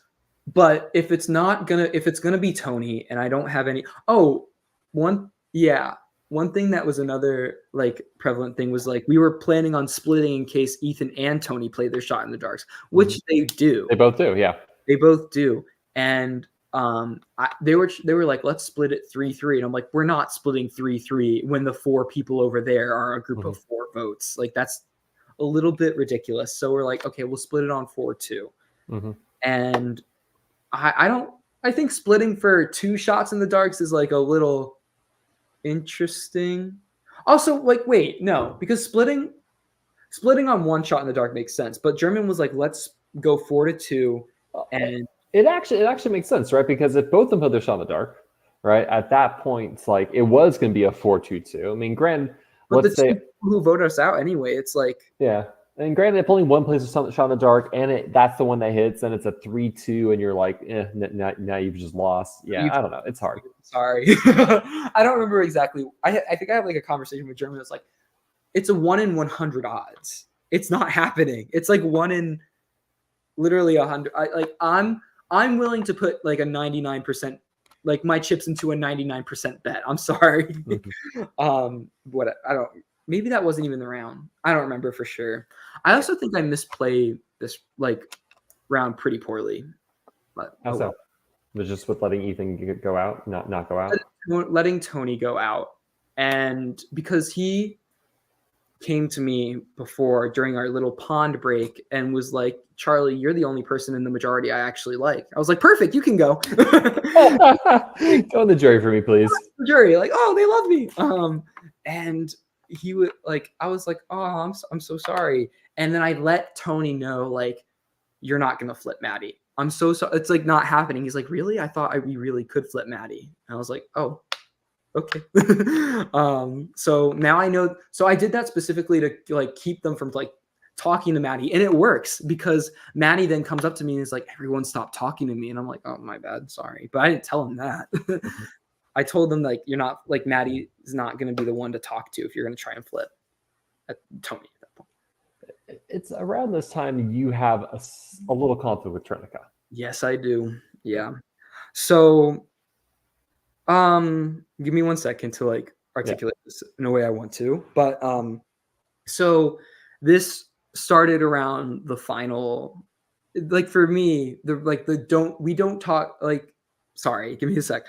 but if it's gonna be Tony and I don't have any one thing that was another like prevalent thing was like we were planning on splitting in case Ethan and Tony play their shot in the darks, which they do. They both do, yeah. They both do. And they were like, let's split it 3-3. And I'm like, we're not splitting 3-3 when the 4 people over there are a group of 4 votes. Like that's a little bit ridiculous. So we're like, okay, we'll split it on 4-2. And I think splitting for 2 shots in the darks is like a little interesting. Also, like, wait, no, because splitting on 1 shot in the dark makes sense. But German was like, let's go 4-2, and it actually makes sense, right? Because if both of them put their shot in the dark, right, at that point, it's like it was going to be a 4-2-2. I mean, granted, let's say who vote us out anyway, it's like and granted, if only one plays a shot in the dark, and that's the one that hits, and it's a 3-2, and you're like, now you've just lost. Yeah, I don't know. It's hard. Sorry, I don't remember exactly. I think I have like a conversation with German that's like, it's a 1 in 100 odds. It's not happening. It's like 1 in literally 100. I'm willing to put like a 99%, like my chips into a 99% bet. I'm sorry. Maybe that wasn't even the round. I don't remember for sure. I also think I misplayed this like round pretty poorly. But, how so? Was just with letting Ethan go out, not go out? Letting Tony go out. And because he came to me before during our little pond break and was like, Charlie, you're the only person in the majority I actually like. I was like, perfect, you can go. Go on the jury for me, please. The jury, like, oh, they love me. And he would like, I was like, oh, I'm so sorry. And then I let Tony know, like, you're not gonna flip Maddie. I'm so sorry. It's like not happening. He's like, really? I thought we really could flip Maddie. And I was like, oh, okay. So now I know. So I did that specifically to like keep them from like talking to Maddie, and it works because Maddie then comes up to me and is like, everyone stop talking to me. And I'm like, oh, my bad. Sorry. But I didn't tell him that. I told them like, you're not like, Maddie is not going to be the one to talk to if you're going to try and flip at Tony at that point. It's around this time you have a little conflict with Trinica. Yes, I do. Yeah. So give me 1 second to like articulate this in a way I want to. But so this started around the final, like for me, we don't talk, like, sorry, give me a sec.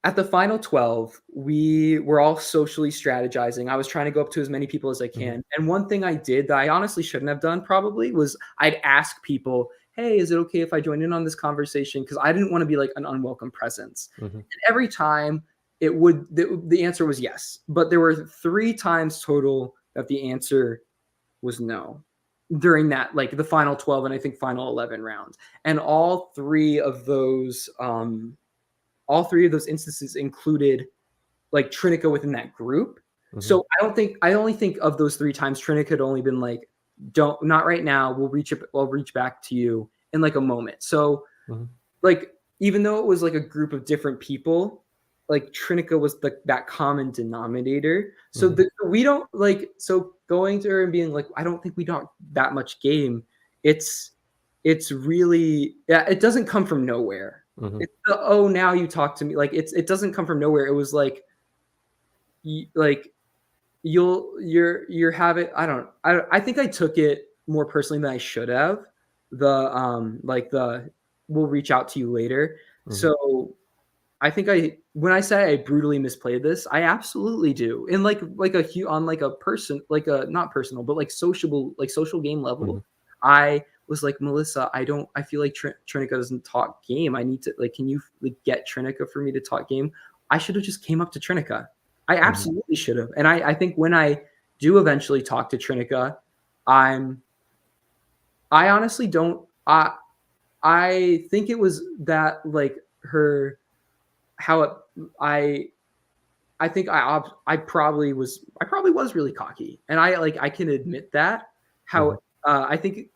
At the final 12, we were all socially strategizing. I was trying to go up to as many people as I can. And one thing I did that I honestly shouldn't have done probably was I'd ask people, hey, is it okay if I join in on this conversation? Because I didn't want to be like an unwelcome presence. And every time the answer was yes. But there were 3 times total that the answer was no during that, like the final 12 and I think final 11 rounds. And all 3 of those instances included like Trinica within that group. So I only think of those 3 times Trinica had only been like, don't, not right now. We'll reach back to you in like a moment. So like, even though it was like a group of different people, like Trinica was that common denominator. So we don't like, so going to her and being like, I don't think we talk that much game. It's really, yeah, it doesn't come from nowhere. It's the, oh, now you talk to me. Like it doesn't come from nowhere. It was like, like you're having, I think I took it more personally than I should have. Like the, we'll reach out to you later. So I think when I say I brutally misplayed this, I absolutely do. And like on like a person, like a, not personal, but like social game level, I was like, Melissa, I feel like Trinica doesn't talk game. I need to, like, can you like get Trinica for me to talk game? I should have just came up to Trinica. I absolutely should have. And I think when I do eventually talk to Trinica, I honestly don't, I think it was that like her, how it, I think I probably was really cocky, and I can admit that. How I think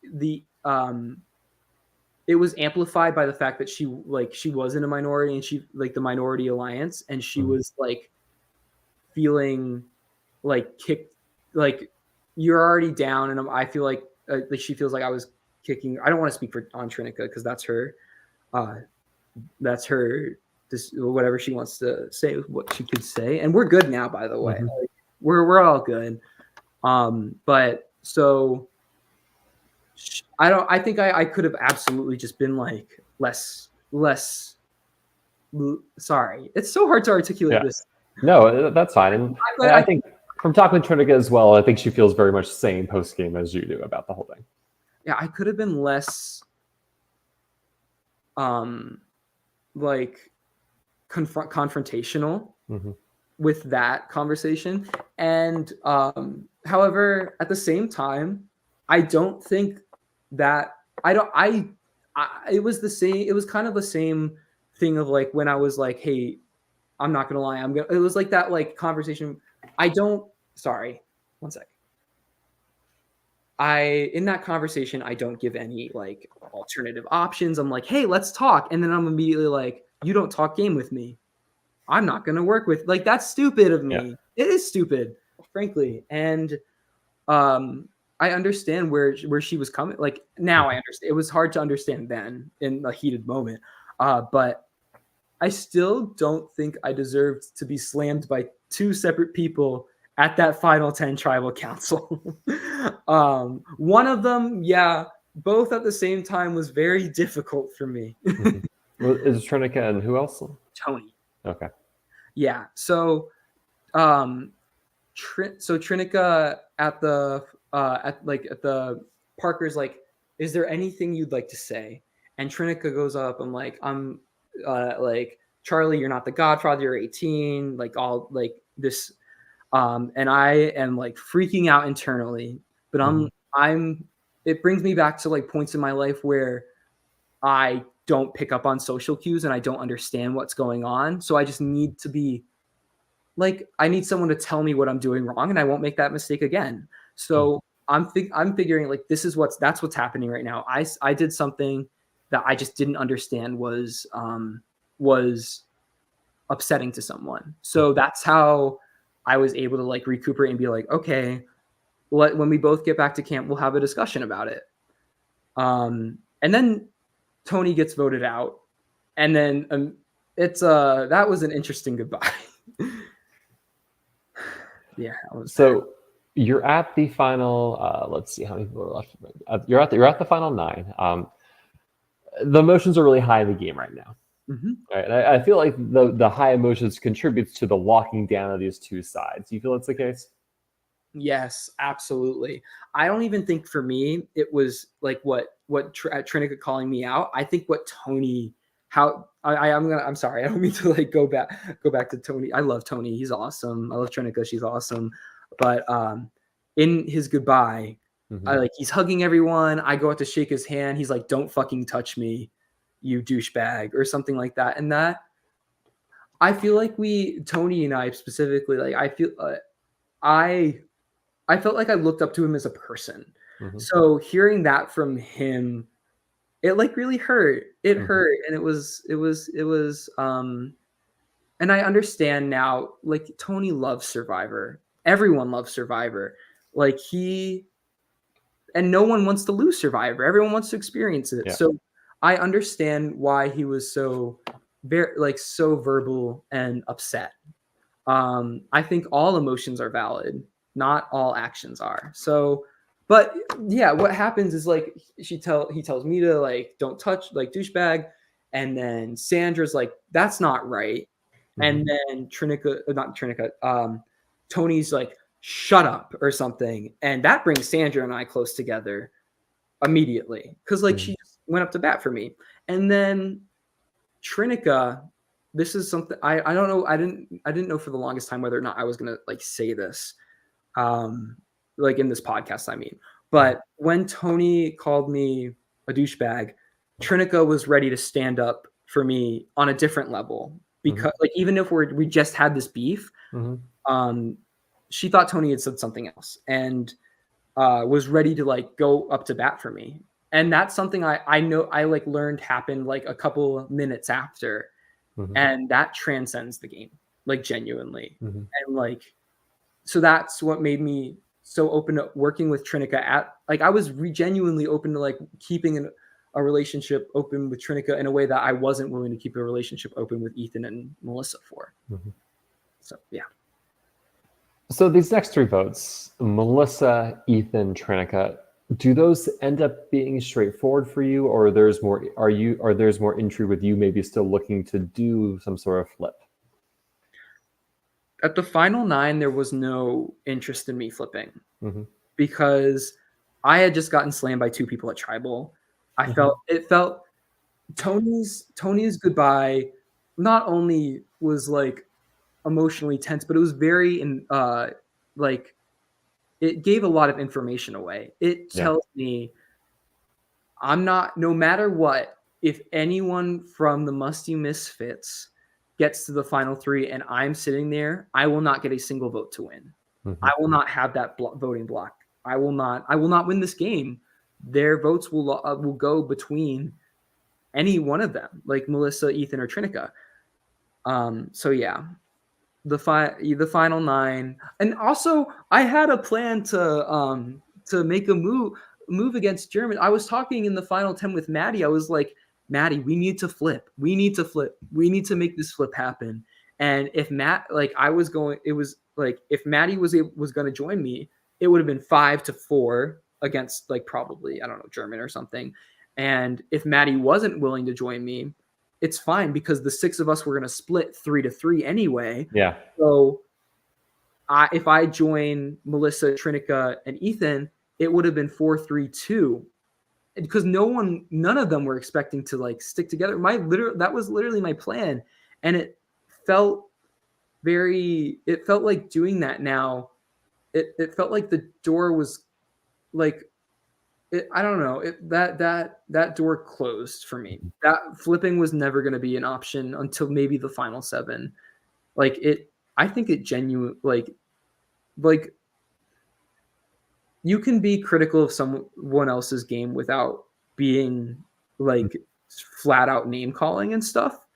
it was amplified by the fact that she was in a minority, and she like the minority alliance, and she was like feeling like kicked, like you're already down, and I feel like she feels like I was kicking. I don't want to speak on Trinica because that's her. This, whatever she wants to say, what she could say, and we're good now, by the way. Like, we're all good. But so I think I could have absolutely just been like less. Sorry, it's so hard to articulate this. No, that's fine. And I think from talking to Trinica as well, I think she feels very much the same post game as you do about the whole thing. Yeah, I could have been less like confrontational with that conversation. And however, at the same time, I don't think that it was the same. It was kind of the same thing of like when I was like, hey, I'm not gonna lie, it was like that like conversation. Sorry, one sec. In that conversation, I don't give any like alternative options. I'm like, hey, let's talk. And then I'm immediately like, you don't talk game with me, I'm not going to work with, like, that's stupid of me. Yeah. It is stupid, frankly. And I understand where she was coming. Like now I understand. It was hard to understand then in a heated moment. But I still don't think I deserved to be slammed by 2 separate people at that final 10 tribal council. One of them, yeah, both at the same time was very difficult for me. Well, is Trinica and who else? Tony. Okay. Yeah. So, Trinica at the Parker's like, is there anything you'd like to say? And Trinica goes up. I'm like, like, Charlie, you're not the Godfather. You're 18. Like all like this. And I am like freaking out internally, but it brings me back to like points in my life where I don't pick up on social cues and I don't understand what's going on. So I just need to be like, I need someone to tell me what I'm doing wrong and I won't make that mistake again. So I'm figuring like, that's what's happening right now. I did something that I just didn't understand was upsetting to someone. So that's how I was able to like recuperate and be like, okay, when we both get back to camp, we'll have a discussion about it. And then Tony gets voted out, and then that was an interesting goodbye. Yeah. So you're at the final. Let's see how many people are left. You're at the final 9. The emotions are really high in the game right now. Right, and I feel like the high emotions contributes to the locking down of these 2 sides. Do you feel that's the case? Yes, absolutely. I don't even think for me it was like what Trinica calling me out. I think what Tony, I'm sorry, I don't mean to like go back to Tony. I love Tony. He's awesome. I love Trinica. She's awesome. But in his goodbye, he's hugging everyone. I go out to shake his hand. He's like, "Don't fucking touch me, you douchebag," or something like that. And that, I feel like Tony and I specifically, like, I feel I felt like I looked up to him as a person. Mhm. So hearing that from him, it like really hurt. It Mhm. hurt, and it was and I understand now, like Tony loves Survivor. Everyone loves Survivor. Like and no one wants to lose Survivor. Everyone wants to experience it. Yeah. So I understand why he was so so verbal and upset. I think all emotions are valid, not all actions are. So, but yeah, what happens is like he tells me to like don't touch like douchebag, and then Sandra's like that's not right, and then not Trinica, Tony's like shut up or something, and that brings Sandra and I close together immediately because like she just went up to bat for me, and then Trinica, this is something I don't know. I didn't know for the longest time whether or not I was gonna like say this, like in this podcast. I mean, but when Tony called me a douchebag, Trinica was ready to stand up for me on a different level because like even if we just had this beef, um, she thought Tony had said something else and was ready to like go up to bat for me. And that's something I know I like learned happened like a couple minutes after, and that transcends the game, like genuinely. And like so that's what made me so open to working with Trinica at like I was genuinely open to like keeping a relationship open with Trinica in a way that I wasn't willing to keep a relationship open with Ethan and Melissa for. So yeah. So these next three votes, Melissa, Ethan, Trinica, do those end up being straightforward for you, or there's more? There's more intrigue with you maybe still looking to do some sort of flip? At the final 9, there was no interest in me flipping because I had just gotten slammed by 2 people at Tribal. It felt Tony's goodbye not only was like emotionally tense, but it was very like it gave a lot of information away. It tells me I'm not, no matter what, if anyone from the Musty Misfits gets to the final 3 and I'm sitting there, I will not get a single vote to win. I will not have that voting block. I will not win this game. Their votes will go between any one of them, like Melissa, Ethan, or Trinica. So yeah, the final 9, and also I had a plan to make a move against German. I was talking in the final 10 with Maddie. I was like, Maddie, we need to flip. We need to flip. We need to make this flip happen. And if Matt, like I was going, it was like if Maddie was going to join me, it would have been 5-4 against like probably I don't know German or something. And if Maddie wasn't willing to join me, it's fine because the 6 of us were going to split 3-3 anyway. Yeah. So if I join Melissa, Trinica, and Ethan, it would have been 4-3-2 because none of them were expecting to like stick together. That was literally my plan. And it felt like doing that now. It felt like the door was like, I don't know. That door closed for me. That flipping was never going to be an option until maybe the final 7. Like I think it genuine like you can be critical of someone else's game without being like flat out name calling and stuff.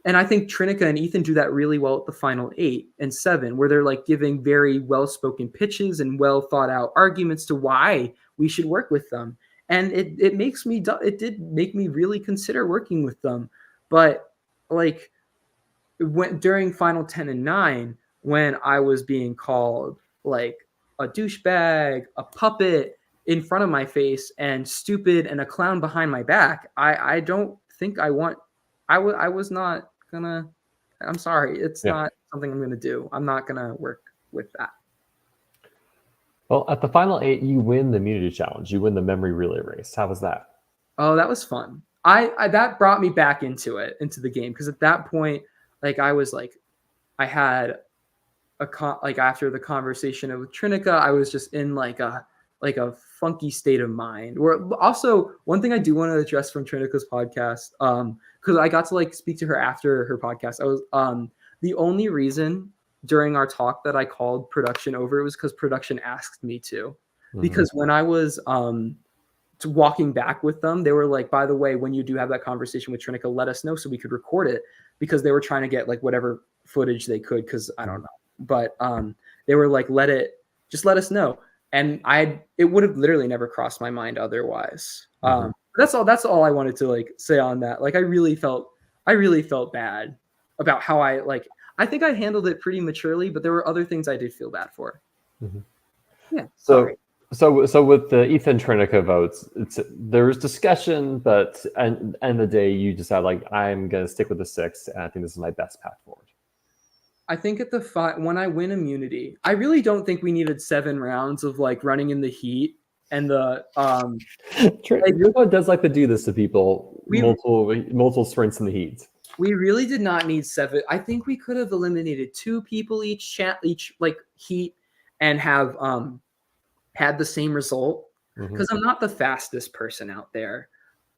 And I think Trinica and Ethan do that really well at the final 8 and 7, where they're like giving very well-spoken pitches and well thought out arguments to why we should work with them. And it did make me really consider working with them. But like during final 10 and 9, when I was being called like a douchebag, a puppet in front of my face, and stupid and a clown behind my back, I don't think I was not gonna. I'm sorry, it's not something I'm gonna do. I'm not gonna work with that. Well, at the final 8, you win the immunity challenge. You win the memory relay race. How was that? Oh, that was fun. I that brought me back into the game because at that point, like I was like, I had like after the conversation with Trinica, I was just in like a funky state of mind. Where also one thing I do want to address from Trinica's podcast, because I got to like speak to her after her podcast. I was the only reason during our talk that I called production over, it was because production asked me to. Mhm. Because when I was walking back with them, they were like, by the way, when you do have that conversation with Trinica, let us know so we could record it, because they were trying to get like whatever footage they could, because I don't know. But they were like, just let us know. And it would have literally never crossed my mind otherwise. That's all I wanted to like say on that. Like I really felt bad about how I think I handled it pretty maturely, but there were other things I did feel bad for. Yeah. Sorry. So with the Ethan Trinica votes, there was discussion, but at the end of the day, you decided like I'm gonna stick with the 6, and I think this is my best path forward. I think at the 5, when I win immunity, I really don't think we needed 7 rounds of like running in the heat and the You're the one does like to do this to people, multiple sprints in the heat. We really did not need 7. I think we could have eliminated 2 people each like heat and have had the same result, because I'm not the fastest person out there,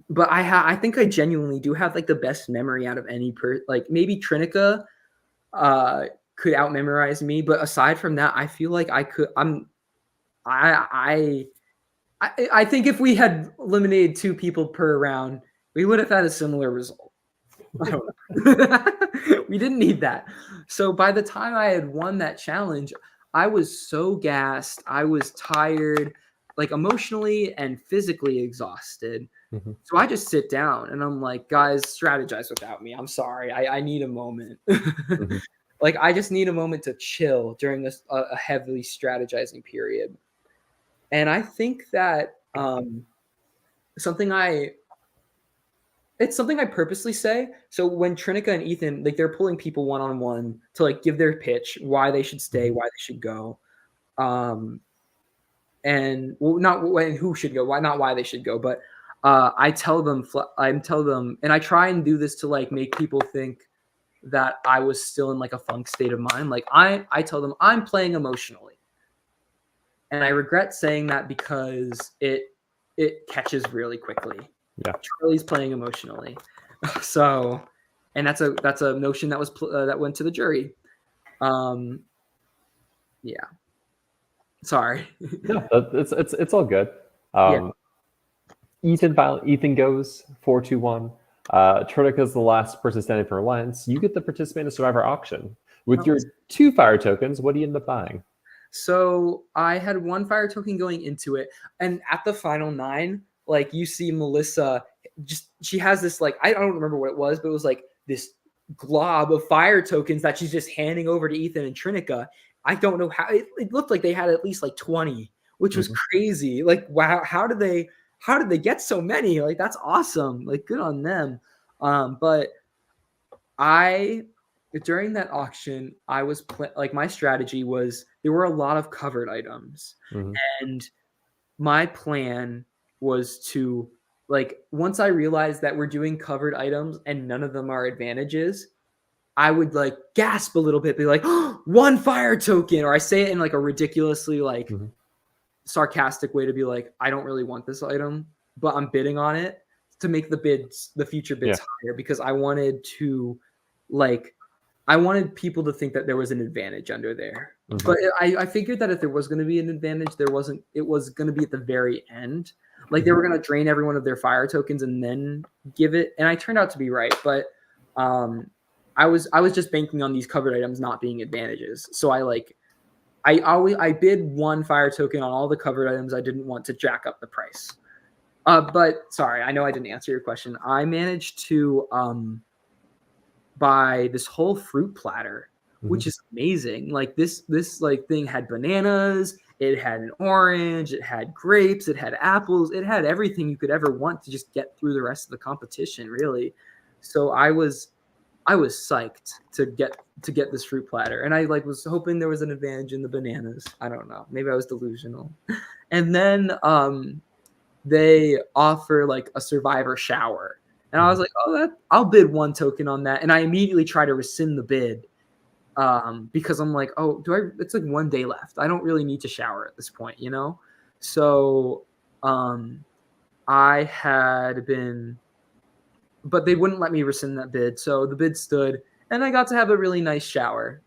but I think I genuinely do have like the best memory out of any like maybe Trinica could out memorize me, but aside from that, I feel like I think if we had eliminated 2 people per round, we would have had a similar result. I don't know. We didn't need that. So by the time I had won that challenge, I was so gassed. I was tired, like emotionally and physically exhausted. So I just sit down and I'm like, guys, strategize without me. I'm sorry. I need a moment. Like I just need a moment to chill during this a heavily strategizing period. And I think that it's something I purposely say. So when Trinica and Ethan, like they're pulling people one-on-one to like give their pitch, why they should stay, why they should go. And well, not when who should go, not why they should go, but I tell them, and I try and do this to like make people think that I was still in like a funk state of mind. Like I tell them I'm playing emotionally. And I regret saying that because it catches really quickly. Yeah. Charlie's playing emotionally. So, and that's a notion that was that went to the jury. Yeah. Sorry. No, it's all good. Yeah. Ethan goes 4-2-1. Trinica is the last person standing for Alliance. You get to participate in a Survivor auction. With your 2 fire tokens, what do you end up buying? So I had 1 fire token going into it, and at the final 9, like you see Melissa, she has this like I don't remember what it was, but it was like this glob of fire tokens that she's just handing over to Ethan and Trinica. I don't know how it looked like they had at least like 20, which was crazy. Like wow, how did they get so many? Like that's awesome. Like good on them. But during that auction, I was like my strategy was there were a lot of covered items, and my plan was to like once I realized that we're doing covered items and none of them are advantages, I would like gasp a little bit, be like, oh, 1 fire token, or I say it in like a ridiculously like sarcastic way to be like, I don't really want this item, but I'm bidding on it to make the future bids higher, because I wanted people to think that there was an advantage under there. But I figured that if there was going to be an advantage, it was going to be at the very end. Like they were going to drain every one of their fire tokens and then give it. And I turned out to be right. But I was just banking on these covered items not being advantages. So I bid 1 fire token on all the covered items. I didn't want to jack up the price. But sorry, I know I didn't answer your question. I managed to buy this whole fruit platter, which is amazing. Like this like thing had bananas, it had an orange, it had grapes, it had apples, it had everything you could ever want to just get through the rest of the competition, really. So I was psyched to get this fruit platter, and I like was hoping there was an advantage in the bananas. I don't know, maybe I was delusional. And then they offer like a survivor shower. And I was like, oh, I'll bid 1 token on that. And I immediately try to rescind the bid because I'm like, oh, it's like 1 day left. I don't really need to shower at this point, you know? So I had been, but they wouldn't let me rescind that bid. So the bid stood and I got to have a really nice shower.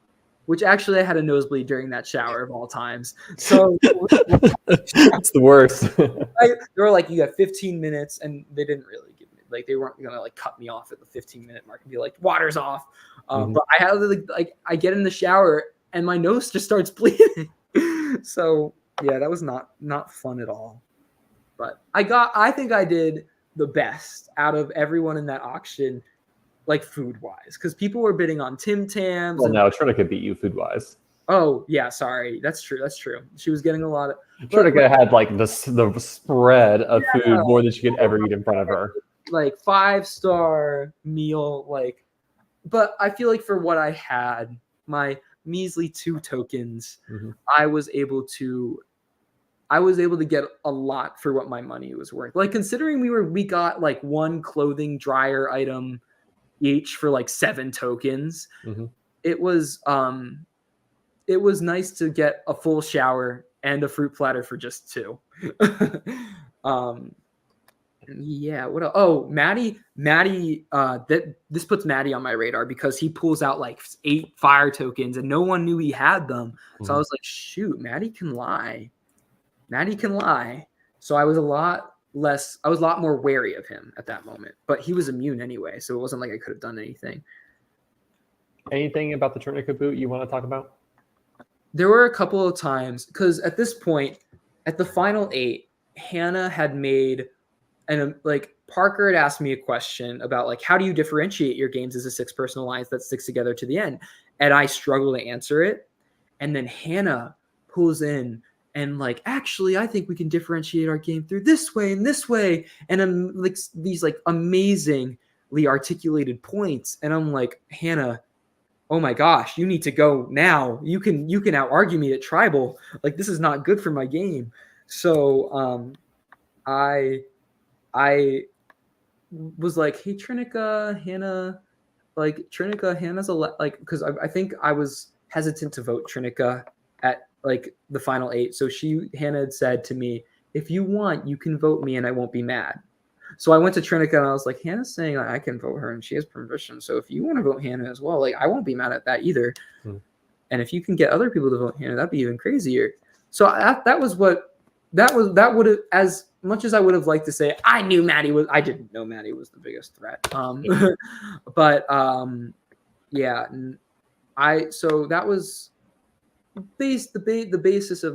which actually I had a nosebleed during that shower of all times. So It's the worst. they were like, you have 15 minutes, and they didn't really give me, like, they weren't gonna like cut me off at the 15-minute mark and be like, water's off. But I had like I get in the shower and my nose just starts bleeding. So yeah, that was not fun at all. But I think I did the best out of everyone in that auction, like food wise, because people were bidding on Tim Tams. Well, no, Trinica beat you food wise. Oh yeah, sorry, that's true. She was getting a lot of. Trinica had like the spread of food more than she could ever eat in front of her. Like 5-star meal, like. But I feel like for what I had, my measly 2 tokens, I was able to get a lot for what my money was worth. Like considering we got like 1 clothing dryer item each for like 7 tokens. It was nice to get a full shower and a fruit platter for just 2. Yeah, what else? Oh, Maddie, this puts Maddie on my radar because he pulls out like 8 fire tokens and no one knew he had them. So I was like, shoot, Maddie can lie. So I was a lot more wary of him at that moment, but he was immune anyway. So it wasn't like I could have done anything. Anything about the Trinica boot you want to talk about? There were a couple of times because at this point, at the final 8, Hannah had made, and like Parker had asked me a question about like, how do you differentiate your games as a 6-person alliance that sticks together to the end? And I struggle to answer it. And then Hannah pulls in and like, actually, I think we can differentiate our game through this way and this way. And like these like amazingly articulated points. And I'm like, Hannah, oh my gosh, you need to go now. You can out argue me at tribal. Like, this is not good for my game. So I was like, hey, Trinica, Hannah, Hannah's like, because I think I was hesitant to vote Trinica at like the final 8. So Hannah had said to me, if you want, you can vote me and I won't be mad. So I went to Trinica and I was like, Hannah's saying like, I can vote her and she has permission. So if you want to vote Hannah as well, like I won't be mad at that either. And if you can get other people to vote Hannah, that'd be even crazier. So that would have, as much as I would have liked to say, I didn't know Maddie was the biggest threat. But yeah, so that was the basis of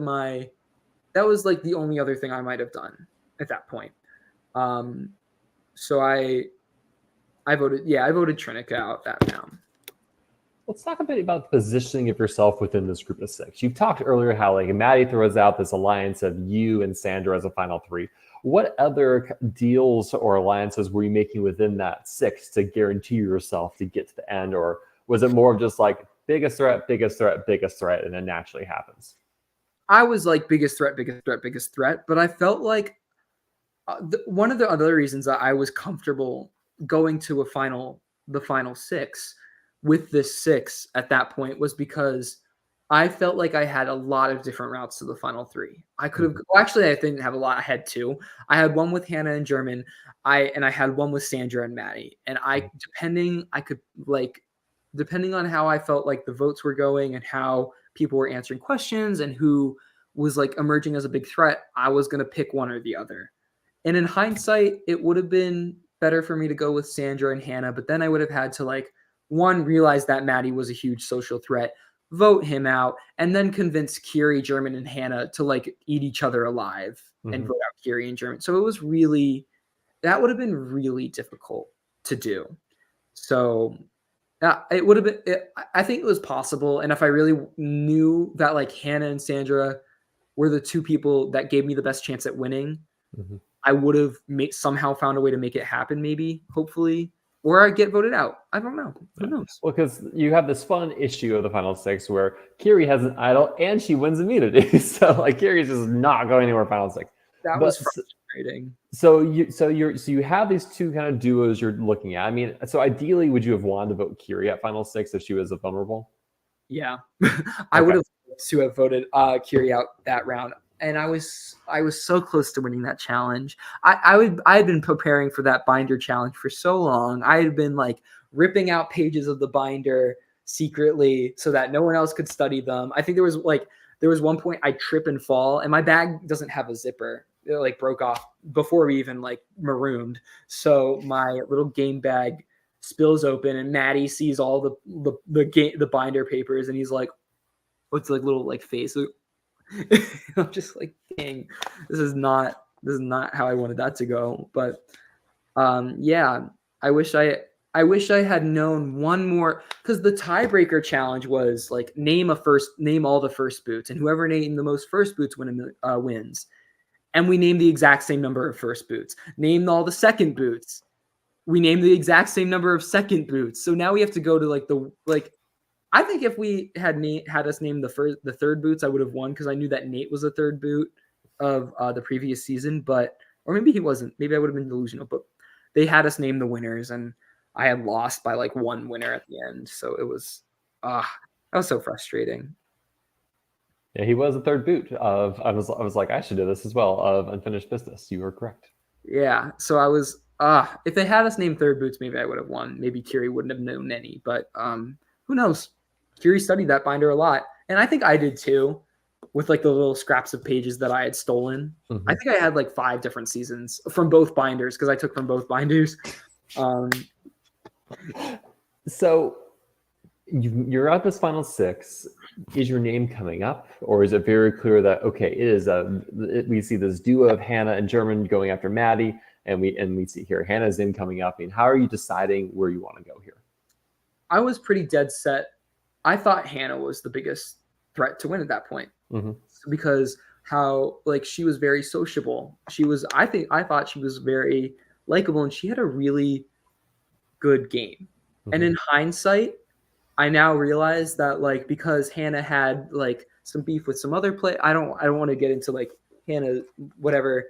that was like the only other thing I might have done at that point. So I voted Trinica out that round. Let's talk a bit about the positioning of yourself within this group of 6. You've talked earlier how like Maddie throws out this alliance of you and Sandra as a final 3. What other deals or alliances were you making within that 6 to guarantee yourself to get to the end? Or was it more of just like biggest threat, and it naturally happens? I was like biggest threat. But I felt like one of the other reasons that I was comfortable going to the final 6 with this 6 at that point was because I felt like I had a lot of different routes to the final 3. I could have, actually, I didn't have a lot. I had 2. I had one with Hannah and German. I had one with Sandra and Maddie. And depending on how I felt like the votes were going and how people were answering questions and who was like emerging as a big threat, I was going to pick one or the other. And in hindsight, it would have been better for me to go with Sandra and Hannah, but then I would have had to like, one, realize that Maddie was a huge social threat, vote him out, and then convince Kiri, German, and Hannah to like eat each other alive and vote out Kiri and German. So that would have been really difficult to do. So it would have been, I think it was possible. And if I really knew that like Hannah and Sandra were the 2 people that gave me the best chance at winning, I would have somehow found a way to make it happen, maybe, hopefully, or I get voted out. I don't know. Who knows? Well, because you have this fun issue of the final 6 where Kiri has an idol and she wins immunity. So like Kiri's just not going anywhere final 6. That was frustrating. So you have these 2 kind of duos you're looking at. I mean, so ideally, would you have wanted to vote Kiri at final 6 if she was a vulnerable? Yeah, I would have to have voted Kiri out that round. And I was so close to winning that challenge. I had been preparing for that binder challenge for so long. I had been like ripping out pages of the binder secretly so that no one else could study them. I think there was one point I trip and fall, and my bag doesn't have a zipper. It like broke off before we even like marooned. So my little game bag spills open, and Maddie sees all the binder papers, and he's like, "What's like little like face?" I'm just like, "Dang, this is not how I wanted that to go." But yeah, I wish I had known one more, because the tiebreaker challenge was like name all the first boots, and whoever named the most first boots wins. And we named the exact same number of first boots. Named all the second boots. We named the exact same number of second boots. So now we have to go to I think if we had us name the third boots, I would have won, because I knew that Nate was the third boot of the previous season, or maybe he wasn't. Maybe I would have been delusional, but they had us name the winners, and I had lost by like one winner at the end. So it was, that was so frustrating. Yeah, he was a third boot of. I was like, I should do this as well, of unfinished business. You were correct. Yeah. So I was, if they had us name third boots, maybe I would have won. Maybe Kiri wouldn't have known any, but who knows? Kiri studied that binder a lot, and I think I did too, with like the little scraps of pages that I had stolen. Mm-hmm. I think I had like 5 different seasons from both binders, because I took from both binders. So you're at this final 6. Is your name coming up, or is it very clear that okay, it is we see this duo of Hannah and German going after Maddie, and we see here Hannah's name coming up? I mean, how are you deciding where you want to go here? I was pretty dead set. I thought Hannah was the biggest threat to win at that point, because how like she was very sociable. I thought she was very likable, and she had a really good game. And in hindsight, I now realize that like, because Hannah had like some beef with some other play. I don't want to get into like Hannah, whatever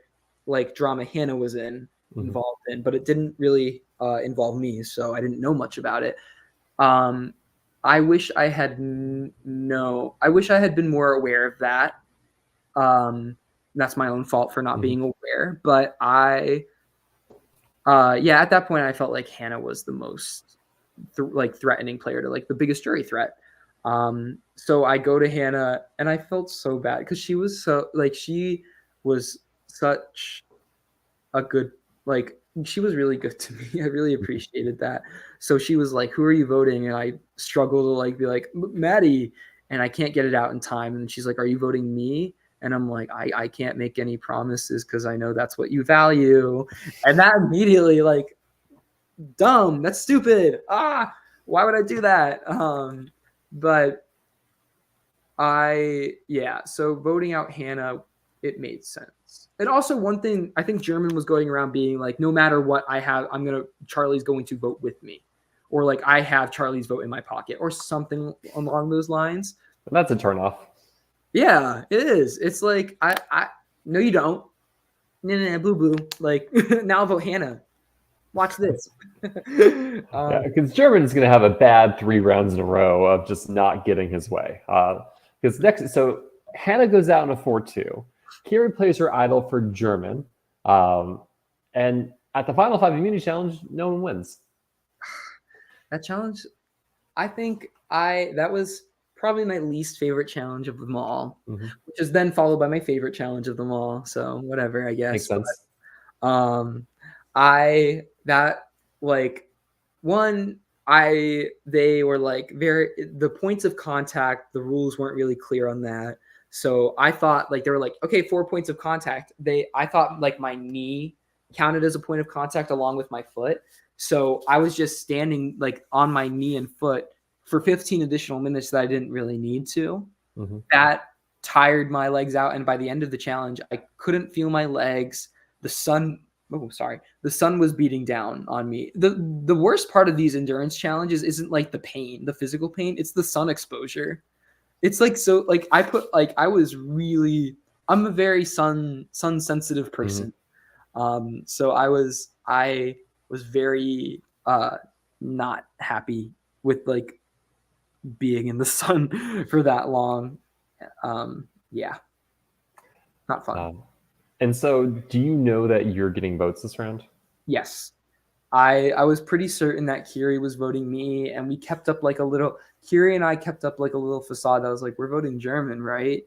like drama Hannah was involved in, but it didn't really involve me, so I didn't know much about it. I wish I had been more aware of that. That's my own fault for not being aware, but at that point I felt like Hannah was the most threatening player, to like the biggest jury threat. So I go to Hannah, and I felt so bad, because she was such a good, like, she was really good to me. I really appreciated that. So she was like, "Who are you voting?" And I struggle to like be like, "Maddie," and I can't get it out in time. And she's like, "Are you voting me?" And I'm like, I can't make any promises, because I know that's what you value. And that immediately, like, dumb, that's stupid. Why would I do that? So voting out Hannah, it made sense. And also, one thing, I think German was going around being like, no matter what I have, Charlie's going to vote with me, or like I have Charlie's vote in my pocket, or something along those lines. That's a turnoff. Yeah, it is. It's like, I no, you don't. Nah, boo boo. Like, now I'll vote Hannah. Watch this. Because German's going to have a bad 3 rounds in a row of just not getting his way. So Hannah goes out in a 4-2. Kiri plays her idol for German. And at the final 5 immunity challenge, no one wins. That challenge, I think that was probably my least favorite challenge of them all, which is then followed by my favorite challenge of them all. So whatever, I guess. Makes sense. But, they were like the points of contact, the rules weren't really clear on that. So I thought like, they were like, okay, 4 points of contact. I thought like my knee counted as a point of contact along with my foot. So I was just standing like on my knee and foot for 15 additional minutes that I didn't really need to. That tired my legs out. And by the end of the challenge, I couldn't feel my legs. The sun was beating down on me. The worst part of these endurance challenges isn't like the pain, the physical pain. It's the sun exposure. It's like, so like I'm a very sun sensitive person. So I was very not happy with like being in the sun for that long. Not fun. And so do you know that you're getting votes this round? Yes. I was pretty certain that Kiri was voting me, and we kept up like a little. Kiri and I kept up like a little facade. I was like, "We're voting German, right?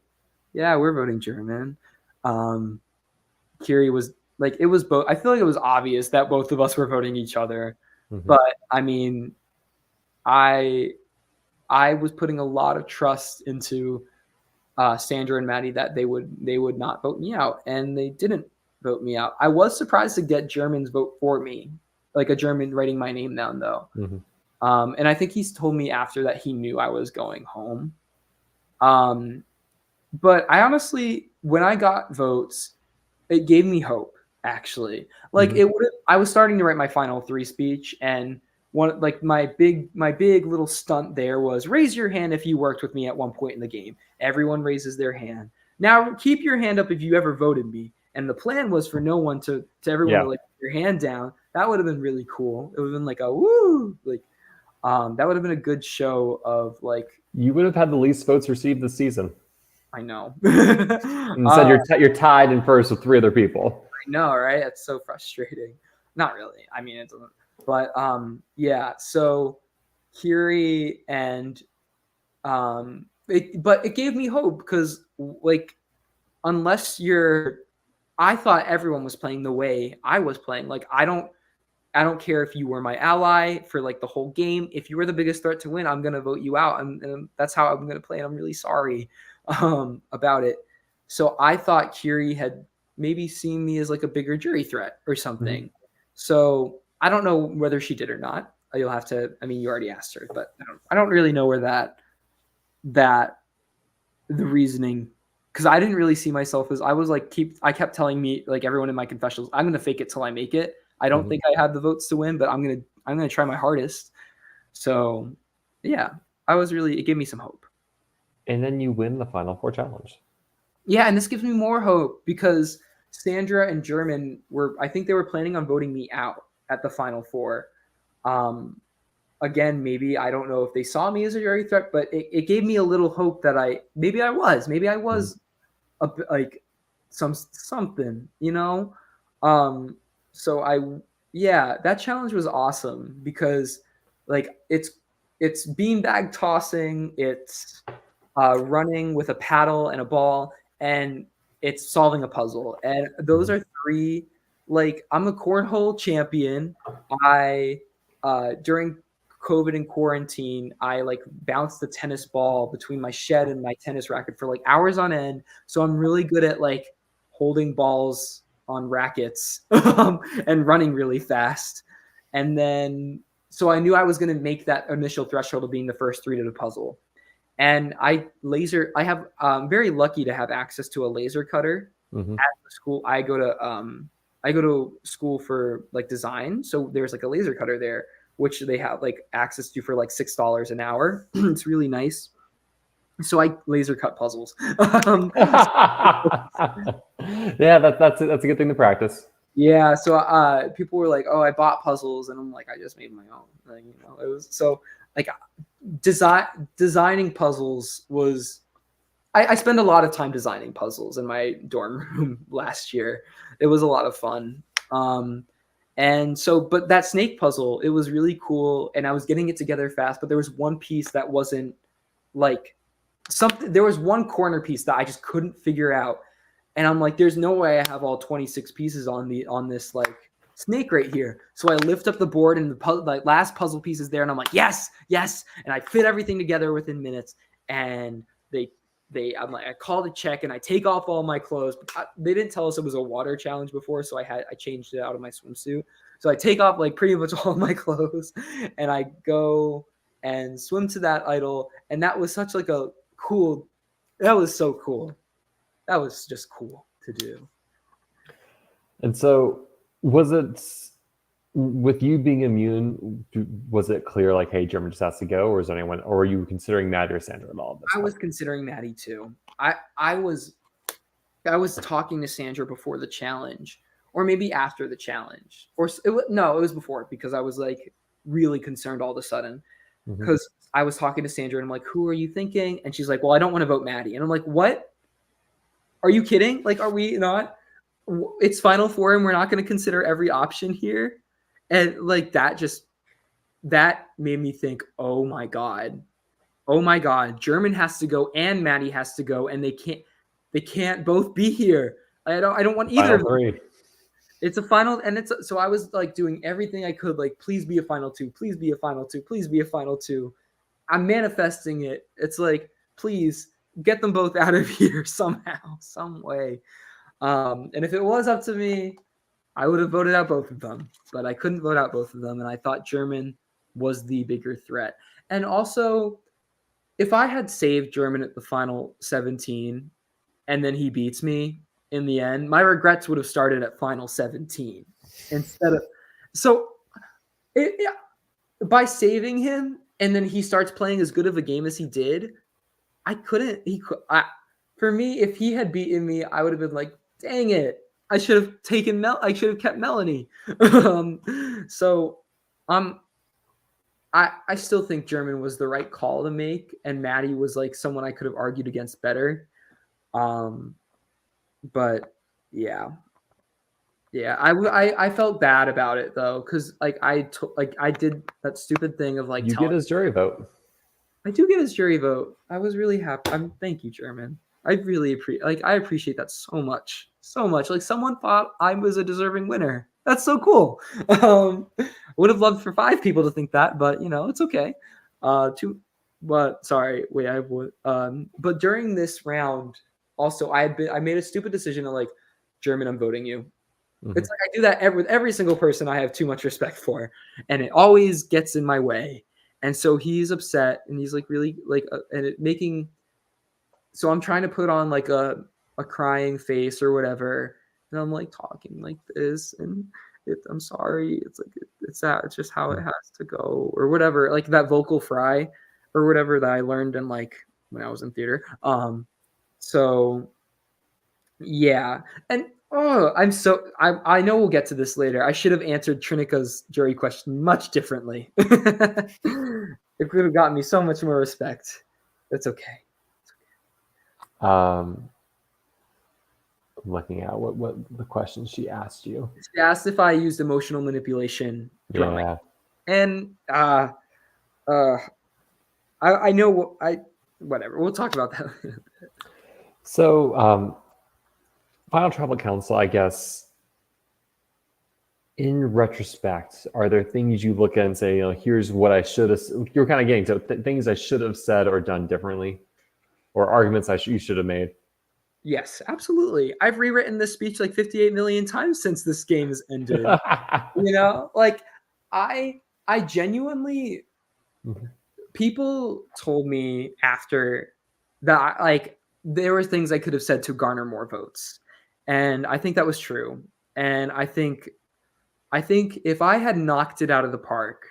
Yeah, we're voting German." Kiri was like, it was both. I feel like it was obvious that both of us were voting each other, but I mean, I was putting a lot of trust into Sandra and Maddie that they would not vote me out, and they didn't vote me out. I was surprised to get Germans vote for me, like a German writing my name down though. And I think he's told me after that he knew I was going home. But I honestly, when I got votes, it gave me hope. Actually, like it would. I was starting to write my final 3 speech, and one like my big little stunt there was raise your hand if you worked with me at one point in the game. Everyone raises their hand. Now keep your hand up if you ever voted me. And the plan was for no one to everyone to like put your hand down. That would have been really cool. It would have been like a woo, like that would have been a good show of like. You would have had the least votes received this season. I know. Instead, you're tied in first with 3 other people. I know, right? That's so frustrating. Not really. I mean, it doesn't. But yeah. So Kiri and but it gave me hope because like unless I thought everyone was playing the way I was playing. Like I don't care if you were my ally for like the whole game. If you were the biggest threat to win, I'm gonna vote you out, and that's how I'm gonna play. And I'm really sorry about it. So I thought Kiri had maybe seen me as like a bigger jury threat or something. So I don't know whether she did or not. You'll have to. I mean, you already asked her, but I don't really know where that the reasoning. Because I didn't really see myself as I was like I kept telling me like everyone in my confessionals, I'm gonna fake it till I make it. I don't think I had the votes to win, but I'm gonna try my hardest. So yeah, it gave me some hope. And then you win the Final 4 challenge. Yeah, and this gives me more hope because Sandra and German I think they were planning on voting me out at the Final 4. Again, maybe I don't know if they saw me as a jury threat, but it gave me a little hope that maybe I was like something, you know? So that challenge was awesome because like it's beanbag tossing, it's running with a paddle and a ball, and it's solving a puzzle. And those are 3, like I'm a cornhole champion. I during COVID and quarantine, I like bounced the tennis ball between my shed and my tennis racket for like hours on end. So I'm really good at like holding balls on rackets and running really fast. And then, so I knew I was going to make that initial threshold of being the first 3 to the puzzle. And I'm very lucky to have access to a laser cutter at the school. I go to school for like design. So there's like a laser cutter there, which they have like access to for like $6 an hour. It's really nice. So I laser cut puzzles. Yeah, that's a good thing to practice. Yeah. So people were like, "Oh, I bought puzzles," and I'm like, "I just made my own." Like, you know, it was so like designing puzzles was. I spent a lot of time designing puzzles in my dorm room last year. It was a lot of fun. And so, but that snake puzzle, it was really cool, and I was getting it together fast. But there was one piece that wasn't like something. There was one corner piece that I just couldn't figure out, and I'm like, "There's no way I have all 26 pieces on this like snake right here." So I lift up the board, and the last puzzle piece is there, and I'm like, "Yes, yes!" And I fit everything together within minutes, and I'm like, I call the check and I take off all my clothes. They didn't tell us it was a water challenge before, so I changed it out of my swimsuit. So I take off like pretty much all of my clothes and I go and swim to that idol. And that was such like that was so cool. That was just cool to do. And so was it, with you being immune, was it clear like, hey, German just has to go, or is there anyone, or were you considering Maddie or Sandra at all? I was considering Maddie too. I was talking to Sandra before the challenge, or maybe after the challenge, it was before, because I was like really concerned all of a sudden because I was talking to Sandra and I'm like, "Who are you thinking?" And she's like, "Well, I don't want to vote Maddie." And I'm like, "What? Are you kidding? Like, are we not? It's Final 4 and we're not going to consider every option here?" And like that made me think, oh my god, German has to go and Maddie has to go, and they can't both be here. I don't want either Final of them. three. It's a final, and so I was like doing everything I could, like, please be a final two, please be a final two, please be a final two. I'm manifesting it. It's like, please get them both out of here somehow, some way. And if it was up to me, I would have voted out both of them, but I couldn't vote out both of them, and I thought German was the bigger threat. And also, if I had saved German at the final 17 and then he beats me in the end, my regrets would have started at final 17 instead of. So by saving him and then he starts playing as good of a game as he did, for me, if he had beaten me, I would have been like, dang it, I should have kept Melanie. I still think German was the right call to make, and Maddie was like someone I could have argued against better. But yeah, I felt bad about it though, because like I did that stupid thing of like you get his jury vote. I do get his jury vote. I was really happy. Thank you, German. I really appreciate that so much. Like someone thought I was a deserving winner. That's so cool. Would have loved for 5 people to think that, but it's okay. But during this round, also I made a stupid decision to like, German, I'm voting you. Mm-hmm. It's like I do that with every single person I have too much respect for, and it always gets in my way. And so he's upset, and he's like really like, so I'm trying to put on like a crying face or whatever, and I'm like talking like this, and I'm sorry. It's like it's just how it has to go or whatever. Like that vocal fry or whatever that I learned in like when I was in theater. So yeah, and I know we'll get to this later. I should have answered Trinika's jury question much differently. It could have gotten me so much more respect. That's okay. I'm looking at what the question she asked you. She asked if I used emotional manipulation drumming. Yeah. And I know whatever. We'll talk about that. So Final Tribal Council, I guess, in retrospect, are there things you look at and say, here's what I should have, you're kind of getting to things I should have said or done differently, or arguments you should have made? Yes, absolutely. I've rewritten this speech like 58 million times since this game has ended. Like I genuinely, people told me after that, like there were things I could have said to garner more votes. And I think that was true. And I think if I had knocked it out of the park,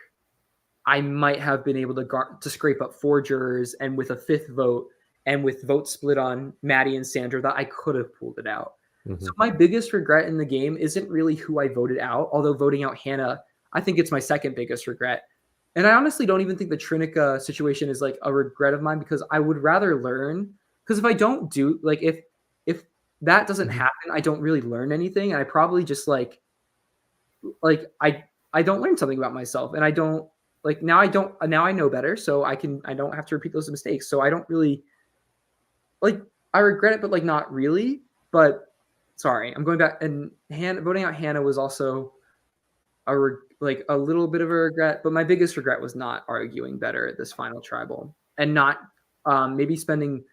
I might have been able to scrape up 4 jurors, and with a 5th vote and with votes split on Maddie and Sandra, that I could have pulled it out. So my biggest regret in the game isn't really who I voted out, although voting out Hannah, I think it's my second biggest regret. And I honestly don't even think the Trinica situation is like a regret of mine, because I would rather learn, because if I don't do, like if that doesn't happen, I don't really learn anything. And I probably just like I don't learn something about myself, and I don't like now I know better, so I don't have to repeat those mistakes. So I don't really like, I regret it, but like not really. But sorry, I'm going back, and voting out Hannah was also a little bit of a regret, but my biggest regret was not arguing better at this final tribal, and not maybe spending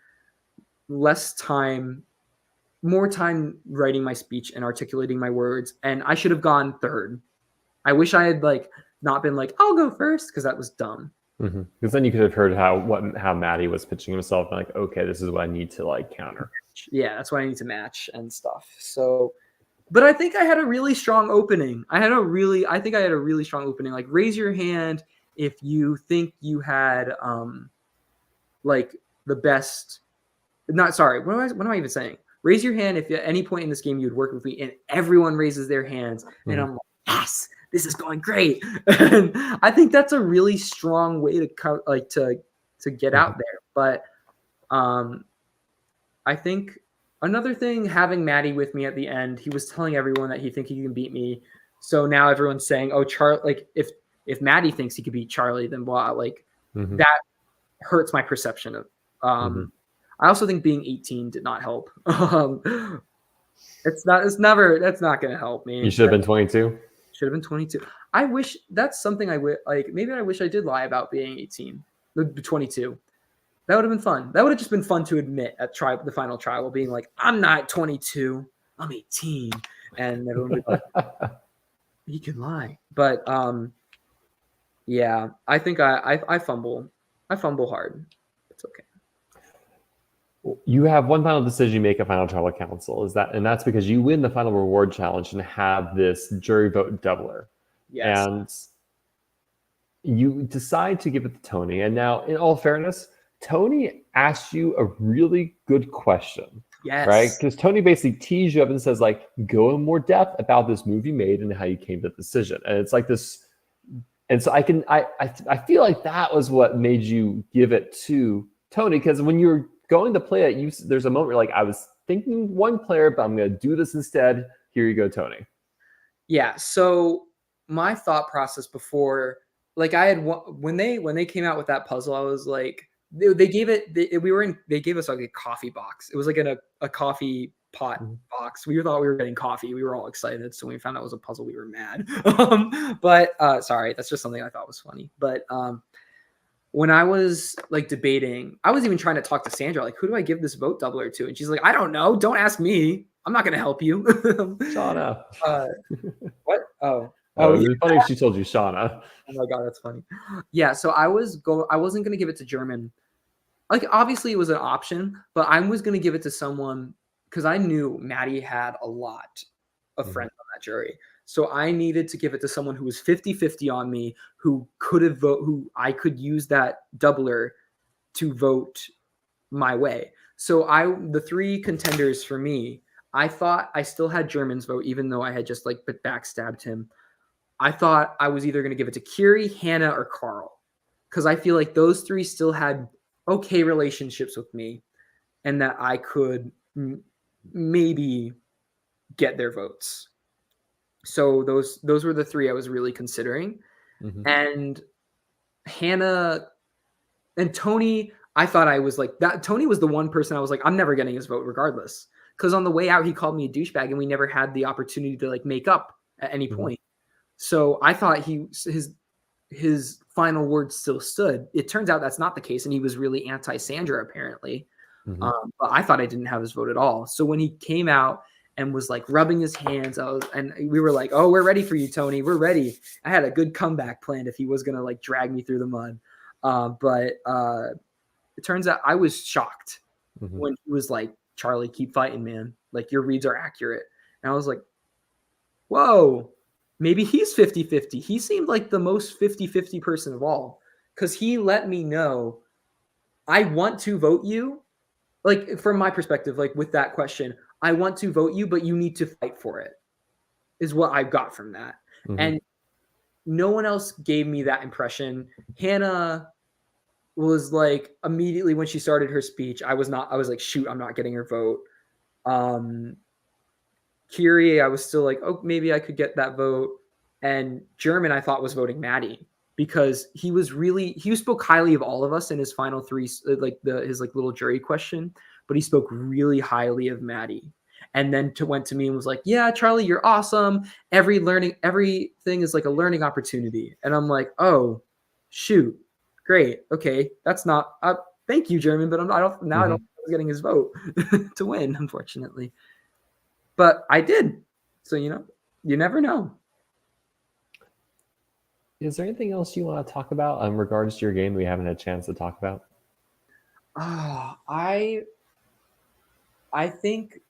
more time writing my speech and articulating my words. And I should have gone 3rd. I wish I had like not been like, I'll go first, because that was dumb. Because then you could have heard how Maddie was pitching himself, and like, okay, this is what I need to like counter. Yeah, that's what I need to match and stuff. So, but I think I had a really strong opening. I think I had a really strong opening. Like, raise your hand if you think you had like the best. Not sorry. What am I even saying? Raise your hand if at any point in this game you would work with me, and everyone raises their hands, and I'm like, yes, this is going great. And I think that's a really strong way to get out there. But I think another thing, having Maddie with me at the end, he was telling everyone that he think he can beat me. So now everyone's saying, oh, like if Maddie thinks he could beat Charlie, then blah, like that hurts my perception of. I also think being 18 did not help. That's not going to help me. You should have been 22. Should have been 22. I wish that's something I would like. Maybe I wish I did lie about being 18, 22. That would have been fun. That would have just been fun to admit at the final trial, being like, I'm not 22, I'm 18, and everyone would be like, you can lie. But yeah, I think I fumble hard. It's okay. You have one final decision you make at Final Tribal Council, and that's because you win the final reward challenge and have this jury vote doubler. Yes. And you decide to give it to Tony. And now, in all fairness, Tony asked you a really good question. Yes. Right? Because Tony basically teased you up and says, like, go in more depth about this move you made and how you came to the decision. And it's like this. And so I feel like that was what made you give it to Tony, because when you're going to play it, there's a moment where like, I was thinking one player, but I'm going to do this instead. Here you go, Tony. Yeah. So my thought process before, like when they came out with that puzzle, I was like, they gave us like a coffee box. It was like in a coffee pot box. We thought we were getting coffee. We were all excited. So when we found out it was a puzzle, we were mad. But sorry, that's just something I thought was funny. But when I was like debating, I was even trying to talk to Sandra, like, who do I give this vote doubler to? And she's like, I don't know. Don't ask me. I'm not going to help you. Shauna. What? Oh, it'd be funny if she told you Shauna. Oh my God, that's funny. Yeah. So I wasn't going to give it to German. Like, obviously it was an option, but I was going to give it to someone because I knew Maddie had a lot of friends on that jury. So I needed to give it to someone who was 50-50 on me, who I could use that doubler to vote my way. So the three contenders for me, I thought I still had German's vote, even though I had just like backstabbed him. I thought I was either going to give it to Kiri, Hannah, or Carl, because I feel like those three still had okay relationships with me and that I could maybe get their votes. So those were the three I was really considering. And Hannah and Tony, I thought I was like that. Tony was the one person I was like, I'm never getting his vote regardless. Because on the way out, he called me a douchebag and we never had the opportunity to like make up at any point. So I thought his final word still stood. It turns out that's not the case. And he was really anti-Sandra apparently. But I thought I didn't have his vote at all. So when he came out and was like rubbing his hands, and we were like, oh, we're ready for you, Tony. We're ready. I had a good comeback planned if he was going to like drag me through the mud. But it turns out I was shocked when he was like, Charlie, keep fighting, man. Like, your reads are accurate. And I was like, whoa, maybe he's 50-50. He seemed like the most 50-50 person of all, because he let me know, I want to vote you. Like, from my perspective, like with that question, I want to vote you, but you need to fight for it, is what I got from that. And no one else gave me that impression. Hannah was like, immediately when she started her speech, I was like, shoot, I'm not getting her vote. Kiri, I was still like, oh, maybe I could get that vote. And German, I thought, was voting Maddie because he spoke highly of all of us in his final three, like his like little jury question, but he spoke really highly of Maddie. And then went to me and was like, yeah, Charlie, you're awesome. Everything is like a learning opportunity. And I'm like, oh, shoot. Great. Okay. That's not, thank you, German, but I don't think I was getting his vote to win, unfortunately. But I did. So, you never know. Is there anything else you want to talk about in regards to your game we haven't had a chance to talk about? I think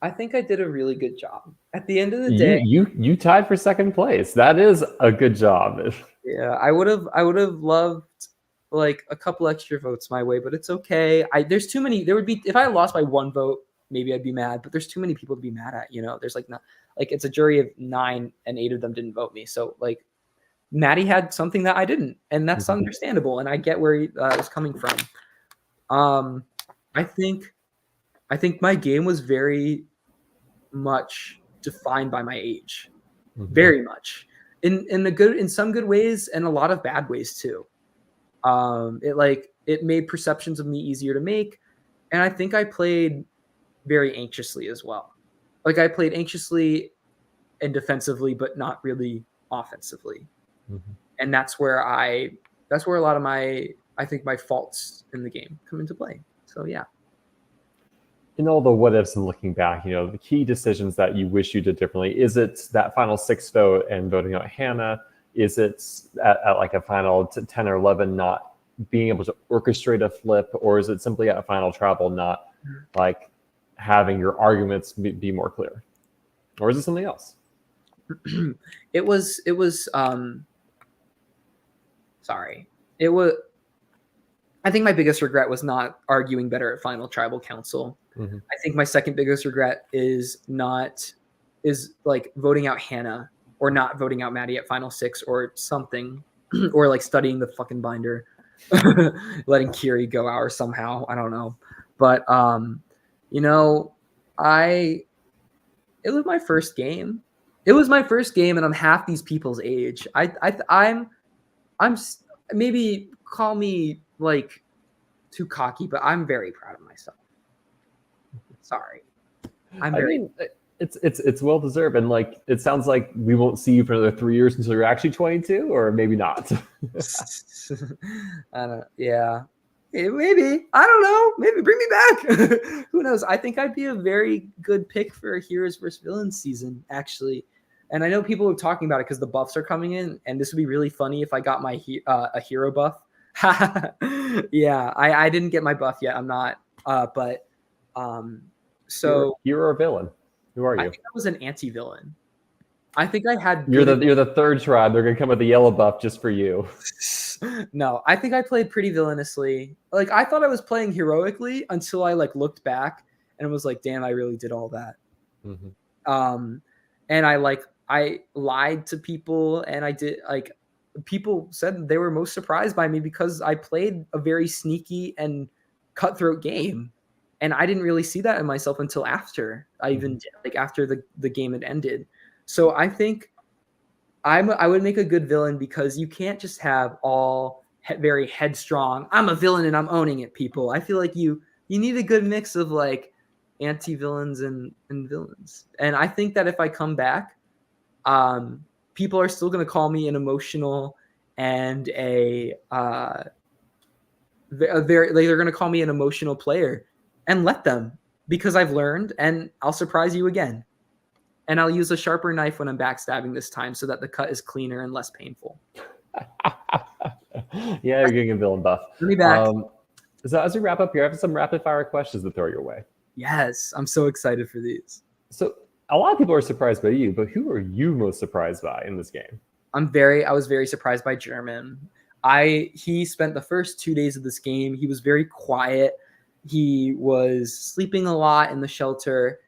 I did a really good job. At the end of the day, you tied for second place. That is a good job. Yeah, I would have loved like a couple extra votes my way, but it's okay. There's too many. There would be, if I lost by one vote, maybe I'd be mad, but there's too many people to be mad at. There's like it's a jury of 9 and 8 of them didn't vote me. So like Maddie had something that I didn't, and that's understandable. And I get where he was coming from. I think my game was very much defined by my age. very much in some good ways and a lot of bad ways too. It made perceptions of me easier to make, and I think I played very anxiously as well. Like I played anxiously and defensively, but not really offensively, and that's where a lot of I think my faults in the game come into play. So yeah. In all the what ifs and looking back, the key decisions that you wish you did differently, is it that final 6 vote and voting out Hannah? Is it at like a final 10 or 11 not being able to orchestrate a flip? Or is it simply at a final travel not like having your arguments be more clear? Or is it something else? It was I think my biggest regret was not arguing better at final tribal council. I think my second biggest regret is like voting out Hannah or not voting out Maddie at final 6 or something, or like studying the fucking binder, letting Kiri go out or somehow, I don't know. But it was my first game. And I'm half these people's age. I'm maybe call me like too cocky, but I'm very proud of myself. Sorry. It's well deserved, and like it sounds like we won't see you for another 3 years until you're actually 22, or maybe not. I don't. Yeah, maybe. I don't know. Maybe bring me back. Who knows? I think I'd be a very good pick for a Heroes vs. Villains season, actually. And I know people are talking about it because the buffs are coming in, and this would be really funny if I got my a hero buff. Yeah, I didn't get my buff yet. I'm not. So you're a villain. Who are you? I think I was an anti-villain. I think I had. You're the third tribe. They're gonna come with a yellow buff just for you. No, I think I played pretty villainously. Like I thought I was playing heroically until I like looked back and was like, damn, I really did all that. And I lied to people, and I did like people said they were most surprised by me because I played a very sneaky and cutthroat game. And I didn't really see that in myself until after I even did, like after the game had ended. So I think I would make a good villain because you can't just have all very headstrong, I'm a villain and I'm owning it people. I feel like you need a good mix of like anti-villains and villains. And I think that if I come back, people are still going to call me an emotional and they're going to call me an emotional player. And let them, because I've learned, and I'll surprise you again. And I'll use a sharper knife when I'm backstabbing this time so that the cut is cleaner and less painful. Yeah, you're getting a villain buff. Let me back. So as we wrap up here, I have some rapid fire questions to throw your way. Yes, I'm so excited for these. So a lot of people are surprised by you, but who are you most surprised by in this game? I was very surprised by German. He spent the first 2 days of this game. He was very quiet. He was sleeping a lot in the shelter,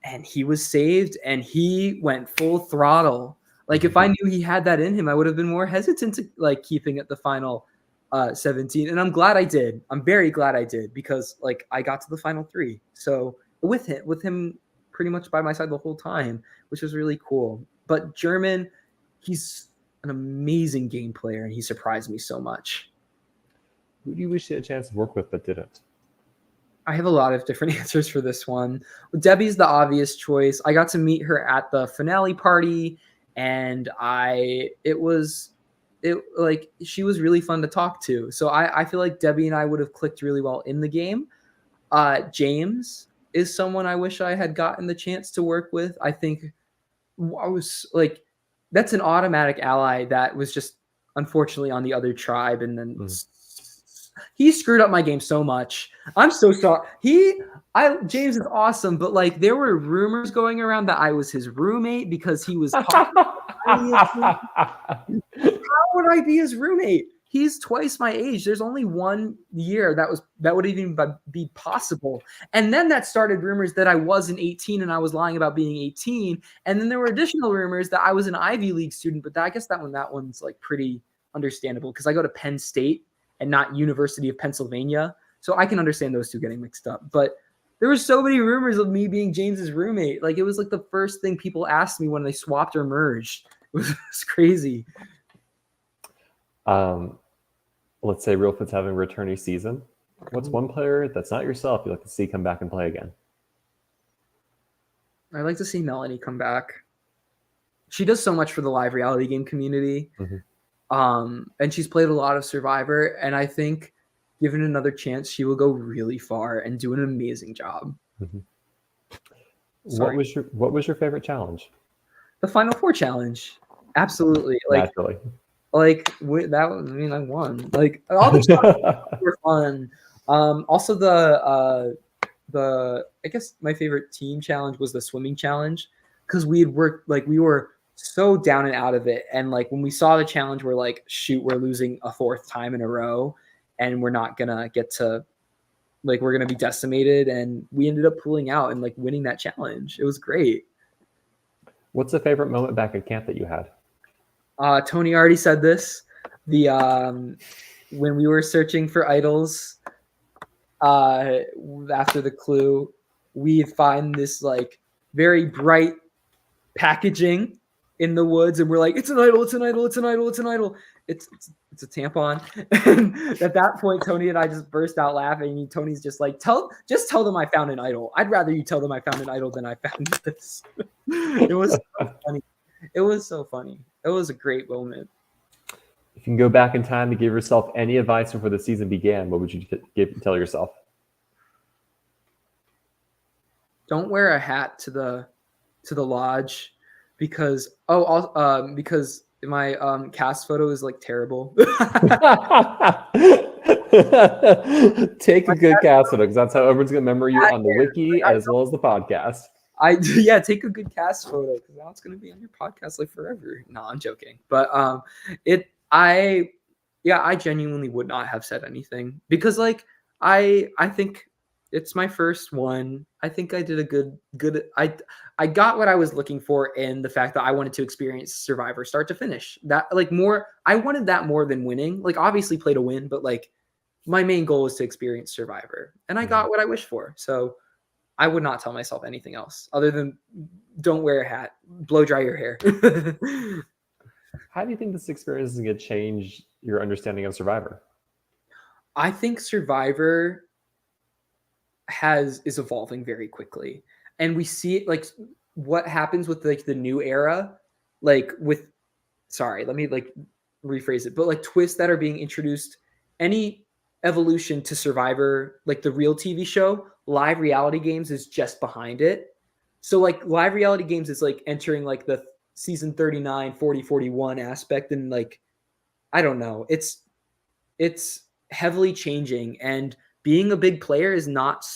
and he was saved, and he went full throttle. Like if I knew he had that in him, I would have been more hesitant to like keeping at the final 17. And I'm glad I did. I'm very glad I did, because like I got to the final 3. So with him pretty much by my side the whole time, which was really cool. But German, he's an amazing game player, and he surprised me so much. Who do you wish you had a chance to work with but didn't? I have a lot of different answers for this one. Debbie's the obvious choice. I got to meet her at the finale party, and she was really fun to talk to. So I feel like Debbie and I would have clicked really well in the game. James is someone I wish I had gotten the chance to work with. I think I was like, that's an automatic ally that was just unfortunately on the other tribe, and then he screwed up my game so much. I'm so sorry. James is awesome, but like there were rumors going around that I was his roommate because he was talking. How would I be his roommate? He's twice my age. There's only 1 year that would even be possible. And then that started rumors that I wasn't 18 and I was lying about being 18. And then there were additional rumors that I was an Ivy League student, but I guess that one's like pretty understandable because I go to Penn State and not University of Pennsylvania. So I can understand those two getting mixed up. But there were so many rumors of me being James's roommate. Like it was like the first thing people asked me when they swapped or merged. It was crazy. Let's say Reelfoot's having a returning season. What's one player that's not yourself you'd like to see come back and play again? I'd like to see Melanie come back. She does so much for the live reality game community. And she's played a lot of Survivor. And I think given another chance, she will go really far and do an amazing job. What was your favorite challenge? The Final Four challenge. Absolutely. Naturally. That was, I mean, I won. Like all the challenges were fun. Also I guess my favorite team challenge was the swimming challenge because we had worked, like we were so down and out of it. And like when we saw the challenge, we're like, shoot, we're losing a fourth time in a row and we're not gonna get to, like, we're gonna be decimated. And we ended up pulling out and like winning that challenge. It was great. What's the favorite moment back at camp that you had? Tony already said this. The when we were searching for idols, after the clue, we'd find this like very bright packaging in the woods, and we're like, it's an idol, it's an idol, it's an idol, it's an idol. It's a tampon. And at that point, Tony and I just burst out laughing. And Tony's just like, tell them I found an idol. I'd rather you tell them I found an idol than I found this. It was so funny. It was so funny. It was a great moment. If you can go back in time to give yourself any advice before the season began, what would you tell yourself? Don't wear a hat to the lodge because because my cast photo is like terrible. Take a good cast photo because that's how everyone's gonna remember you on the wiki as well as the podcast. Take a good cast photo because now it's gonna be on your podcast like forever. No, I'm joking, but I genuinely would not have said anything because like I think it's my first one. I think I did a good. I got what I was looking for in the fact that I wanted to experience Survivor start to finish. That like more. I wanted that more than winning. Like obviously play to win, but like my main goal was to experience Survivor, and I got what I wished for. So I would not tell myself anything else other than don't wear a hat, blow dry your hair. How do you think this experience is going to change your understanding of Survivor? I think Survivor is evolving very quickly, and we see it like what happens with like the new era, like with let me like rephrase it, but like twists that are being introduced, any evolution to Survivor, like the real TV show, live reality games is just behind it. So like live reality games is like entering like the season 39, 40, 41 aspect, and like I don't know, it's heavily changing, and being a big player is not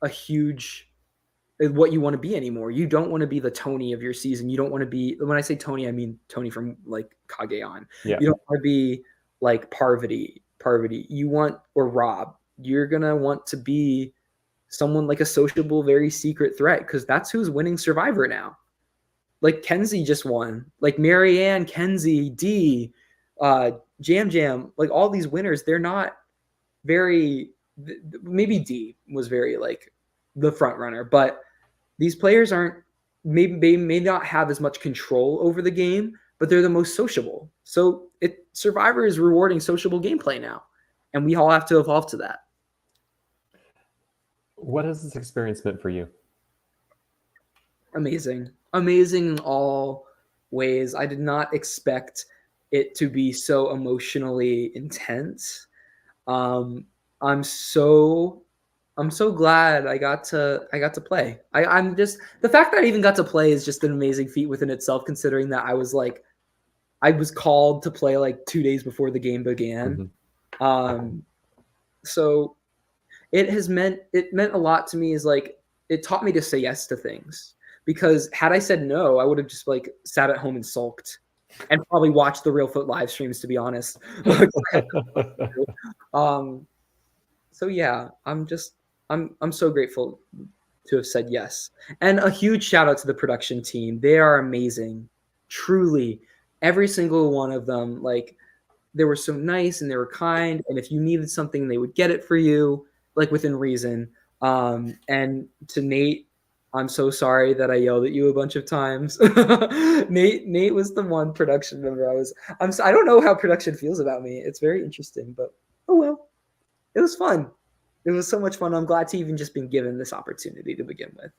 a huge what you want to be anymore. You don't want to be the Tony of your season. You don't want to be, when I say Tony, I mean Tony from like Kage-On. Yeah. You don't want to be like Parvati. You want, or Rob. You're gonna want to be someone like a sociable, very secret threat, because that's who's winning Survivor now. Like Kenzie just won. Like Marianne, Kenzie, D, Jam Jam, like all these winners, they're not very, maybe D was very like the front runner, but these players aren't, maybe they may not have as much control over the game, but they're the most sociable. So Survivor is rewarding sociable gameplay now, and we all have to evolve to that. What has this experience meant for you? Amazing in all ways. I did not expect it to be so emotionally intense. I'm so glad I got to play. I'm just, the fact that I even got to play is just an amazing feat within itself, considering that I was called to play like 2 days before the game began. So it meant a lot to me, is like it taught me to say yes to things, because had I said no, I would have just like sat at home and sulked and probably watched the Reelfoot live streams, to be honest. So yeah, I'm so grateful to have said yes. And a huge shout out to the production team. They are amazing. Truly, every single one of them, like, they were so nice and they were kind, and if you needed something, they would get it for you. like within reason. And to Nate, I'm so sorry that I yelled at you a bunch of times. Nate was the one production member I don't know how production feels about me. It's very interesting, but oh well. It was fun. It was so much fun. I'm glad to even just been given this opportunity to begin with.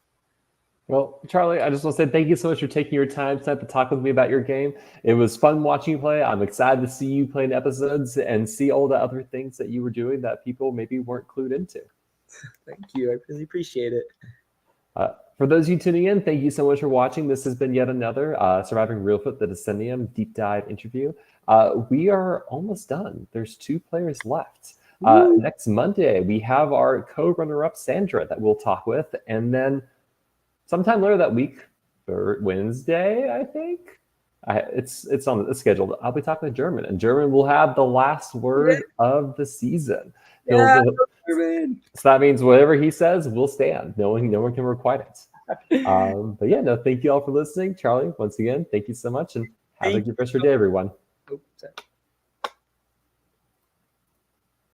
Well, Charlie, I just want to say thank you so much for taking your time tonight to talk with me about your game. It was fun watching you play. I'm excited to see you play in episodes and see all the other things that you were doing that people maybe weren't clued into. Thank you. I really appreciate it. For those of you tuning in, thank you so much for watching. This has been yet another Surviving Reelfoot, the Decennium deep dive interview. We are almost done. There's 2 players left. Next Monday, we have our co-runner-up Sandra that we'll talk with, and then sometime later that week, or Wednesday, I think. It's on the schedule. I'll be talking to German, and German will have the last word of the season. Yeah, so that means whatever he says will stand. No one can requite it. But yeah, no, thank you all for listening. Charlie, once again, thank you so much, and have a good rest of your day, everyone.